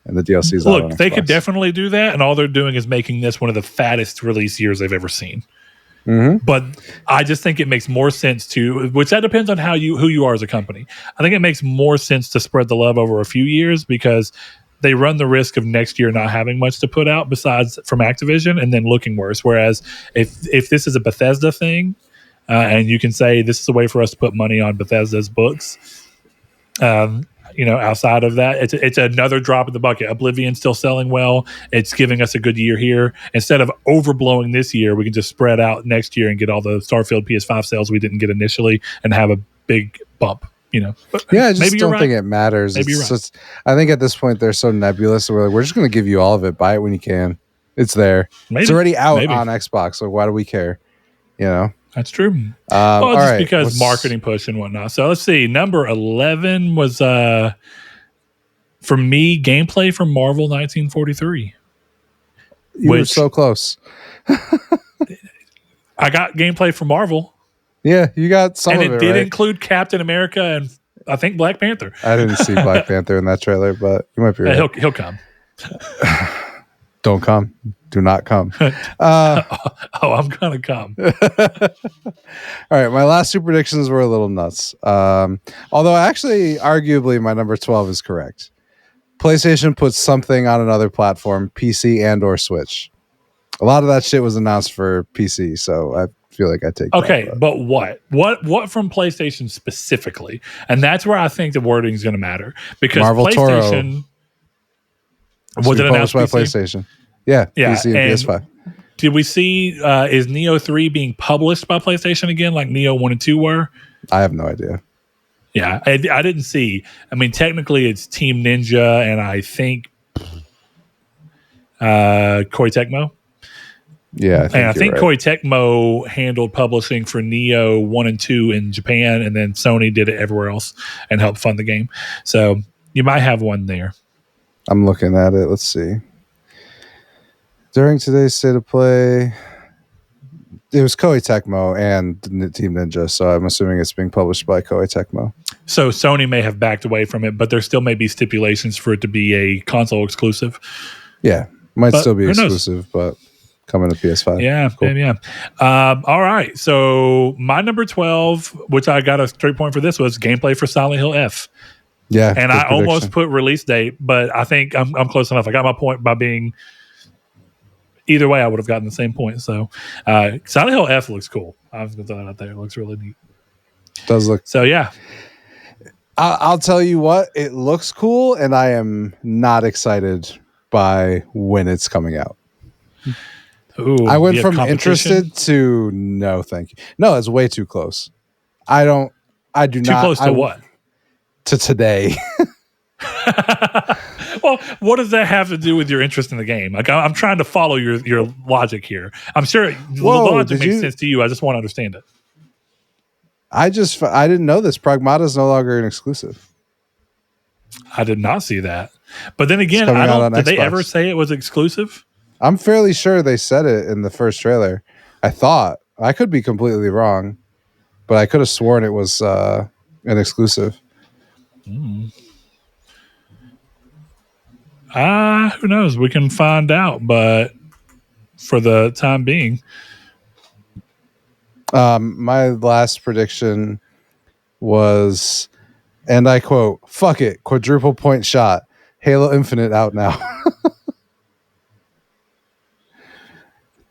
and the DLC's out on Xbox. They could definitely do that, and all they're doing is making this one of the fattest release years they've ever seen. Mm-hmm. But I just think it makes more sense which that depends on who you are as a company. I think it makes more sense to spread the love over a few years because they run the risk of next year not having much to put out besides from Activision and then looking worse. Whereas if this is a Bethesda thing, and you can say this is a way for us to put money on Bethesda's books, outside of that, it's another drop in the bucket. Oblivion's still selling well. It's giving us a good year here. Instead of overblowing this year, we can just spread out next year and get all the Starfield PS5 sales we didn't get initially and have a big bump. But yeah, I just don't think it matters. Maybe you're right. I think at this point they're so nebulous. We're just going to give you all of it. Buy it when you can. It's there. It's already out on Xbox. So why do we care? That's true. Just because marketing push and whatnot. So let's see. Number 11 was for me gameplay from Marvel 1943. You were so close. I got gameplay from Marvel. Yeah, you got some of it, and it did include Captain America and I think Black Panther. I didn't see Black Panther in that trailer, but you might be right. He'll come. Don't come. Do not come. I'm gonna come. All right, my last two predictions were a little nuts. Although actually, arguably, my number 12 is correct. PlayStation puts something on another platform, PC and or Switch. A lot of that shit was announced for PC, so I feel like I take that, but what from PlayStation specifically? And that's where I think the wording is going to matter because Marvel PlayStation was it announced by PlayStation? Yeah, PC and PS5. Did we see is Neo 3 being published by PlayStation again, like Neo 1 and 2 were? I have no idea. Yeah, I didn't see. I mean, technically, it's Team Ninja, and I think Koei Tecmo. Yeah, I think right. Koei Tecmo handled publishing for Neo 1 and 2 in Japan, and then Sony did it everywhere else and helped fund the game. So you might have one there. I'm looking at it. Let's see. During today's State of Play, it was Koei Tecmo and Team Ninja, so I'm assuming it's being published by Koei Tecmo. So Sony may have backed away from it, but there still may be stipulations for it to be a console exclusive. Yeah, might still be exclusive, but coming to PS5. Yeah, cool. Yeah. All right, so my number 12, which I got a straight point for this, was gameplay for Silent Hill F. Yeah, and I almost put release date, but I think I'm close enough. I got my point by being. Either way, I would have gotten the same point. So, Silent Hill F looks cool. I was going to throw that out there. It looks really neat. Does look. So, yeah. I'll tell you what. It looks cool, and I am not excited by when it's coming out. Ooh, I went from interested to no, thank you. No, it's way too close. I do not. Too close to what? To today. Well, what does that have to do with your interest in the game? Like, I'm trying to follow your logic here. I'm sure the logic makes sense to you. I just want to understand it. I didn't know this. Pragmata is no longer an exclusive. I did not see that. But then again, did they ever say it was exclusive? I'm fairly sure they said it in the first trailer. I thought. I could be completely wrong, but I could have sworn it was an exclusive. Who knows? We can find out, but for the time being. My last prediction was, and I quote, "Fuck it, quadruple point shot. Halo Infinite out now."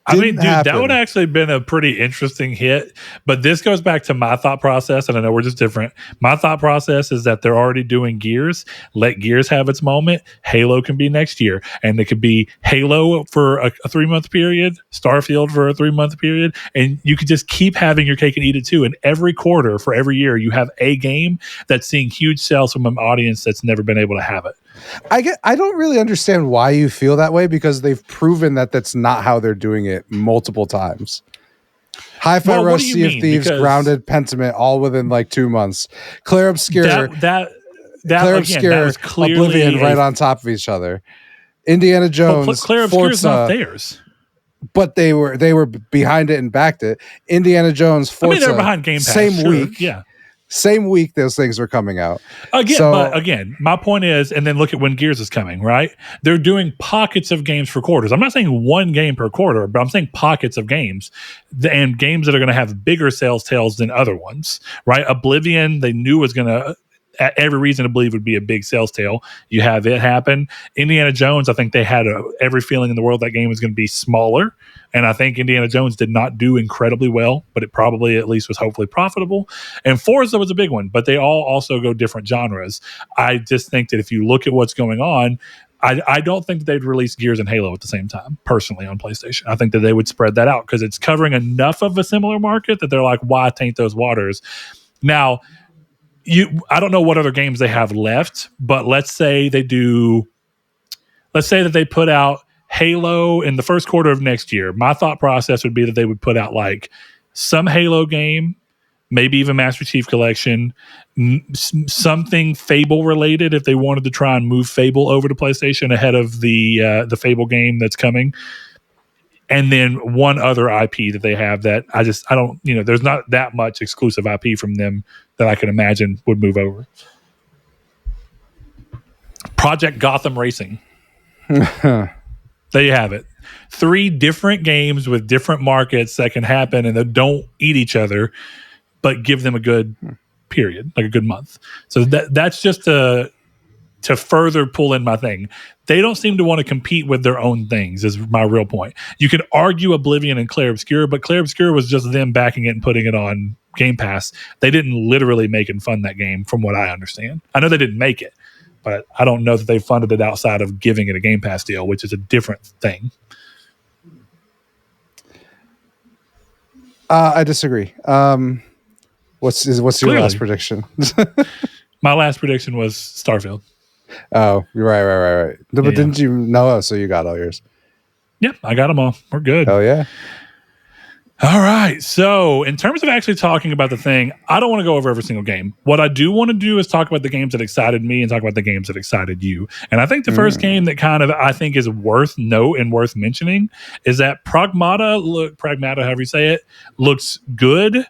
I mean, dude, that would actually been a pretty interesting hit. But this goes back to my thought process, and I know we're just different. My thought process is that they're already doing Gears. Let Gears have its moment. Halo can be next year. And it could be Halo for a 3-month period, Starfield for a 3-month period. And you could just keep having your cake and eat it too. And every quarter for every year, you have a game that's seeing huge sales from an audience that's never been able to have it. I don't really understand why you feel that way, because they've proven that that's not how they're doing it multiple times. Hi-Fi Rush, Sea of Thieves, because Grounded, Pentiment, all within like 2 months. Claire Obscure, Claire Obscure, Oblivion, right on top of each other. Indiana Jones, Claire Obscure is not theirs, but they were behind it and backed it. Indiana Jones, Forza, they're behind Game Pass, same week, yeah. Same week those things are coming out. But again, my point is, and then look at when Gears is coming, right? They're doing pockets of games for quarters. I'm not saying one game per quarter, but I'm saying pockets of games, and games that are going to have bigger sales tails than other ones, right? Oblivion, they knew was going to, every reason to believe would be a big sales tail. You have it happen. Indiana Jones, I think they had every feeling in the world that game was going to be smaller. And I think Indiana Jones did not do incredibly well, but it probably at least was hopefully profitable. And Forza was a big one, but they all also go different genres. I just think that if you look at what's going on, I don't think that they'd release Gears and Halo at the same time, personally, on PlayStation. I think that they would spread that out because it's covering enough of a similar market that they're like, why taint those waters? Now, I don't know what other games they have left, but let's say that they put out Halo in the first quarter of next year. My thought process would be that they would put out like some Halo game, maybe even Master Chief Collection, something Fable related if they wanted to try and move Fable over to PlayStation ahead of the Fable game that's coming. And then one other IP that they have that I don't, there's not that much exclusive IP from them that I can imagine would move over. Project Gotham Racing. There you have it. 3 different games with different markets that can happen and that don't eat each other, but give them a good period, like a good month. So that's just to further pull in my thing. They don't seem to want to compete with their own things is my real point. You could argue Oblivion and Claire Obscure, but Claire Obscure was just them backing it and putting it on Game Pass. They didn't literally make and fund that game from what I understand. I know they didn't make it, but I don't know that they funded it outside of giving it a Game Pass deal, which is a different thing. I disagree. What's your last prediction? My last prediction was Starfield. Oh, you're right. But didn't you know? So you got all yours. Yep, I got them all. We're good. Oh yeah. All right. So in terms of actually talking about the thing, I don't want to go over every single game. What I do want to do is talk about the games that excited me and talk about the games that excited you. And I think the first game that kind of I think is worth note and worth mentioning is that Pragmata, however you say it, looks good.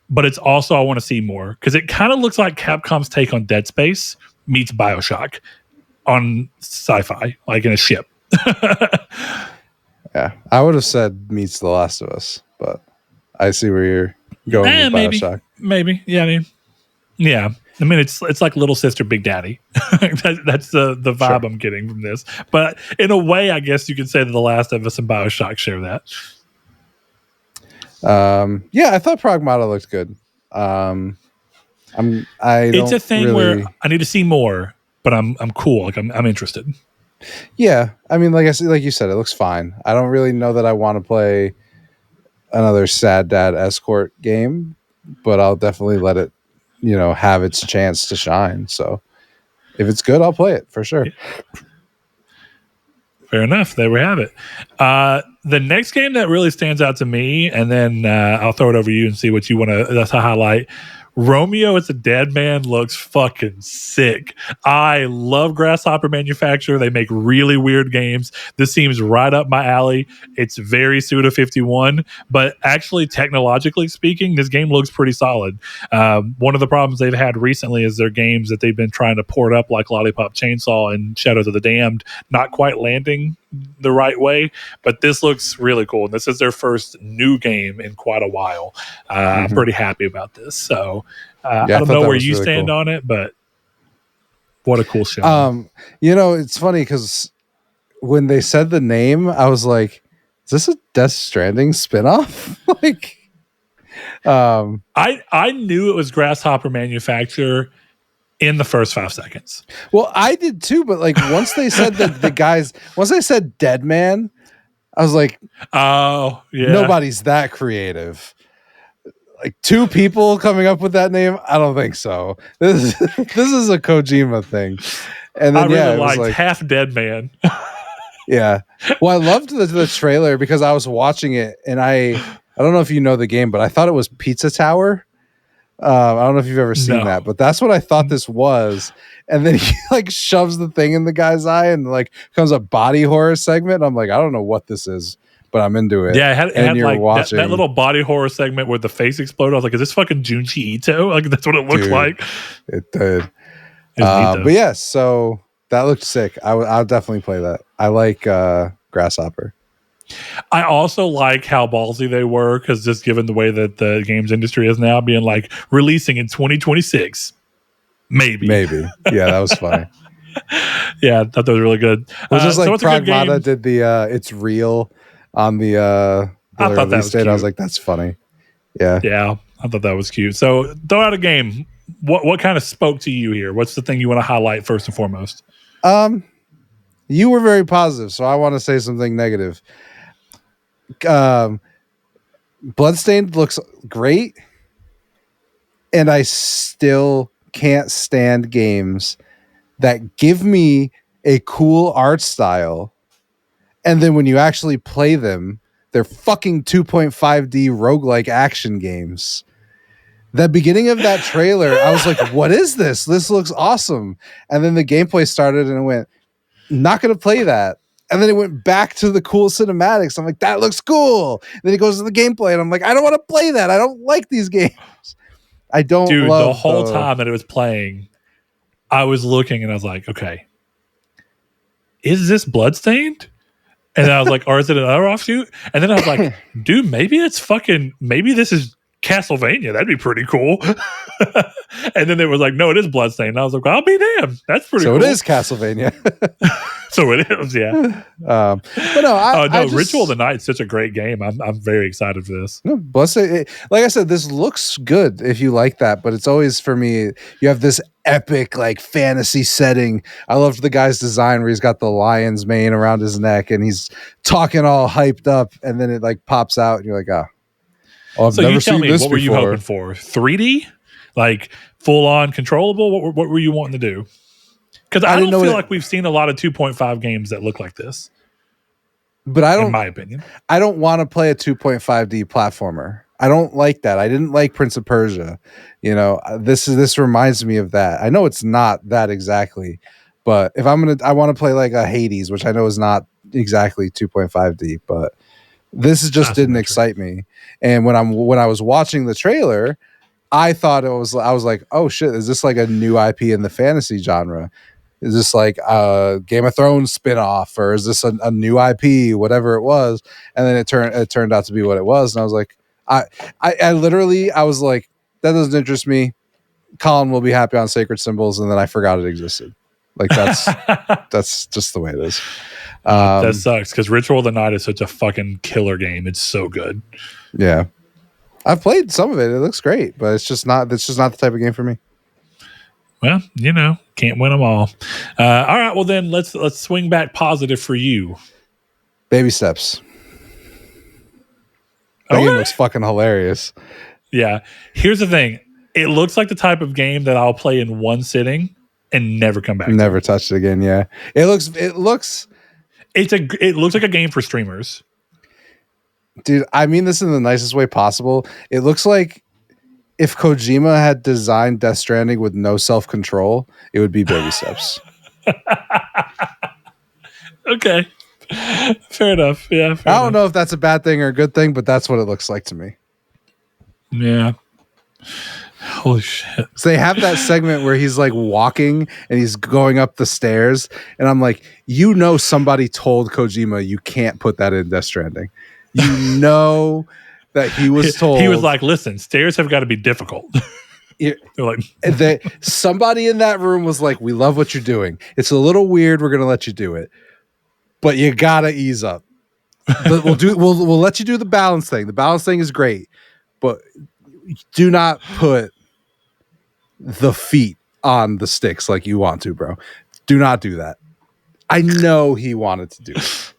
But it's also, I want to see more because it kind of looks like Capcom's take on Dead Space meets BioShock on sci-fi, like in a ship. Yeah, I would have said meets The Last of Us, but I see where you're going with BioShock. Maybe. Yeah, I mean, it's like Little Sister, Big Daddy. That's the vibe sure. I'm getting from this. But in a way, I guess you could say that The Last of Us and BioShock share that. I thought Pragmata looked good. It's a thing where I need to see more, but I'm cool. Like I'm interested. Yeah, I mean, like you said, it looks fine. I don't really know that I want to play another Sad Dad Escort game, but I'll definitely let it, have its chance to shine. So if it's good, I'll play it for sure. Fair enough. There we have it. The next game that really stands out to me, and then I'll throw it over to you and see what you want to highlight. Romeo It's a Dead Man looks fucking sick. I love Grasshopper Manufacturer. They make really weird games. This seems right up my alley. It's very Suda 51, but actually, technologically speaking, this game looks pretty solid. One of the problems they've had recently is their games that they've been trying to port up like Lollipop Chainsaw and Shadows of the Damned, not quite landing the right way, but this looks really cool. And this is their first new game in quite a while. I'm pretty happy about this. So I don't know where you really stand on it, but what a cool show. It's funny because when they said the name, I was like, is this a Death Stranding spinoff? Like, I knew it was Grasshopper Manufacturer in the first 5 seconds. Well, I did too, but like once they said that once they said Dead Man, I was like, oh yeah, nobody's that creative. Like 2 people coming up with that name, I don't think so. This is a Kojima thing. And then I really liked Half Dead Man. Yeah. Well, I loved the trailer because I was watching it, and I don't know if you know the game, but I thought it was Pizza Tower. I don't know if you've ever seen that, but that's what I thought this was. And then he like shoves the thing in the guy's eye, and like comes a body horror segment. I'm like, I don't know what this is, but I'm into it. Yeah, it had like watching that little body horror segment where the face exploded. I was like, is this fucking Junji Ito? Like that's what it looked like. It did. But yeah, so that looked sick. I'll definitely play that. I like Grasshopper. I also like how ballsy they were, because just given the way that the games industry is now, being like releasing in 2026. Maybe. Yeah, that was funny. Yeah, I thought that was really good. It was just like Pragmata did the It's Real on the release date. I was like, that's funny. Yeah. Yeah, I thought that was cute. So throw out a game. What kind of spoke to you here? What's the thing you want to highlight first and foremost? You were very positive, so I want to say something negative. Bloodstained looks great, and I still can't stand games that give me a cool art style, and then when you actually play them, they're fucking 2.5D roguelike action games. The beginning of that trailer, I was like, what is this? This looks awesome. And then the gameplay started and it went, not going to play that. And then it went back to the cool cinematics. I'm like, that looks cool. And then it goes to the gameplay and I'm like, I don't want to play that. I don't like these games. I don't love the whole time that it was playing, I was looking and I was like, okay, is this Bloodstained? And then I was like, or is it another offshoot? And then I was like, dude, maybe this is Castlevania. That'd be pretty cool. And then it was like, no, it is Bloodstained. And I was like, I'll be damned. That's pretty cool. So it is Castlevania. So it is, yeah. But no, Ritual of the Night is such a great game. I'm very excited for this. No, Bloodstained, like I said, this looks good if you like that, but it's always, for me, you have this epic like fantasy setting. I loved the guy's design where he's got the lion's mane around his neck and he's talking all hyped up, and then it like pops out and you're like, I've never seen this before. What were you hoping for? 3D? Like full on controllable? What were you wanting to do? Because I don't feel like we've seen a lot of 2.5 games that look like this. But in my opinion, I don't want to play a 2.5D platformer. I don't like that. I didn't like Prince of Persia. This reminds me of that. I know it's not that exactly, but if I want to play like a Hades, which I know is not exactly 2.5D, but this just didn't excite me. And when I was watching the trailer, I thought I was like, oh shit, is this like a new IP in the fantasy genre? Is this like a Game of Thrones spinoff, or is this a new IP, whatever it was? And then it turned out to be what it was. And I was like, I literally was like, that doesn't interest me. Colin will be happy on Sacred Symbols, and then I forgot it existed. Like that's just the way it is. That sucks, because Ritual of the Night is such a fucking killer game. It's so good. Yeah, I've played some of it. It looks great, but it's just not the type of game for me. Well, can't win them all. All right, well then let's swing back positive for you. Baby Steps. That game looks fucking hilarious. Yeah. Here's the thing. It looks like the type of game that I'll play in one sitting and never come back. Never touch it again. Yeah. It looks like a game for streamers. Dude, I mean this in the nicest way possible. It looks like if Kojima had designed Death Stranding with no self-control, it would be Baby Steps. Okay. Fair enough. Yeah. I don't know if that's a bad thing or a good thing, but that's what it looks like to me. Yeah. Holy shit. So they have that segment where he's like walking and he's going up the stairs. And I'm like, somebody told Kojima you can't put that in Death Stranding. You know that he was told. He was like, listen, stairs have got to be difficult. They're like, somebody in that room was like, we love what you're doing. It's a little weird. We're going to let you do it. But you got to ease up. But we'll let you do the balance thing. The balance thing is great. But do not put the feet on the sticks like you want to, bro. Do not do that. I know he wanted to do it.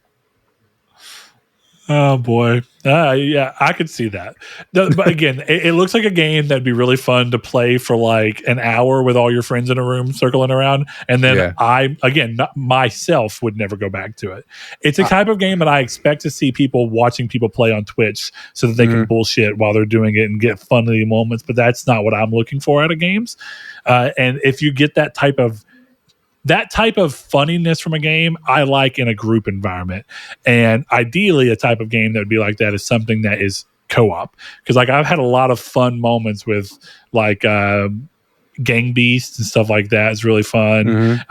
Oh boy. Yeah, I could see that. But again, it looks like a game that'd be really fun to play for like an hour with all your friends in a room circling around. And then I, again, not myself, would never go back to it. It's a type of game that I expect to see people watching people play on Twitch so that they can bullshit while they're doing it and get funny moments. But that's not what I'm looking for out of games. And if you get that type of funniness from a game, I like in a group environment. And ideally, a type of game that would be like that is something that is co-op. Because like I've had a lot of fun moments with like Gang Beasts and stuff like that. It's really fun.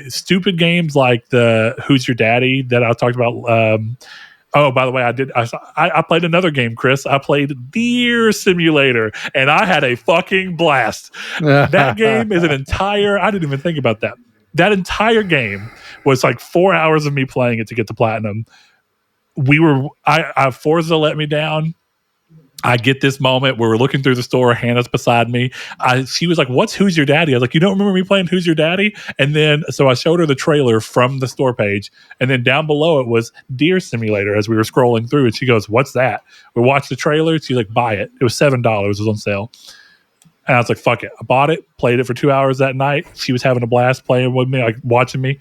Stupid games like the Who's Your Daddy that I talked about. Oh, by the way, I played another game, Chris. I played Deer Simulator, and I had a fucking blast. That game is I didn't even think about that. That entire game was like 4 hours of me playing it to get to platinum. Forza let me down. I get this moment where we're looking through the store. Hannah's beside me. She was like, "What's Who's Your Daddy?" I was like, "You don't remember me playing Who's Your Daddy?" And then, so I showed her the trailer from the store page. And then down below it was Deer Simulator as we were scrolling through. And she goes, "What's that?" We watched the trailer. She's like, "Buy it." It was $7. It was on sale. And I was like, fuck it. I bought it, played it for 2 hours that night. She was having a blast playing with me, like watching me.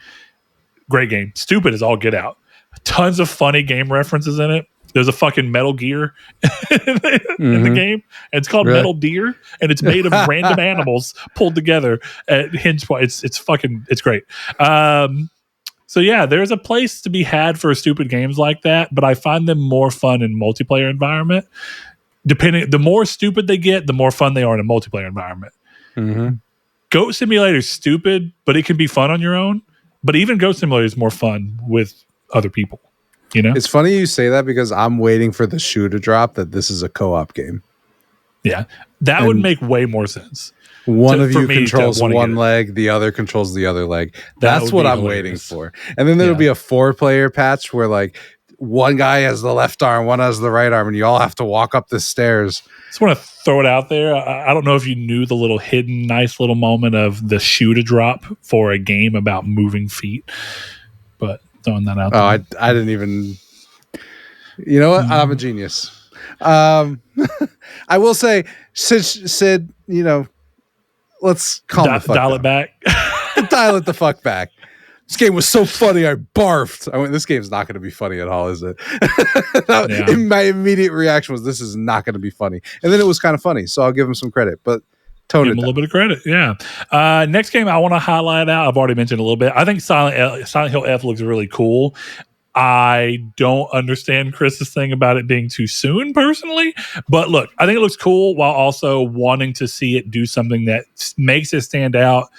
Great game. Stupid as all get out. Tons of funny game references in it. There's a fucking Metal Gear in the game. And it's called Metal Deer. And it's made of random animals pulled together at hinge points. It's great. So yeah, there's a place to be had for stupid games like that, but I find them more fun in multiplayer environment. The more stupid they get, the more fun they are in a multiplayer environment. Goat Simulator is stupid, but it can be fun on your own. But even Goat Simulator is more fun with other people. You know, it's funny you say that because I'm waiting for the shoe to drop that this is a co-op game. Yeah, that would make way more sense. One of you controls one leg, the other controls the other leg. That's what I'm waiting for. And then there'll be a 4-player patch where like one guy has the left arm, one has the right arm, and you all have to walk up the stairs. Just want to throw it out there. I don't know if you knew the little hidden nice little moment of the shoe to drop for a game about moving feet, but throwing that out there. I didn't even. You know what? I'm a genius. I will say, Sid, you know, let's calm the fuck dial down. It back. Dial it the fuck back. This game was so funny, I barfed. I went, this game's not going to be funny at all, is it? My immediate reaction was, this is not going to be funny. And then it was kind of funny, so I'll give him some credit. But give him a little bit of credit, yeah. Next game I want to highlight out, I've already mentioned a little bit. I think Silent Hill F looks really cool. I don't understand Chris's thing about it being too soon, personally. But look, I think it looks cool while also wanting to see it do something that makes it stand out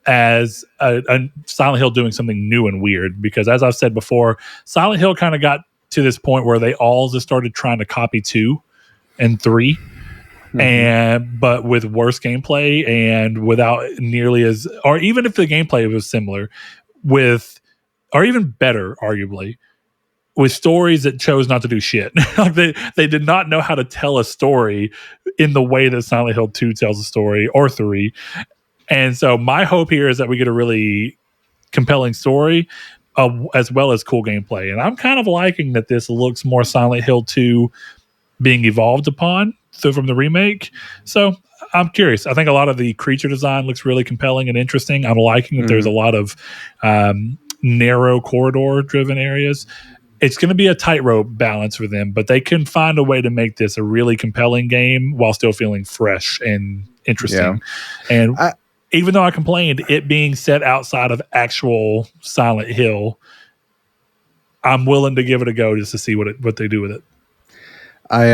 as a Silent Hill doing something new and weird. Because as I've said before, Silent Hill kind of got to this point where they all just started trying to copy 2 and 3. But with worse gameplay and without nearly as, or even if the gameplay was similar with, or even better, arguably, with stories that chose not to do shit. Like they did not know how to tell a story in the way that Silent Hill 2 tells a story, or 3. And so my hope here is that we get a really compelling story as well as cool gameplay. And I'm kind of liking that this looks more Silent Hill 2 being evolved upon from the remake. So I'm curious. I think a lot of the creature design looks really compelling and interesting. I'm liking that there's a lot of narrow corridor driven areas. It's going to be a tightrope balance for them, but they can find a way to make this a really compelling game while still feeling fresh and interesting. Yeah. And even though I complained it being set outside of actual Silent Hill, I'm willing to give it a go just to see what they do with it. I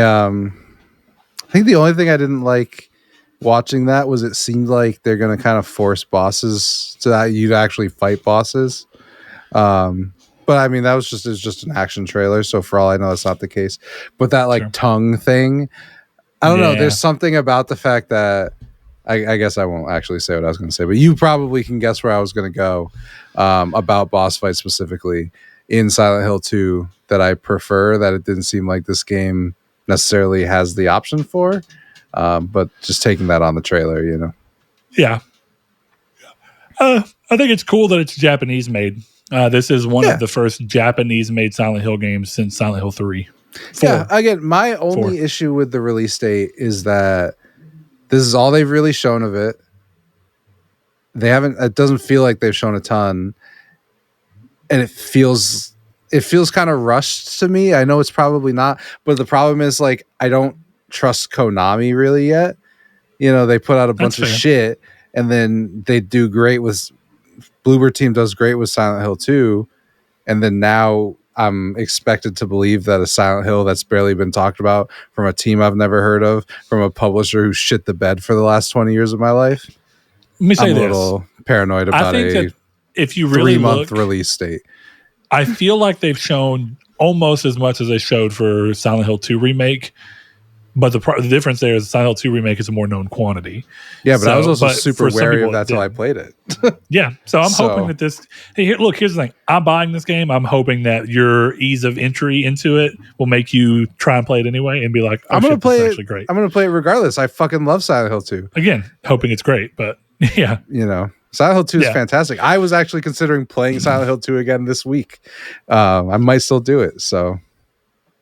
think the only thing I didn't like watching that was it seemed like they're going to kind of force bosses to that you'd actually fight bosses. But I mean, that was just an action trailer. So for all I know, that's not the case. But that like tongue thing, I don't know. There's something about the fact that I guess I won't actually say what I was going to say, but you probably can guess where I was going to go about boss fights specifically in Silent Hill 2 that I prefer, that it didn't seem like this game necessarily has the option for. But just taking that on the trailer, you know. Yeah. I think it's cool that it's Japanese made. This is one of the first Japanese made Silent Hill games since Silent Hill 3. Again, my only issue with the release date is that this is all they've really shown of it. It doesn't feel like they've shown a ton. And it feels kind of rushed to me. I know it's probably not, but the problem is like I don't trust Konami really yet. You know, they put out a bunch of shit and then they do great with Bloober Team does great with Silent Hill 2, and then now I'm expected to believe that a Silent Hill that's barely been talked about from a team I've never heard of, from a publisher who shit the bed for the last 20 years of my life. Let me say I'm a little paranoid about if you really 3-month release date. I feel like they've shown almost as much as they showed for Silent Hill 2 Remake. But the difference there is Silent Hill 2 Remake is a more known quantity. Yeah, but I was also super wary of that till I played it. Yeah, so I'm hoping that this... Hey, here's the thing. I'm buying this game. I'm hoping that your ease of entry into it will make you try and play it anyway and be like, I'm going to play it. Actually great. I'm going to play it regardless. I fucking love Silent Hill 2. Again, hoping it's great, but yeah. You know, Silent Hill 2 is fantastic. I was actually considering playing Silent Hill 2 again this week. I might still do it, so...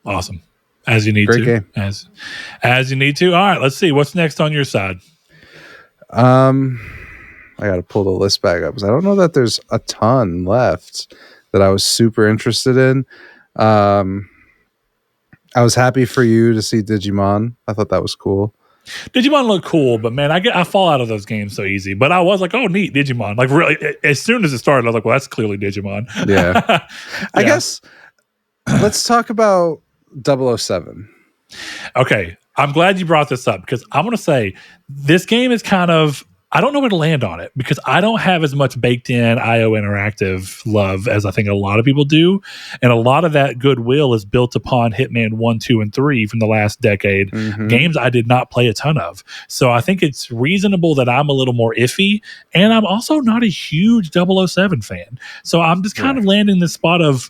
Awesome. As you need Great to. Game. As you need to. All right, let's see. What's next on your side? I got to pull the list back up because I don't know that there's a ton left that I was super interested in. I was happy for you to see Digimon. I thought that was cool. Digimon looked cool, but man, I fall out of those games so easy. But I was like, oh, neat, Digimon. Like, really, as soon as it started, I was like, well, that's clearly Digimon. Yeah. I guess let's talk about 007. Okay, I'm glad you brought this up because I'm going to say this game is kind of, I don't know where to land on it because I don't have as much baked in IO Interactive love as I think a lot of people do. And a lot of that goodwill is built upon Hitman 1, 2, and 3 from the last decade. Mm-hmm. Games I did not play a ton of. So I think it's reasonable that I'm a little more iffy. And I'm also not a huge 007 fan. So I'm just kind of landing this spot of,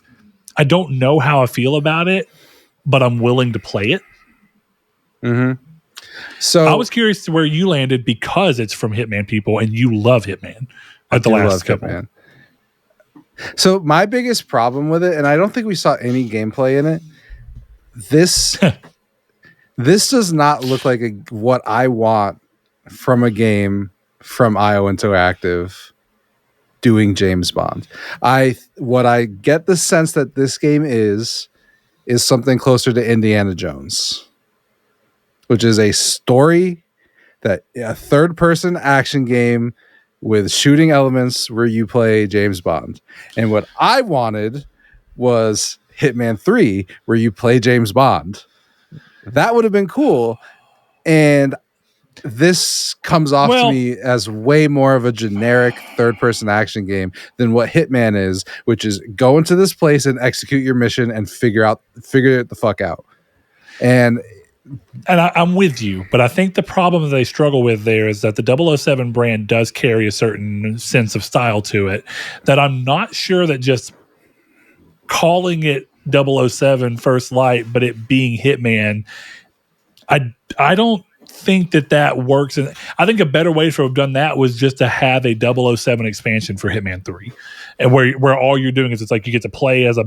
I don't know how I feel about it, but I'm willing to play it. Mm-hmm. So I was curious to where you landed because it's from Hitman people and you love Hitman at the last couple. Hitman. So my biggest problem with it, and I don't think we saw any gameplay in it. This does not look like what I want from a game from IO Interactive doing James Bond. What I get the sense that this game is something closer to Indiana Jones, which is a story that a third-person action game with shooting elements where you play James Bond. And what I wanted was Hitman 3, where you play James Bond. That would have been cool. And this comes off to me as way more of a generic third-person action game than what Hitman is, which is go into this place and execute your mission and figure it the fuck out. And I'm with you, but I think the problem that they struggle with there is that the 007 brand does carry a certain sense of style to it that I'm not sure that just calling it 007 First Light, but it being Hitman, I don't think that works. And I think a better way to have done that was just to have a 007 expansion for Hitman 3. And where all you're doing is it's like you get to play as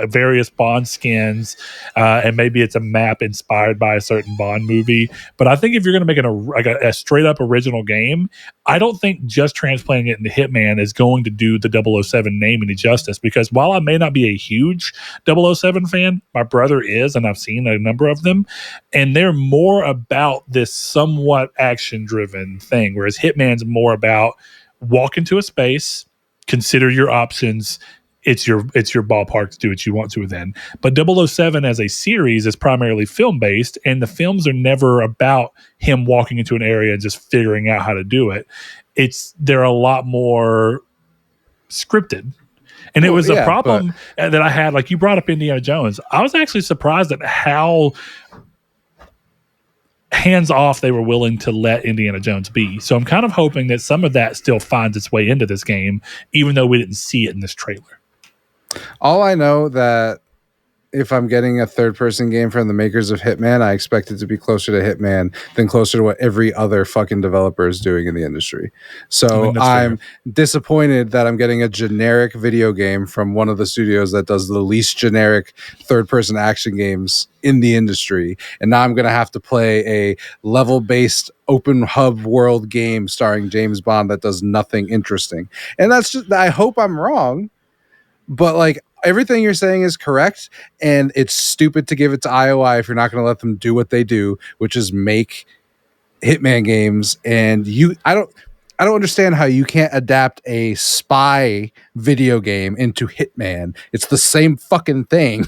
various Bond skins, and maybe it's a map inspired by a certain Bond movie. But I think if you're going to make it a straight up original game, I don't think just transplanting it into Hitman is going to do the 007 name any justice. Because while I may not be a huge 007 fan, my brother is, and I've seen a number of them, and they're more about this somewhat action driven thing, whereas Hitman's more about walk into a space, consider your options, it's your ballpark to do what you want to then. But 007 as a series is primarily film based, and the films are never about him walking into an area and just figuring out how to do it. They're a lot more scripted. And it was a problem that I had. Like, you brought up Indiana Jones. I was actually surprised at how hands off they were willing to let Indiana Jones be. So I'm kind of hoping that some of that still finds its way into this game, even though we didn't see it in this trailer. All I know that if I'm getting a third-person game from the makers of Hitman, I expect it to be closer to Hitman than closer to what every other fucking developer is doing in the industry. So I'm disappointed that I'm getting a generic video game from one of the studios that does the least generic third-person action games in the industry. And now I'm going to have to play a level-based open hub world game starring James Bond that does nothing interesting. And that's just, I hope I'm wrong, but like, everything you're saying is correct, and it's stupid to give it to IOI if you're not going to let them do what they do, which is make Hitman games. And I don't understand how you can't adapt a spy video game into Hitman. It's the same fucking thing.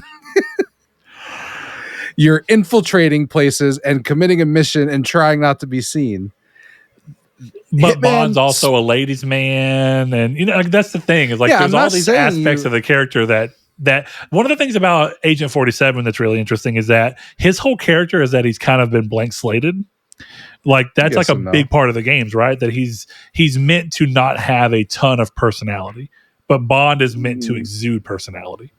You're infiltrating places and committing a mission and trying not to be seen. But Bond's also a ladies' man, and like, that's the thing. Is like, there's all these aspects of the character that one of the things about Agent 47 that's really interesting is that his whole character is that he's kind of been blank slated. Like, that's like a big part of the games, right? That he's meant to not have a ton of personality, but Bond is meant to exude personality.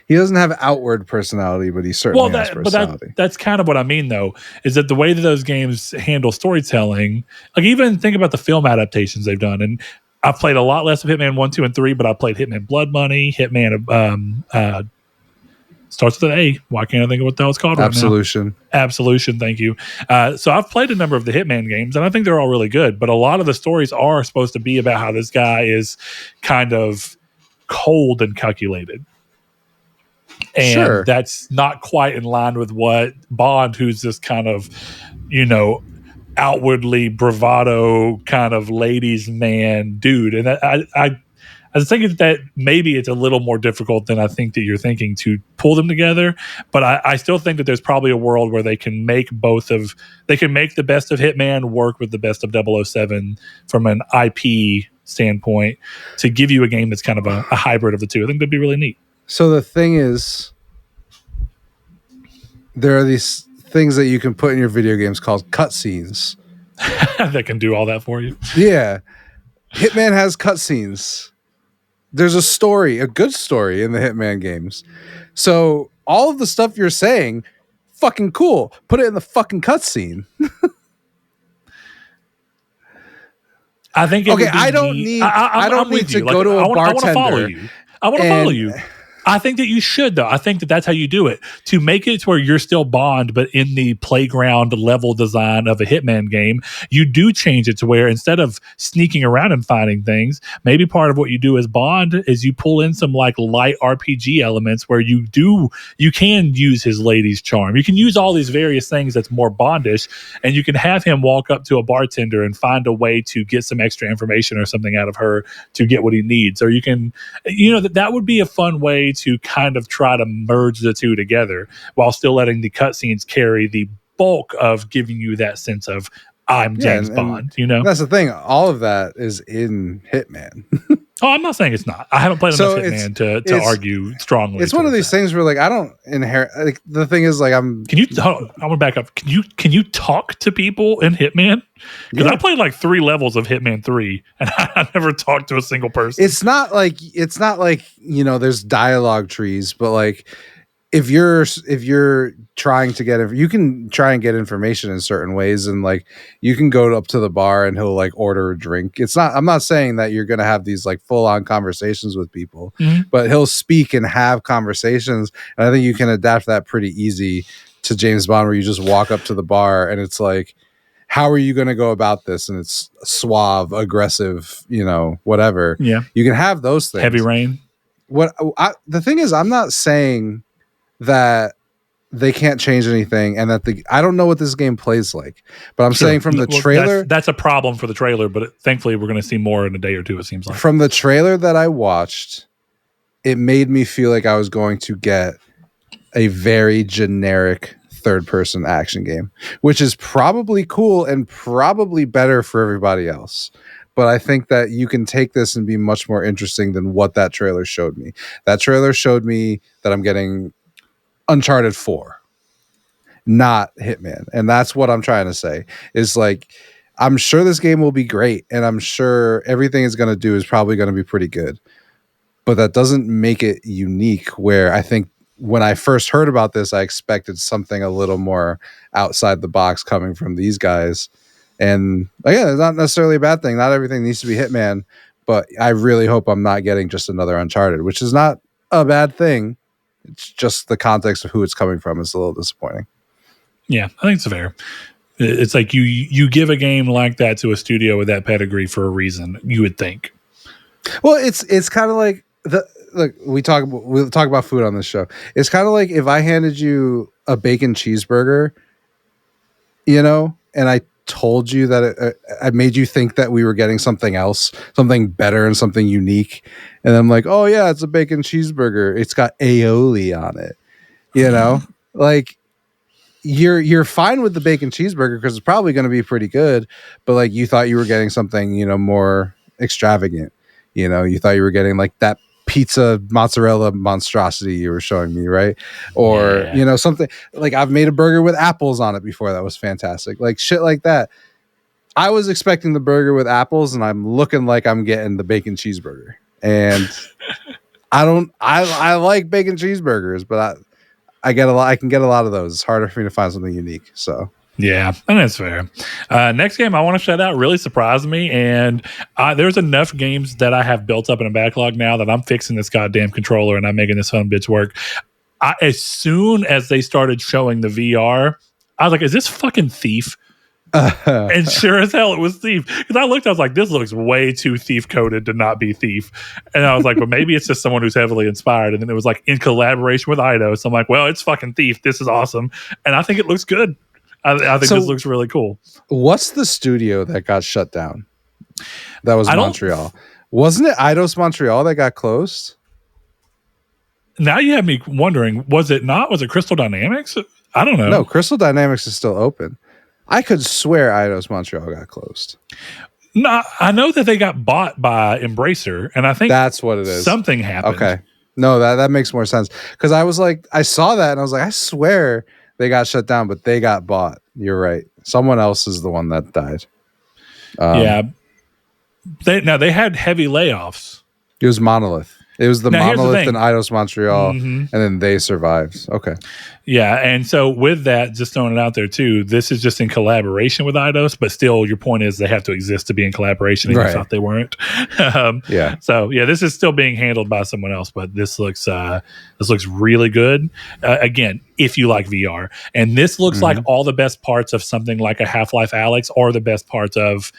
He doesn't have outward personality, but he certainly has personality. But that's kind of what I mean, though, is that the way that those games handle storytelling, like, even think about the film adaptations they've done. And I've played a lot less of Hitman 1, 2, and 3, but I played Hitman Blood Money, Hitman starts with an A. Why can't I think of what that was called? Absolution. Absolution, thank you. So I've played a number of the Hitman games, and I think they're all really good. But a lot of the stories are supposed to be about how this guy is kind of cold and calculated. And that's not quite in line with what Bond, who's this kind of, outwardly bravado kind of ladies' man dude. And I was thinking that maybe it's a little more difficult than I think that you're thinking to pull them together. But I still think that there's probably a world where they can make the best of Hitman work with the best of 007 from an IP standpoint to give you a game that's kind of a hybrid of the two. I think that'd be really neat. So the thing is, there are these things that you can put in your video games called cutscenes that can do all that for you. Yeah. Hitman has cutscenes. There's a story, a good story in the Hitman games. So all of the stuff you're saying, fucking cool. Put it in the fucking cutscene. I think I don't need to go to a bartender. I want to follow you. I want to follow you. I think that you should, though. I think that that's how you do it. To make it to where you're still Bond, but in the playground level design of a Hitman game, you do change it to where instead of sneaking around and finding things, maybe part of what you do as Bond is you pull in some like light RPG elements where you can use his lady's charm. You can use all these various things that's more Bondish, and you can have him walk up to a bartender and find a way to get some extra information or something out of her to get what he needs. Or you can, that would be a fun way to kind of try to merge the two together while still letting the cutscenes carry the bulk of giving you that sense of I'm James Bond. That's the thing. All of that is in Hitman. Oh, I'm not saying it's not. I haven't played enough Hitman to argue strongly. It's one of these things where like I don't inherit. Like, the thing is like I'm. Can you? I'm gonna back up. Can you talk to people in Hitman? Because I played like 3 levels of Hitman 3, and I never talked to a single person. It's not like there's dialogue trees, but like if you're trying to get, you can try and get information in certain ways, and like you can go up to the bar and he'll like order a drink. I'm not saying that you're going to have these like full on conversations with people, but he'll speak and have conversations. And I think you can adapt that pretty easy to James Bond, where you just walk up to the bar and it's like, how are you going to go about this? And it's suave, aggressive, whatever. Yeah. You can have those things. Heavy rain. The thing is, I'm not saying that they can't change anything, and that I don't know what this game plays like, but I'm saying from the trailer, that's a problem for the trailer. But thankfully, we're going to see more in a day or two. It seems like from the trailer that I watched, it made me feel like I was going to get a very generic third-person action game, which is probably cool and probably better for everybody else. But I think that you can take this and be much more interesting than what that trailer showed me. That trailer showed me that I'm getting Uncharted 4, not Hitman. And that's what I'm trying to say is like, I'm sure this game will be great, and I'm sure everything it's going to do is probably going to be pretty good. But that doesn't make it unique, where I think when I first heard about this, I expected something a little more outside the box coming from these guys. And again, it's not necessarily a bad thing. Not everything needs to be Hitman, but I really hope I'm not getting just another Uncharted, which is not a bad thing. It's just the context of who it's coming from is a little disappointing. Yeah, I think it's fair. It's like you give a game like that to a studio with that pedigree for a reason, you would think. Well, it's kind of like look, we'll talk about food on this show. It's kind of like if I handed you a bacon cheeseburger, and I told you that I made you think that we were getting something else, something better and something unique. And I'm like, oh yeah, it's a bacon cheeseburger. It's got aioli on it. Like you're fine with the bacon cheeseburger because it's probably going to be pretty good. But like you thought you were getting something, more extravagant. You thought you were getting like that pizza mozzarella monstrosity you were showing me, right? Or something like I've made a burger with apples on it before that was fantastic, like shit like that. I was expecting the burger with apples, and I'm looking like I'm getting the bacon cheeseburger. And I like bacon cheeseburgers, but I can get a lot of those. It's harder for me to find something unique. So yeah, I think that's fair. Next game I want to shout out really surprised me, and there's enough games that I have built up in a backlog now that I'm fixing this goddamn controller and I'm making this son bitch work. As soon as they started showing the VR, I was like, is this fucking Thief? And sure as hell it was Thief. Because I was like, this looks way too Thief coded to not be Thief. And I was like, well, maybe it's just someone who's heavily inspired. And then it was like in collaboration with Eidos. So I'm like, well, it's fucking Thief. This is awesome. And I think it looks good. I think this looks really cool. What's the studio that got shut down? That was Montreal. Wasn't it Eidos Montreal that got closed? Now you have me wondering, was it Crystal Dynamics? I don't know. No, Crystal Dynamics is still open. I could swear Eidos Montreal got closed. No, I know that they got bought by Embracer, and I think that's what it is. Something happened. Okay. No, that makes more sense. Because I was like, I saw that and I was like, I swear they got shut down, but they got bought. You're right. Someone else is the one that died. Yeah. They had heavy layoffs. It was Monolith. It was the Monolith and Eidos Montreal, and then they survived. Okay. Yeah, and so with that, just throwing it out there too, this is just in collaboration with Eidos, but still your point is they have to exist to be in collaboration, and you thought they weren't. Yeah. So yeah, this is still being handled by someone else, but this looks really good. Again, if you like VR. And this looks like all the best parts of something like a Half-Life Alyx, or the best parts of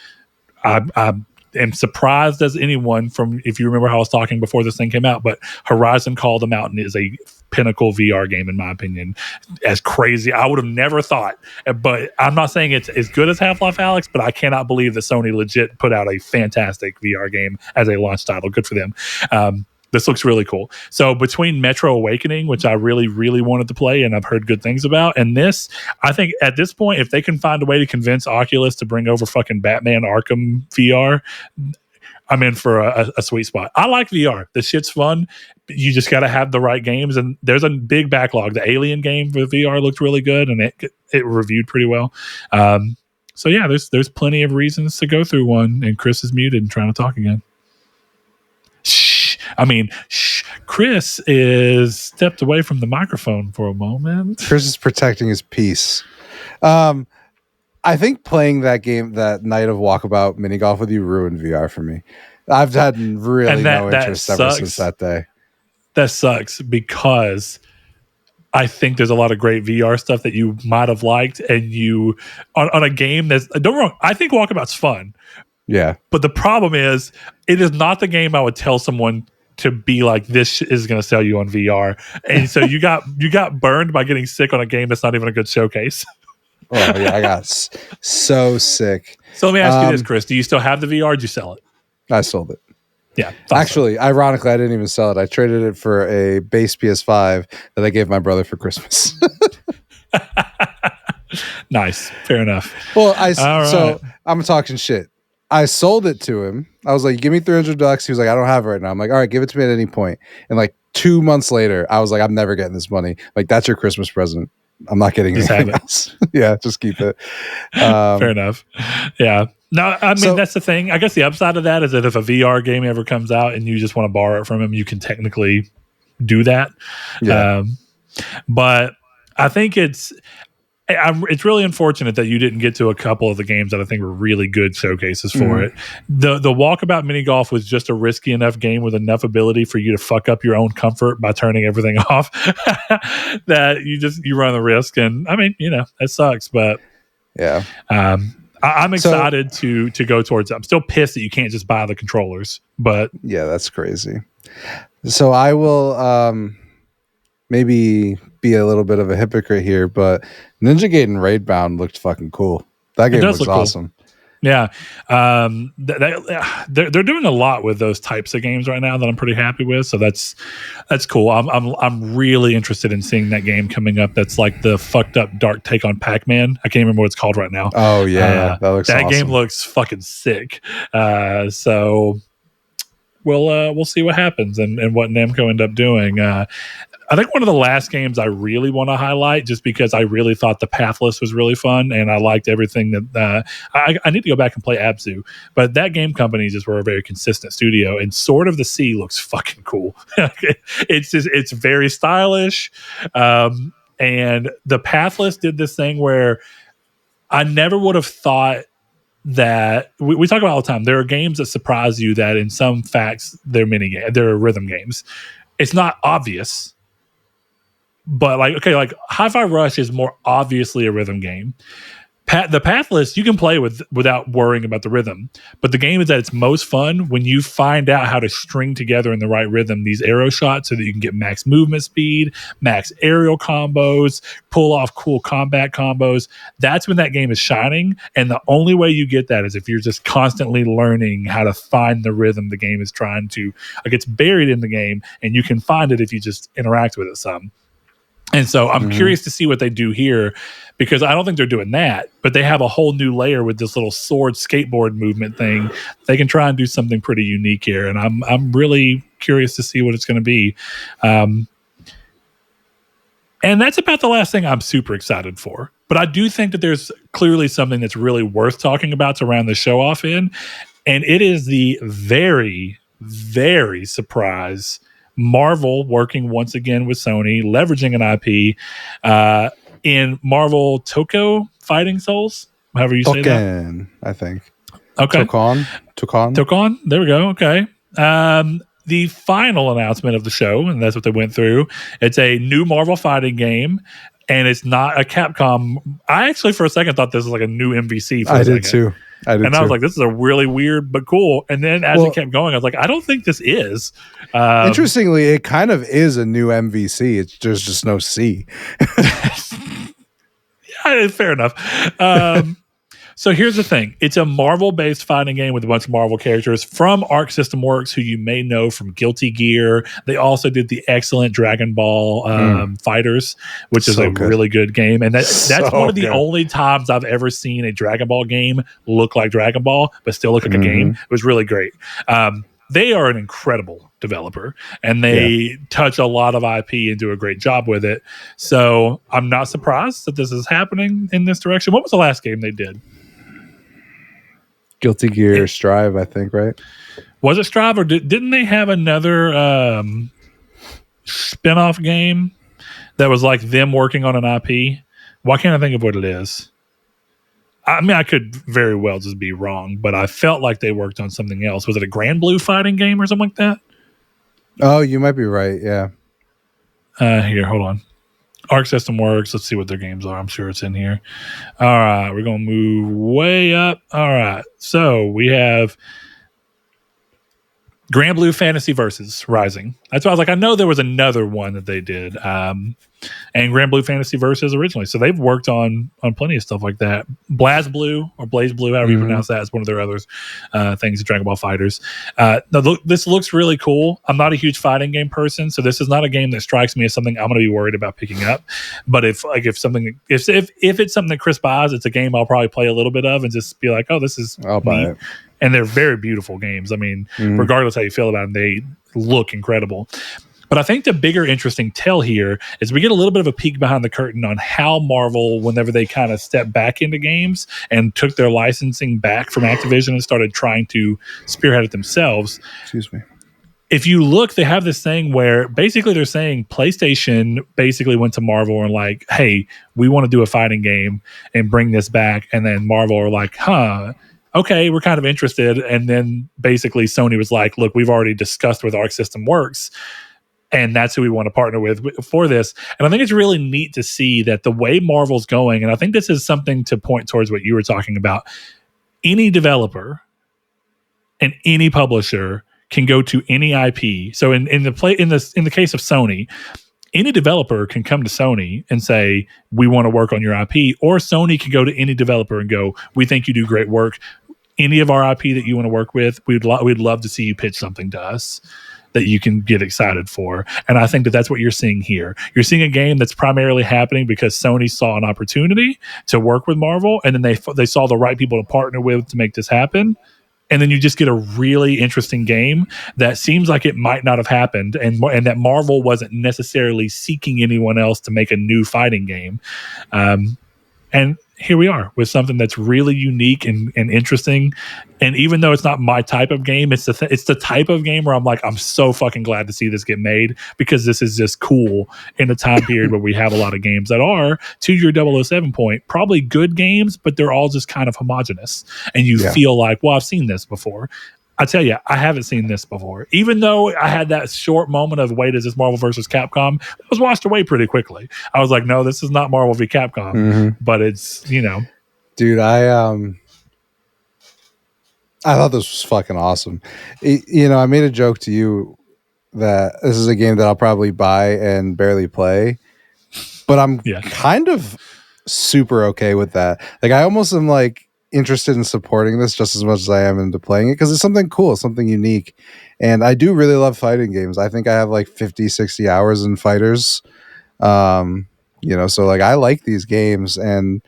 am surprised as anyone from, if you remember how I was talking before this thing came out, but Horizon Call the Mountain is a pinnacle VR game in my opinion. As crazy, I would have never thought, but I'm not saying it's as good as Half-Life Alyx, but I cannot believe that Sony legit put out a fantastic VR game as a launch title. Good for them. This looks really cool. So between Metro Awakening, which I really, really wanted to play and I've heard good things about, and this, I think at this point, if they can find a way to convince Oculus to bring over fucking Batman Arkham VR, I'm in for a sweet spot. I like VR. This shit's fun. You just got to have the right games, and there's a big backlog. The Alien game for VR looked really good, and it reviewed pretty well. So yeah, there's plenty of reasons to go through one, and Chris is muted and trying to talk again. Chris is stepped away from the microphone for a moment. Chris is protecting his peace. I think playing that game, that Night of Walkabout mini golf with you, ruined VR for me. I've had really no interest ever since that day. That sucks because I think there's a lot of great VR stuff that you might have liked, and you on a game that's, don't get me wrong, I think Walkabout's fun. Yeah. But the problem is, it is not the game I would tell someone to be like, this is going to sell you on VR. And so you got burned by getting sick on a game that's not even a good showcase. Oh yeah, I got so sick. So let me ask you this, Chris. Do you still have the VR? Or did you sell it? I sold it. Yeah. Actually, ironically, I didn't even sell it. I traded it for a base PS5 that I gave my brother for Christmas. Nice. Fair enough. Well, so I'm talking shit. I sold it to him. I was like, give me $300. He was like, I don't have it right now. I'm like, all right, give it to me at any point. And like 2 months later, I was like, I'm never getting this money. Like, that's your Christmas present. I'm not getting anything else. Yeah, just keep it. Fair enough. Yeah. No, I mean, that's the thing. I guess the upside of that is that if a VR game ever comes out and you just want to borrow it from him, you can technically do that. Yeah. But I think it's really unfortunate that you didn't get to a couple of the games that I think were really good showcases for it. The Walkabout Mini Golf was just a risky enough game with enough ability for you to fuck up your own comfort by turning everything off that you run the risk. And I mean, it sucks, but yeah. I'm excited to go towards it. I'm still pissed that you can't just buy the controllers, but yeah, that's crazy. So I will maybe be a little bit of a hypocrite here, but Ninja Gaiden Raidbound looked fucking cool. That game looks awesome. Cool. Yeah. They're doing a lot with those types of games right now that I'm pretty happy with. So that's cool. I'm really interested in seeing that game coming up. That's like the fucked up dark take on Pac-Man. I can't remember what it's called right now. Oh yeah. That looks awesome. Game looks fucking sick. So we'll see what happens and what Namco end up doing. I think one of the last games I really want to highlight, just because I really thought the Pathless was really fun and I liked everything that I need to go back and play Abzu, but that game company just were a very consistent studio, and Sword of the Sea looks fucking cool. It's very stylish, and the Pathless did this thing where I never would have thought that we talk about all the time. There are games that surprise you that in some facts they're they're rhythm games. It's not obvious. But like Hi-Fi Rush is more obviously a rhythm game. The Pathless you can play without worrying about the rhythm, but the game is at its most fun when you find out how to string together in the right rhythm these arrow shots so that you can get max movement speed, max aerial combos, pull off cool combat combos. That's when that game is shining, and the only way you get that is if you're just constantly learning how to find the rhythm the game is trying to. Like, it's buried in the game, and you can find it if you just interact with it some. And so I'm curious to see what they do here, because I don't think they're doing that, but they have a whole new layer with this little sword skateboard movement thing. They can try and do something pretty unique here, and I'm really curious to see what it's going to be. And that's about the last thing I'm super excited for. But I do think that there's clearly something that's really worth talking about to round the show off in, and it is the very, very surprise Marvel working once again with Sony, leveraging an IP in Marvel Toko Fighting Souls, however you say that. I think. Okay. Tokon. There we go. Okay. The final announcement of the show, and that's what they went through. It's a new Marvel fighting game, and it's not a Capcom. I actually, for a second, thought this was like a new MVC. I did too. I was like, this is a really weird but cool. And then as it kept going, I was like, I don't think this is. Interestingly, it kind of is a new MVC. There's just no C. Yeah, fair enough. So here's the thing. It's a Marvel-based fighting game with a bunch of Marvel characters from Arc System Works, who you may know from Guilty Gear. They also did the excellent Dragon Ball Fighters, which is really good game. And that's one of the only times I've ever seen a Dragon Ball game look like Dragon Ball, but still look like a game. It was really great. They are an incredible developer, and they touch a lot of IP and do a great job with it. So I'm not surprised that this is happening in this direction. What was the last game they did? Guilty Gear Strive, I think, right? Was it Strive, or didn't they have another spin-off game that was like them working on an IP? Why can't I think of what it is? I mean, I could very well just be wrong, but I felt like they worked on something else. Was it a Grand Blue fighting game or something like that? Oh, you might be right, yeah. Here, hold on. Arc System Works. Let's see what their games are. I'm sure it's in here. All right, we're going to move way up. All right, so we have Grand Blue Fantasy Versus Rising. That's why I was like, I know there was another one that they did. And Grand Blue Fantasy Versus originally. So they've worked on plenty of stuff like that. Blaze Blue, however you pronounce that, is one of their other things, Dragon Ball Fighters. This looks really cool. I'm not a huge fighting game person, so this is not a game that strikes me as something I'm going to be worried about picking up. But if it's something that Chris buys, it's a game I'll probably play a little bit of and just be like, oh, this is I'll buy it. And they're very beautiful games. I mean, regardless how you feel about them, they look incredible. But I think the bigger interesting tell here is we get a little bit of a peek behind the curtain on how Marvel, whenever they kind of stepped back into games and took their licensing back from Activision and started trying to spearhead it themselves. Excuse me. If you look, they have this thing where basically they're saying PlayStation basically went to Marvel and like, hey, we want to do a fighting game and bring this back. And then Marvel are like, okay, we're kind of interested. And then basically Sony was like, look, we've already discussed with Arc System Works, and that's who we want to partner with for this. And I think it's really neat to see that the way Marvel's going, and I think this is something to point towards what you were talking about, any developer and any publisher can go to any IP. So in the case of Sony, any developer can come to Sony and say, we want to work on your IP, or Sony can go to any developer and go, we think you do great work. Any of our IP that you want to work with, we'd love to see you pitch something to us that you can get excited for. And I think that that's what you're seeing here. You're seeing a game that's primarily happening because Sony saw an opportunity to work with Marvel, and then they saw the right people to partner with to make this happen. And then you just get a really interesting game that seems like it might not have happened, and that Marvel wasn't necessarily seeking anyone else to make a new fighting game. And here we are with something that's really unique and interesting. And even though it's not my type of game, it's the type of game where I'm like, I'm so fucking glad to see this get made, because this is just cool in a time period where we have a lot of games that are, to your 007 point, probably good games, but they're all just kind of homogenous. And you feel like, well, I've seen this before. I tell you, I haven't seen this before. Even though I had that short moment of, wait, is this Marvel versus Capcom? It was washed away pretty quickly. I was like, no, this is not Marvel v. Capcom. But it's, Dude, I thought this was fucking awesome. I made a joke to you that this is a game that I'll probably buy and barely play, but I'm kind of super okay with that. Like, I almost am like interested in supporting this just as much as I am into playing it, because it's something cool, something unique. And I do really love fighting games. I think I have like 50, 60 hours in fighters. So like, I like these games, and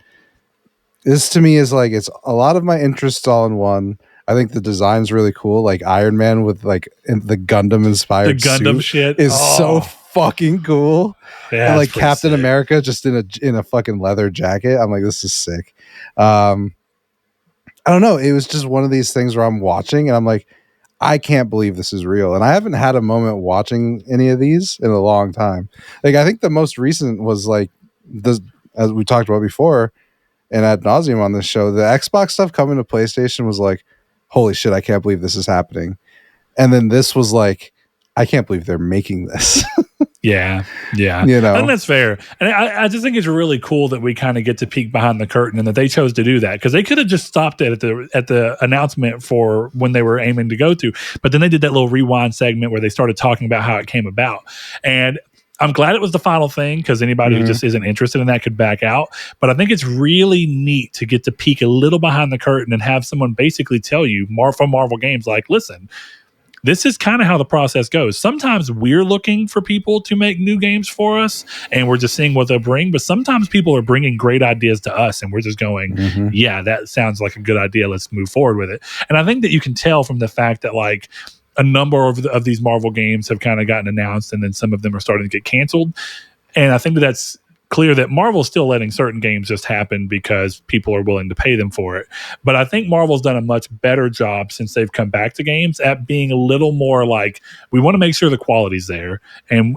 this to me is like, it's a lot of my interests all in one. I think the design's really cool. Like Iron Man with like the Gundam inspired Gundam suit shit is so fucking cool. Yeah, and like Captain America just in a fucking leather jacket. I'm like, this is sick. I don't know. It was just one of these things where I'm watching and I'm like, I can't believe this is real. And I haven't had a moment watching any of these in a long time. Like, I think the most recent was like this, as we talked about before and ad nauseum on this show, the Xbox stuff coming to PlayStation was like, holy shit, I can't believe this is happening. And then this was like, I can't believe they're making this. Yeah. I think that's fair. And I just think it's really cool that we kind of get to peek behind the curtain and that they chose to do that, because they could have just stopped it at the announcement for when they were aiming to go to. But then they did that little rewind segment where they started talking about how it came about. And I'm glad it was the final thing, because anybody who just isn't interested in that could back out. But I think it's really neat to get to peek a little behind the curtain and have someone basically tell you from Marvel Games, like, listen, this is kind of how the process goes. Sometimes we're looking for people to make new games for us, and we're just seeing what they'll bring. But sometimes people are bringing great ideas to us, and we're just going, yeah, that sounds like a good idea. Let's move forward with it. And I think that you can tell from the fact that, like, a number of these Marvel games have kind of gotten announced, and then some of them are starting to get canceled. And I think that's clear that Marvel's still letting certain games just happen because people are willing to pay them for it. But I think Marvel's done a much better job since they've come back to games at being a little more like, we want to make sure the quality's there, and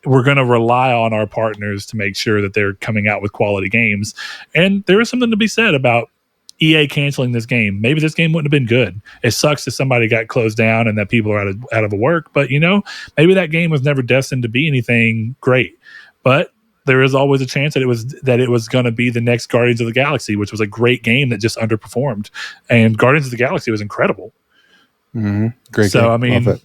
we're going to rely on our partners to make sure that they're coming out with quality games. And there is something to be said about EA canceling this game. Maybe this game wouldn't have been good. It sucks that somebody got closed down and that people are out of work, but maybe that game was never destined to be anything great. But there is always a chance that it was going to be the next Guardians of the Galaxy, which was a great game that just underperformed. And Guardians of the Galaxy was incredible. Mm-hmm. Great so game. I mean, Love it.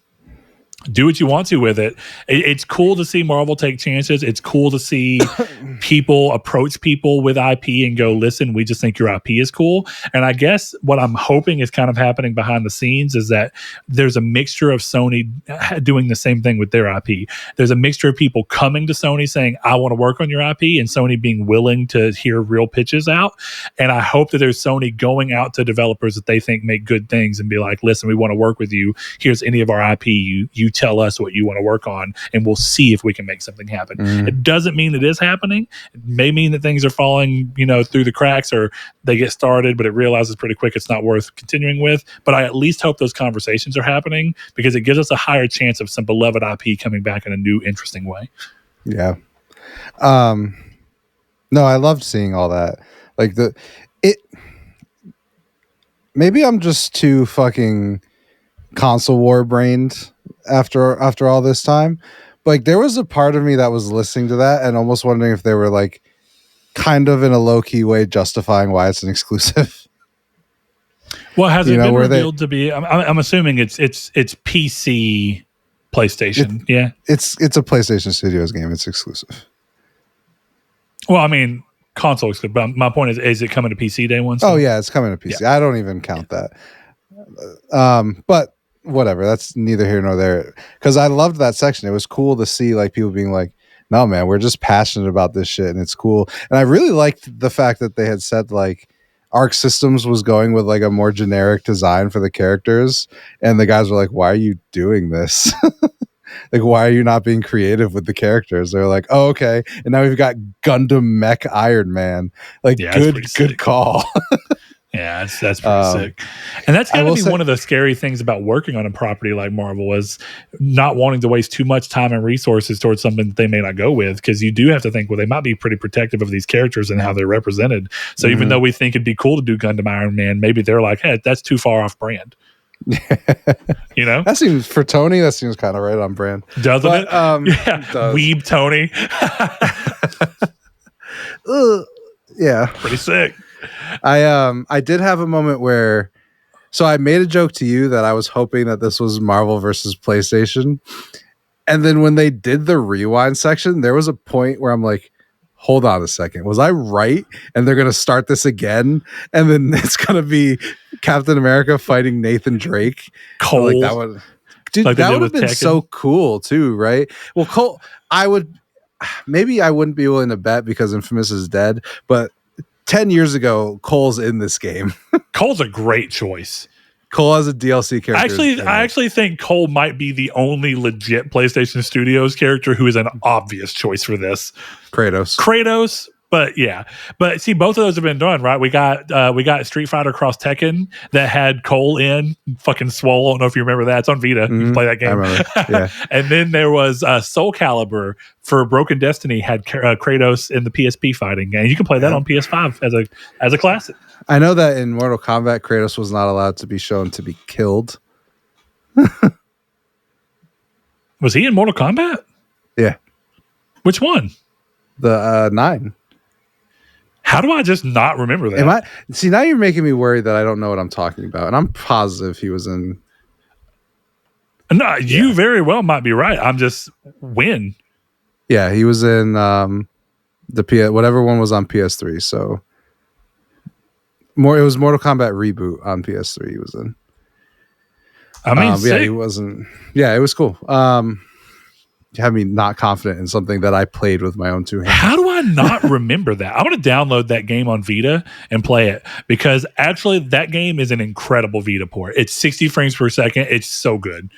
Do what you want to with it. It's cool to see Marvel take chances. It's cool to see people approach people with IP and go, listen, we just think your IP is cool. And I guess what I'm hoping is kind of happening behind the scenes is that there's a mixture of Sony doing the same thing with their IP. There's a mixture of people coming to Sony saying, I want to work on your IP, and Sony being willing to hear real pitches out. And I hope that there's Sony going out to developers that they think make good things and be like, listen, we want to work with you. Here's any of our IP. You tell us what you want to work on, and we'll see if we can make something happen. It doesn't mean it is happening. It may mean that things are falling, through the cracks, or they get started, but it realizes pretty quick it's not worth continuing with. But I at least hope those conversations are happening, because it gives us a higher chance of some beloved IP coming back in a new, interesting way. Yeah. No, I loved seeing all that. Like maybe I'm just too fucking console war brained after all this time. Like, there was a part of me that was listening to that and almost wondering if they were like kind of in a low-key way justifying why it's an exclusive. Well, has it been revealed to be? I'm assuming it's PC, PlayStation. It's a PlayStation Studios game. It's exclusive. Well, I mean, console exclusive. But my point is it coming to PC day one? Oh yeah, it's coming to PC. Yeah. I don't even count that. But whatever, that's neither here nor there, because I loved that section. It was cool to see like people being like, no man, we're just passionate about this shit and it's cool. And I really liked the fact that they had said like Arc Systems was going with like a more generic design for the characters, and the guys were like, why are you doing this? Like, why are you not being creative with the characters? They're like, oh, okay, and now we've got Gundam Mech Iron Man. Like, good call. Yeah, that's pretty sick. And that's got to be one of the scary things about working on a property like Marvel, is not wanting to waste too much time and resources towards something that they may not go with, because you do have to think, well, they might be pretty protective of these characters and how they're represented. So even though we think it'd be cool to do Gundam Iron Man, maybe they're like, hey, that's too far off brand. That seems, for Tony, that seems kind of right on brand, doesn't it? Does. Weeb Tony. Yeah, pretty sick. I did have a moment where, so I made a joke to you that I was hoping that this was Marvel versus PlayStation, and then when they did the rewind section, there was a point where I'm like, hold on a second, was I right? And they're gonna start this again, and then it's gonna be Captain America fighting Nathan Drake. Cole, like that would, dude, like that would have been Tekken. So cool too, right? Well, Cole, I wouldn't be willing to bet because Infamous is dead, but 10 years ago, Cole's in this game. Cole's a great choice. Cole has a DLC character. I actually think Cole might be the only legit PlayStation Studios character who is an obvious choice for this. Kratos. But yeah, but see, both of those have been done, right? We got Street Fighter Cross Tekken that had Cole in fucking Swole. I don't know if you remember that. It's on Vita. You can play that game. I remember. Yeah. And then there was Soul Calibur for Broken Destiny had Kratos in the PSP fighting game. You can play that on PS5 as a classic. I know that in Mortal Kombat, Kratos was not allowed to be shown to be killed. Was he in Mortal Kombat? Yeah. Which one? The 9. How do I just not remember that? See, now you're making me worried that I don't know what I'm talking about, and I'm positive he was in. No, you very well might be right. I'm just when. Yeah, he was in whatever one was on PS3. So it was Mortal Kombat Reboot on PS3. He was in. I mean, yeah, he wasn't. Yeah, it was cool. You have me not confident in something that I played with my own two hands. How do I not remember that? I'm going to download that game on Vita and play it, because actually that game is an incredible Vita port. It's 60 frames per second. It's so good.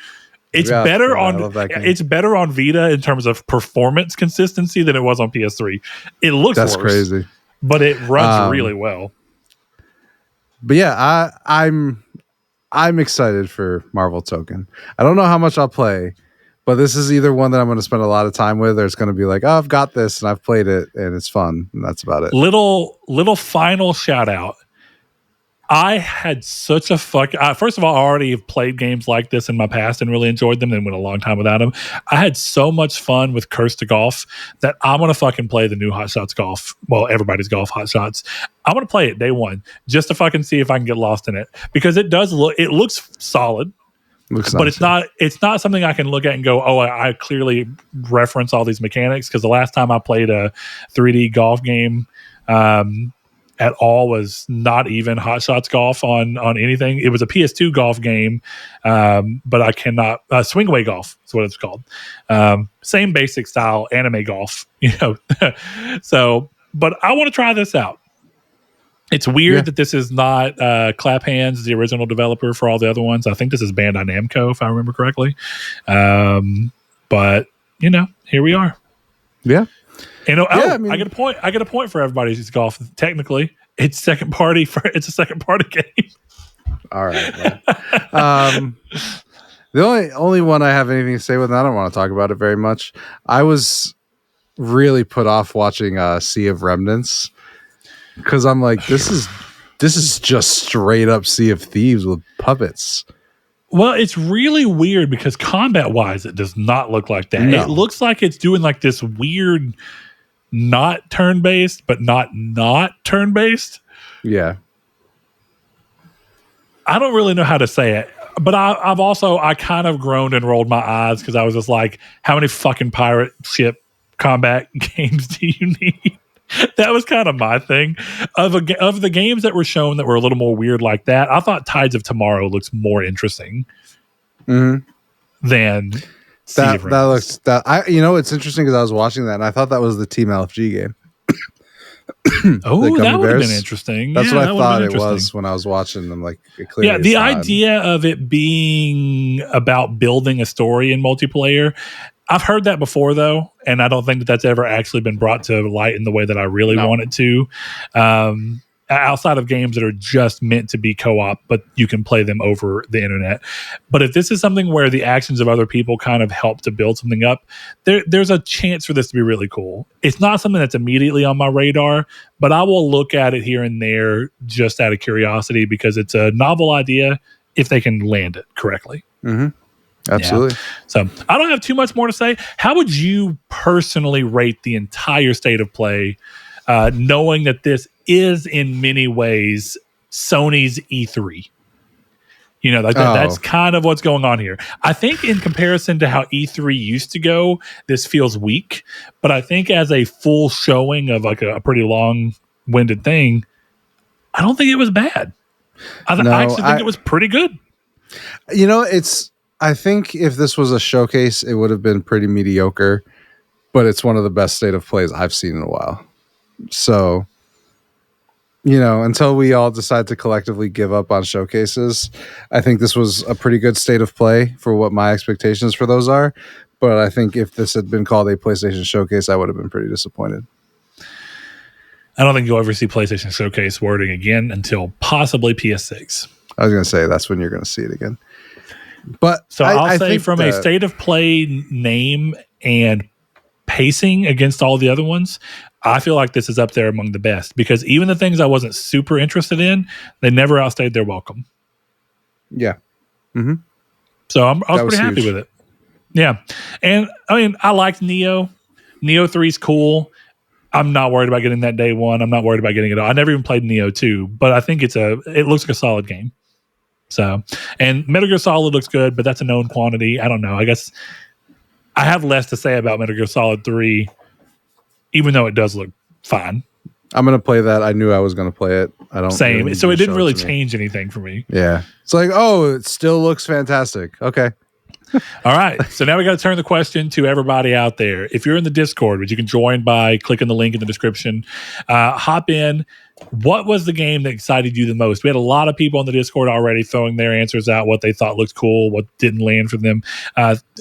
It's better on Vita in terms of performance consistency than it was on PS3. It looks worse, crazy, but it runs really well. But yeah, I'm excited for Marvel Token. I don't know how much I'll play, but this is either one that I'm going to spend a lot of time with, or it's going to be like, oh, I've got this and I've played it and it's fun. And that's about it. Little final shout out. I had such a first of all, I already have played games like this in my past and really enjoyed them and went a long time without them. I had so much fun with Curse to Golf that I'm going to fucking play the new Hot Shots Golf. Well, everybody's golf Hot Shots. I'm going to play it day one just to fucking see if I can get lost in it, because it looks solid. But it's not something I can look at and go, oh, I clearly reference all these mechanics, because the last time I played a 3D golf game at all was not even Hot Shots Golf on anything. It was a PS2 golf game, but I cannot Swingaway Golf is what it's called. Same basic style anime golf, So, but I want to try this out. It's weird that this is not Clap Hands, the original developer for all the other ones. I think this is Bandai Namco, if I remember correctly. But here we are. Yeah. I get a point. I get a point for everybody who's golf. Technically, it's a second party game. All right. Well. The only one I have anything to say with, and I don't want to talk about it very much. I was really put off watching Sea of Remnants. Because I'm like, this is just straight up Sea of Thieves with puppets. Well, it's really weird because combat-wise, it does not look like that. No. It looks like it's doing like this weird, not turn-based, but not turn-based. Yeah. I don't really know how to say it. But I kind of groaned and rolled my eyes because I was just like, how many fucking pirate ship combat games do you need? That was kind of my thing. Of the games that were shown that were a little more weird like that, I thought Tides of Tomorrow looks more interesting than that looks that it's interesting because I was watching that and I thought that was the Team LFG game. Oh, that would have been interesting. That's what I thought it was when I was watching them. Like, the idea of it being about building a story in multiplayer. I've heard that before, though, and I don't think that that's ever actually been brought to light in the way that I really want it to. Outside of games that are just meant to be co-op, but you can play them over the internet. But if this is something where the actions of other people kind of help to build something up, there's a chance for this to be really cool. It's not something that's immediately on my radar, but I will look at it here and there just out of curiosity because it's a novel idea if they can land it correctly. Mm-hmm. Absolutely. Yeah. So I don't have too much more to say. How would you personally rate the entire state of play, knowing that this is in many ways Sony's E3? That's kind of what's going on here. I think in comparison to how E3 used to go, this feels weak. But I think as a full showing of like a pretty long-winded thing, I don't think it was bad. I actually think it was pretty good. I think if this was a showcase, it would have been pretty mediocre, but it's one of the best state of plays I've seen in a while. So, until we all decide to collectively give up on showcases, I think this was a pretty good state of play for what my expectations for those are. But I think if this had been called a PlayStation Showcase, I would have been pretty disappointed. I don't think you'll ever see PlayStation Showcase wording again until possibly PS6. I was going to say that's when you're going to see it again. But so I'll say from a state of play name and pacing against all the other ones, I feel like this is up there among the best because even the things I wasn't super interested in, they never outstayed their welcome. Yeah. Mm-hmm. So I was pretty happy with it. Yeah. And I mean, I liked Neo. Neo 3 is cool. I'm not worried about getting that day one. I'm not worried about getting it all. I never even played Neo 2, but I think it looks like a solid game. So, and Metal Gear Solid looks good, but that's a known quantity. I don't know. I guess I have less to say about Metal Gear Solid 3, even though it does look fine. I'm going to play that. I knew I was going to play it. I don't. Same. Really so it didn't really change anything for me. Yeah. It's like, it still looks fantastic. Okay. All right. So now we got to turn the question to everybody out there. If you're in the Discord, which you can join by clicking the link in the description, hop in. What was the game that excited you the most? We had a lot of people on the Discord already throwing their answers out, what they thought looked cool, what didn't land for them.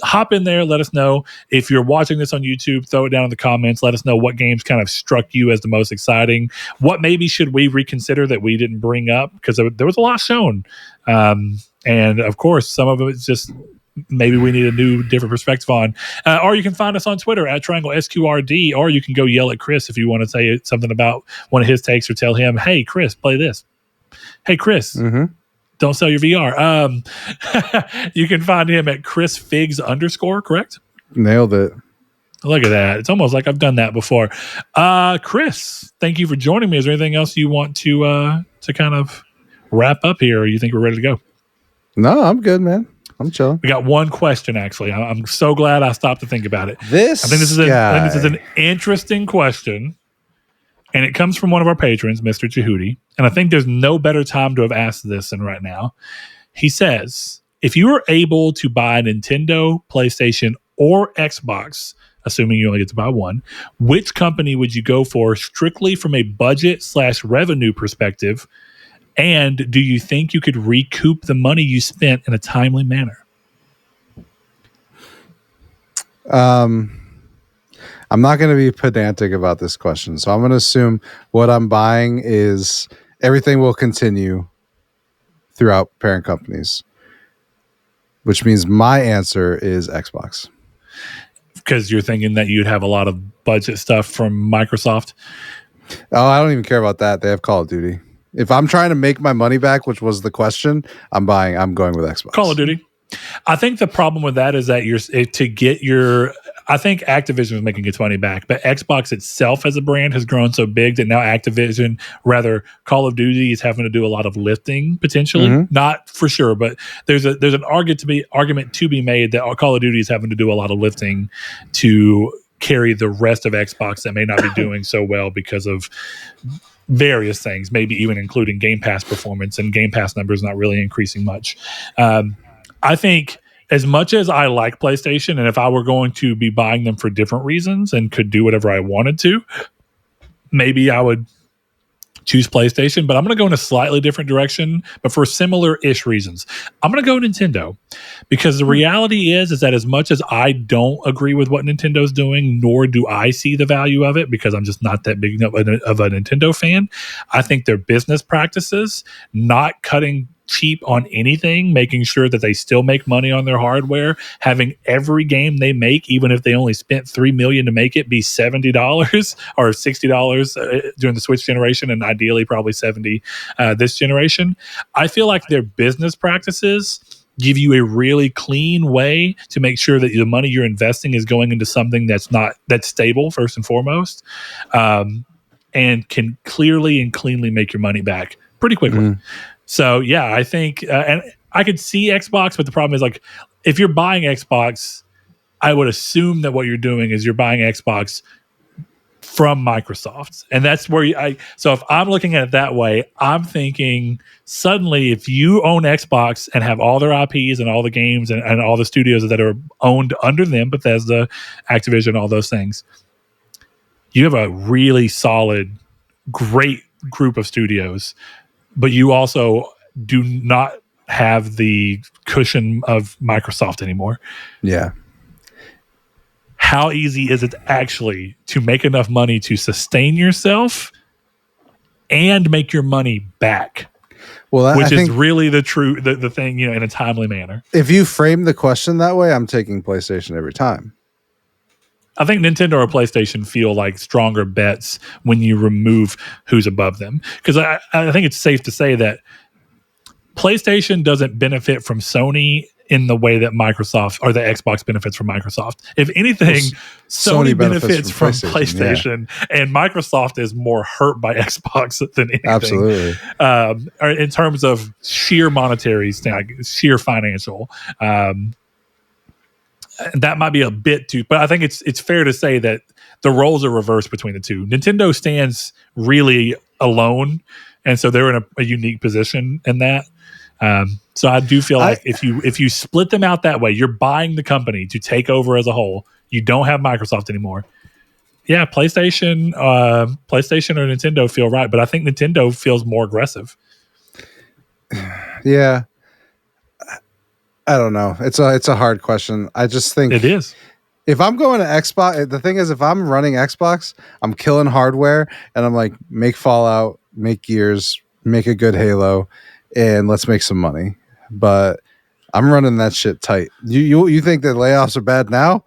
Hop in there. Let us know. If you're watching this on YouTube, throw it down in the comments. Let us know what games kind of struck you as the most exciting. What maybe should we reconsider that we didn't bring up? Because there was a lot shown. And of course, some of it's just maybe we need a new, different perspective on. Or you can find us on Twitter at Triangle SQRD, or you can go yell at Chris if you want to say something about one of his takes or tell him, hey, Chris, play this. Hey, Chris, don't sell your VR. You can find him at ChrisFigs_, correct? Nailed it. Look at that. It's almost like I've done that before. Chris, thank you for joining me. Is there anything else you want to kind of wrap up here, or you think we're ready to go? No, I'm good, man. I'm chilling. We got one question, actually. I'm so glad I stopped to think about it. I think this is an interesting question, and it comes from one of our patrons, Mr. Jehudi. And I think there's no better time to have asked this than right now. He says, if you were able to buy a Nintendo, PlayStation, or Xbox, assuming you only get to buy one, which company would you go for strictly from a budget/revenue perspective? And do you think you could recoup the money you spent in a timely manner? I'm not going to be pedantic about this question, so I'm going to assume what I'm buying is everything will continue throughout parent companies, which means my answer is Xbox. Because you're thinking that you'd have a lot of budget stuff from Microsoft? Oh, I don't even care about that. They have Call of Duty. If I'm trying to make my money back, which was the question, I'm going with Xbox. Call of Duty. I think the problem with that is that I think Activision is making its money back, but Xbox itself as a brand has grown so big that now Call of Duty is having to do a lot of lifting potentially. Mm-hmm. Not for sure, but there's an argument to be made that Call of Duty is having to do a lot of lifting to carry the rest of Xbox that may not be doing so well because of various things, maybe even including Game Pass performance, and Game Pass numbers not really increasing much. I think as much as I like PlayStation, and if I were going to be buying them for different reasons and could do whatever I wanted to, maybe I would choose PlayStation, but I'm going to go in a slightly different direction, but for similar-ish reasons. I'm going to go Nintendo, because the reality is that as much as I don't agree with what Nintendo's doing, nor do I see the value of it, because I'm just not that big of a Nintendo fan, I think their business practices, not cutting cheap on anything, making sure that they still make money on their hardware, having every game they make, even if they only spent $3 million to make it, be $70 or $60 during the Switch generation, and ideally probably $70 this generation. I feel like their business practices give you a really clean way to make sure that the money you're investing is going into something that's stable first and foremost, and can clearly and cleanly make your money back pretty quickly. Mm-hmm. So yeah, I think, and I could see Xbox, but the problem is, like, if you're buying Xbox, I would assume that what you're doing is you're buying Xbox from Microsoft, and that's where so if I'm looking at it that way, I'm thinking suddenly if you own Xbox and have all their IPs and all the games and all the studios that are owned under them, Bethesda, Activision, all those things, you have a really solid, great group of studios. But you also do not have the cushion of Microsoft anymore. Yeah. How easy is it actually to make enough money to sustain yourself and make your money back? Well, which is really the thing, in a timely manner. If you frame the question that way, I'm taking PlayStation every time. I think Nintendo or PlayStation feel like stronger bets when you remove who's above them. Because I think it's safe to say that PlayStation doesn't benefit from Sony in the way that Microsoft or the Xbox benefits from Microsoft. If anything, Sony benefits from PlayStation, and Microsoft is more hurt by Xbox than anything. Absolutely. In terms of sheer monetary, sheer financial. That might be a bit too, but I think it's fair to say that the roles are reversed between the two. Nintendo stands really alone, and so they're in a unique position in that. So I do feel like if you split them out that way, you're buying the company to take over as a whole. You don't have Microsoft anymore. Yeah, PlayStation or Nintendo feel right, but I think Nintendo feels more aggressive. Yeah. I don't know. It's a hard question. I just think it is. If I'm going to Xbox, the thing is, if I'm running Xbox, I'm killing hardware, and I'm like, make Fallout, make Gears, make a good Halo, and let's make some money. But I'm running that shit tight. You think that layoffs are bad now?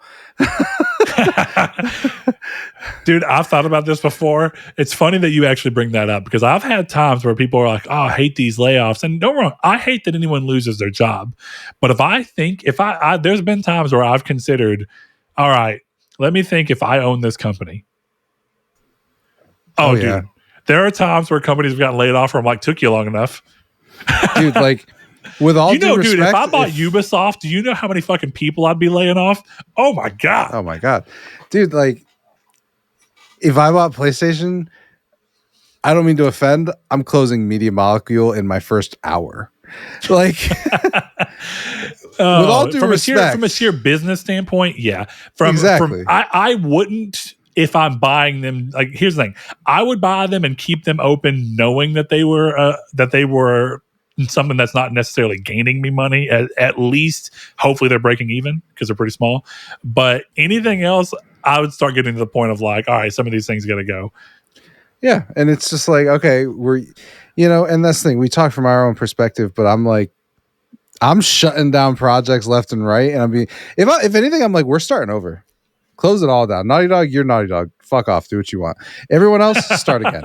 Dude, I've thought about this before. It's funny that you actually bring that up, because I've had times where people are like, oh, I hate these layoffs. And don't get me wrong, I hate that anyone loses their job. But there's been times where I've considered, all right, let me think if I own this company. Oh, dude. Yeah. There are times where companies have gotten laid off where I'm like, took you long enough. Dude, like, with all due respect, dude, if I bought Ubisoft, do you know how many fucking people I'd be laying off? Oh my god, dude! Like, if I bought PlayStation, I don't mean to offend. I'm closing Media Molecule in my first hour. Like, with all due respect, from a sheer business standpoint, yeah. Exactly. I wouldn't, if I'm buying them. Like, here's the thing: I would buy them and keep them open, knowing that they were something that's not necessarily gaining me money. At least, hopefully, they're breaking even because they're pretty small. But anything else, I would start getting to the point of like, all right, some of these things got to go. Yeah, and it's just like, okay, we're, and that's the thing. We talk from our own perspective, but I'm like, I'm shutting down projects left and right, and if anything, I'm like, we're starting over. Close it all down. Naughty Dog, you're Naughty Dog. Fuck off. Do what you want. Everyone else, start again.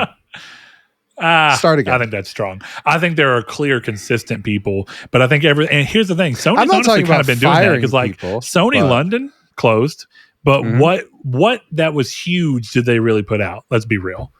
Start again. I think that's strong. I think there are clear, consistent people, but I think and here's the thing: Sony's honestly kind of been doing that because, like, Sony London closed, but what that was huge did they really put out? Let's be real.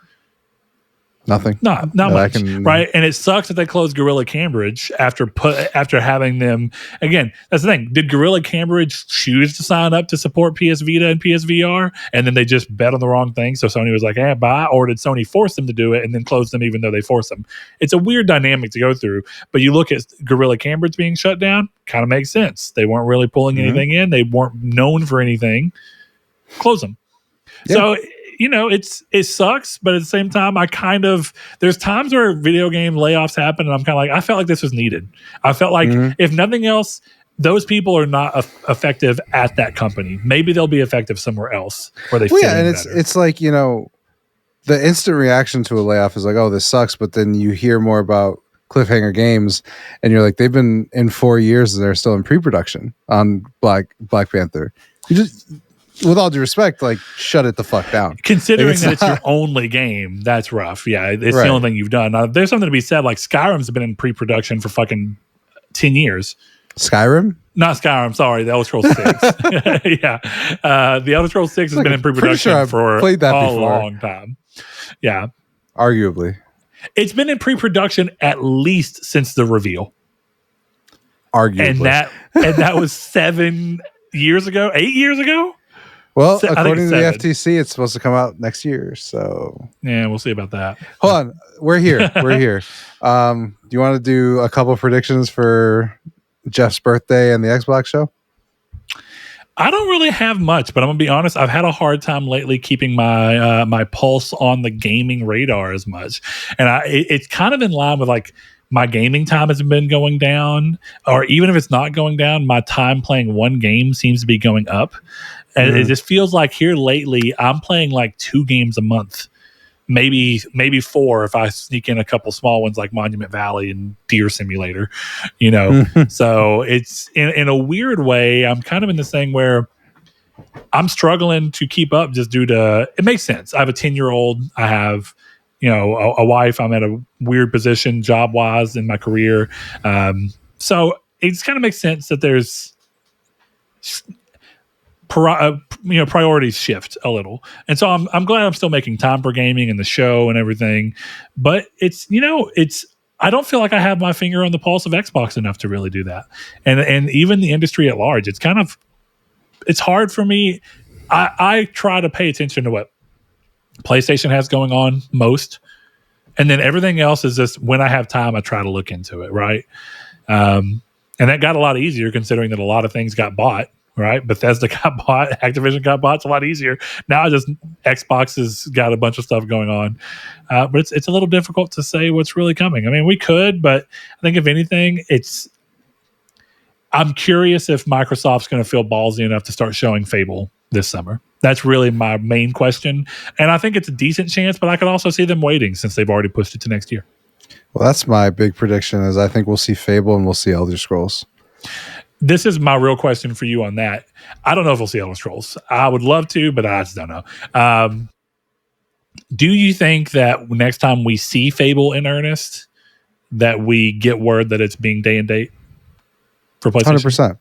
Nothing. Not much, right? And it sucks that they closed Gorilla Cambridge after having them. Again, that's the thing. Did Gorilla Cambridge choose to sign up to support PS Vita and PSVR, and then they just bet on the wrong thing? So Sony was like, bye. Or did Sony force them to do it and then close them even though they forced them? It's a weird dynamic to go through. But you look at Gorilla Cambridge being shut down, kind of makes sense. They weren't really pulling anything in. They weren't known for anything. Close them. Yeah. So, it sucks, but at the same time, there's times where video game layoffs happen, and I'm kind of like, I felt like this was needed. I felt like, if nothing else, those people are not effective at that company. Maybe they'll be effective somewhere else where they fit in and better. It's like, the instant reaction to a layoff is like, oh, this sucks, but then you hear more about Cliffhanger Games, and you're like, they've been in 4 years and they're still in pre-production on Black Panther. You just, with all due respect, like, shut it the fuck down. Considering that it's your only game, that's rough. Yeah, it's the only thing you've done. Now, there's something to be said. Like, Skyrim's been in pre-production for fucking 10 years. Skyrim? Not Skyrim, sorry. The Elder Scrolls 6. Yeah. The Elder Scrolls 6 has been in pre-production for a long time. Yeah. Arguably. It's been in pre-production at least since the reveal. Arguably. And that was 7 years ago? 8 years ago? Well, according to the FTC, it's supposed to come out next year. So yeah, we'll see about that. Hold on, we're here. We're here. Do you want to do a couple of predictions for Jeff's birthday and the Xbox show? I don't really have much, but I'm gonna be honest. I've had a hard time lately keeping my my pulse on the gaming radar as much, and it's kind of in line with like my gaming time has been going down, or even if it's not going down, my time playing one game seems to be going up. And it just feels like here lately, I'm playing like 2 games a month, maybe 4 if I sneak in a couple small ones like Monument Valley and Deer Simulator, So it's in a weird way, I'm kind of in this thing where I'm struggling to keep up just due to, it makes sense. I have a 10-year-old. I have, a wife. I'm at a weird position job-wise in my career. So it just kind of makes sense that there's priorities shift a little, and so I'm glad I'm still making time for gaming and the show and everything, but it's I don't feel like I have my finger on the pulse of Xbox enough to really do that, and even the industry at large. It's hard for me. I try to pay attention to what PlayStation has going on most, and then everything else is just when I have time I try to look into it, right? And that got a lot easier considering that a lot of things got bought. Right, Bethesda got bought, Activision got bought. It's a lot easier now. Xbox has got a bunch of stuff going on, but it's a little difficult to say what's really coming. I mean, we could, but I think if anything, I'm curious if Microsoft's going to feel ballsy enough to start showing Fable this summer. That's really my main question, and I think it's a decent chance. But I could also see them waiting since they've already pushed it to next year. Well, that's my big prediction. Is I think we'll see Fable and we'll see Elder Scrolls. This is my real question for you on that. I don't know if we'll see Elder Scrolls. I would love to, but I just don't know. Do you think that next time we see Fable in earnest, that we get word that it's being day and date for PlayStation? 100%.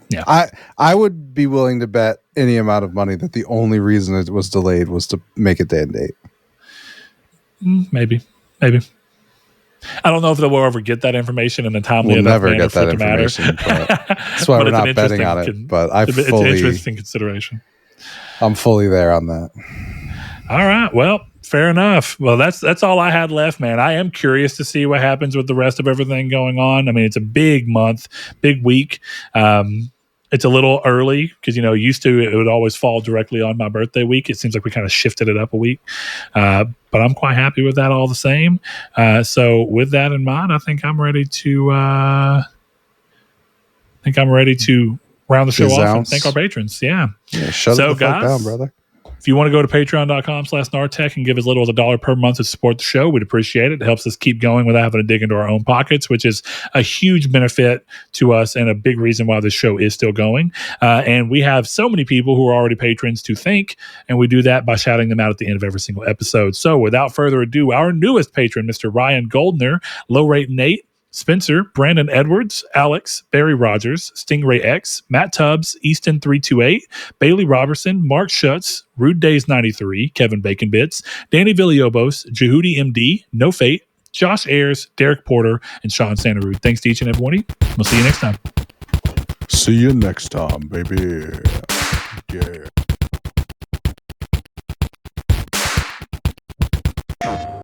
Yeah. I would be willing to bet any amount of money that the only reason it was delayed was to make it day and date. Maybe. I don't know if we'll ever get that information in a timely enough manner for it to matter. That's why we're not betting on it. But it's an interesting consideration. I'm fully there on that. All right. Well, fair enough. Well, that's all I had left, man. I am curious to see what happens with the rest of everything going on. I mean, it's a big month, big week. It's a little early because, used to it would always fall directly on my birthday week. It seems like we kind of shifted it up a week. But I'm quite happy with that all the same. So with that in mind, I think I'm ready to round the show off and thank our patrons. Yeah. Shut the fuck down, brother. If you want to go to patreon.com/Nartech and give as little as $1 per month to support the show, we'd appreciate it. It helps us keep going without having to dig into our own pockets, which is a huge benefit to us and a big reason why the show is still going. And we have so many people who are already patrons to thank, and we do that by shouting them out at the end of every single episode. So without further ado, our newest patron, Mr. Ryan Goldner, Low Rate Nate, Spencer, Brandon Edwards, Alex, Barry Rogers, Stingray X, Matt Tubbs, Easton328, Bailey Robertson, Mark Schutz, Rude Days 93, Kevin Bacon Bits, Danny Villalobos, Jehudi MD, No Fate, Josh Ayers, Derek Porter, and Sean Santarud. Thanks to each and every one of you. We'll see you next time. See you next time, baby. Yeah.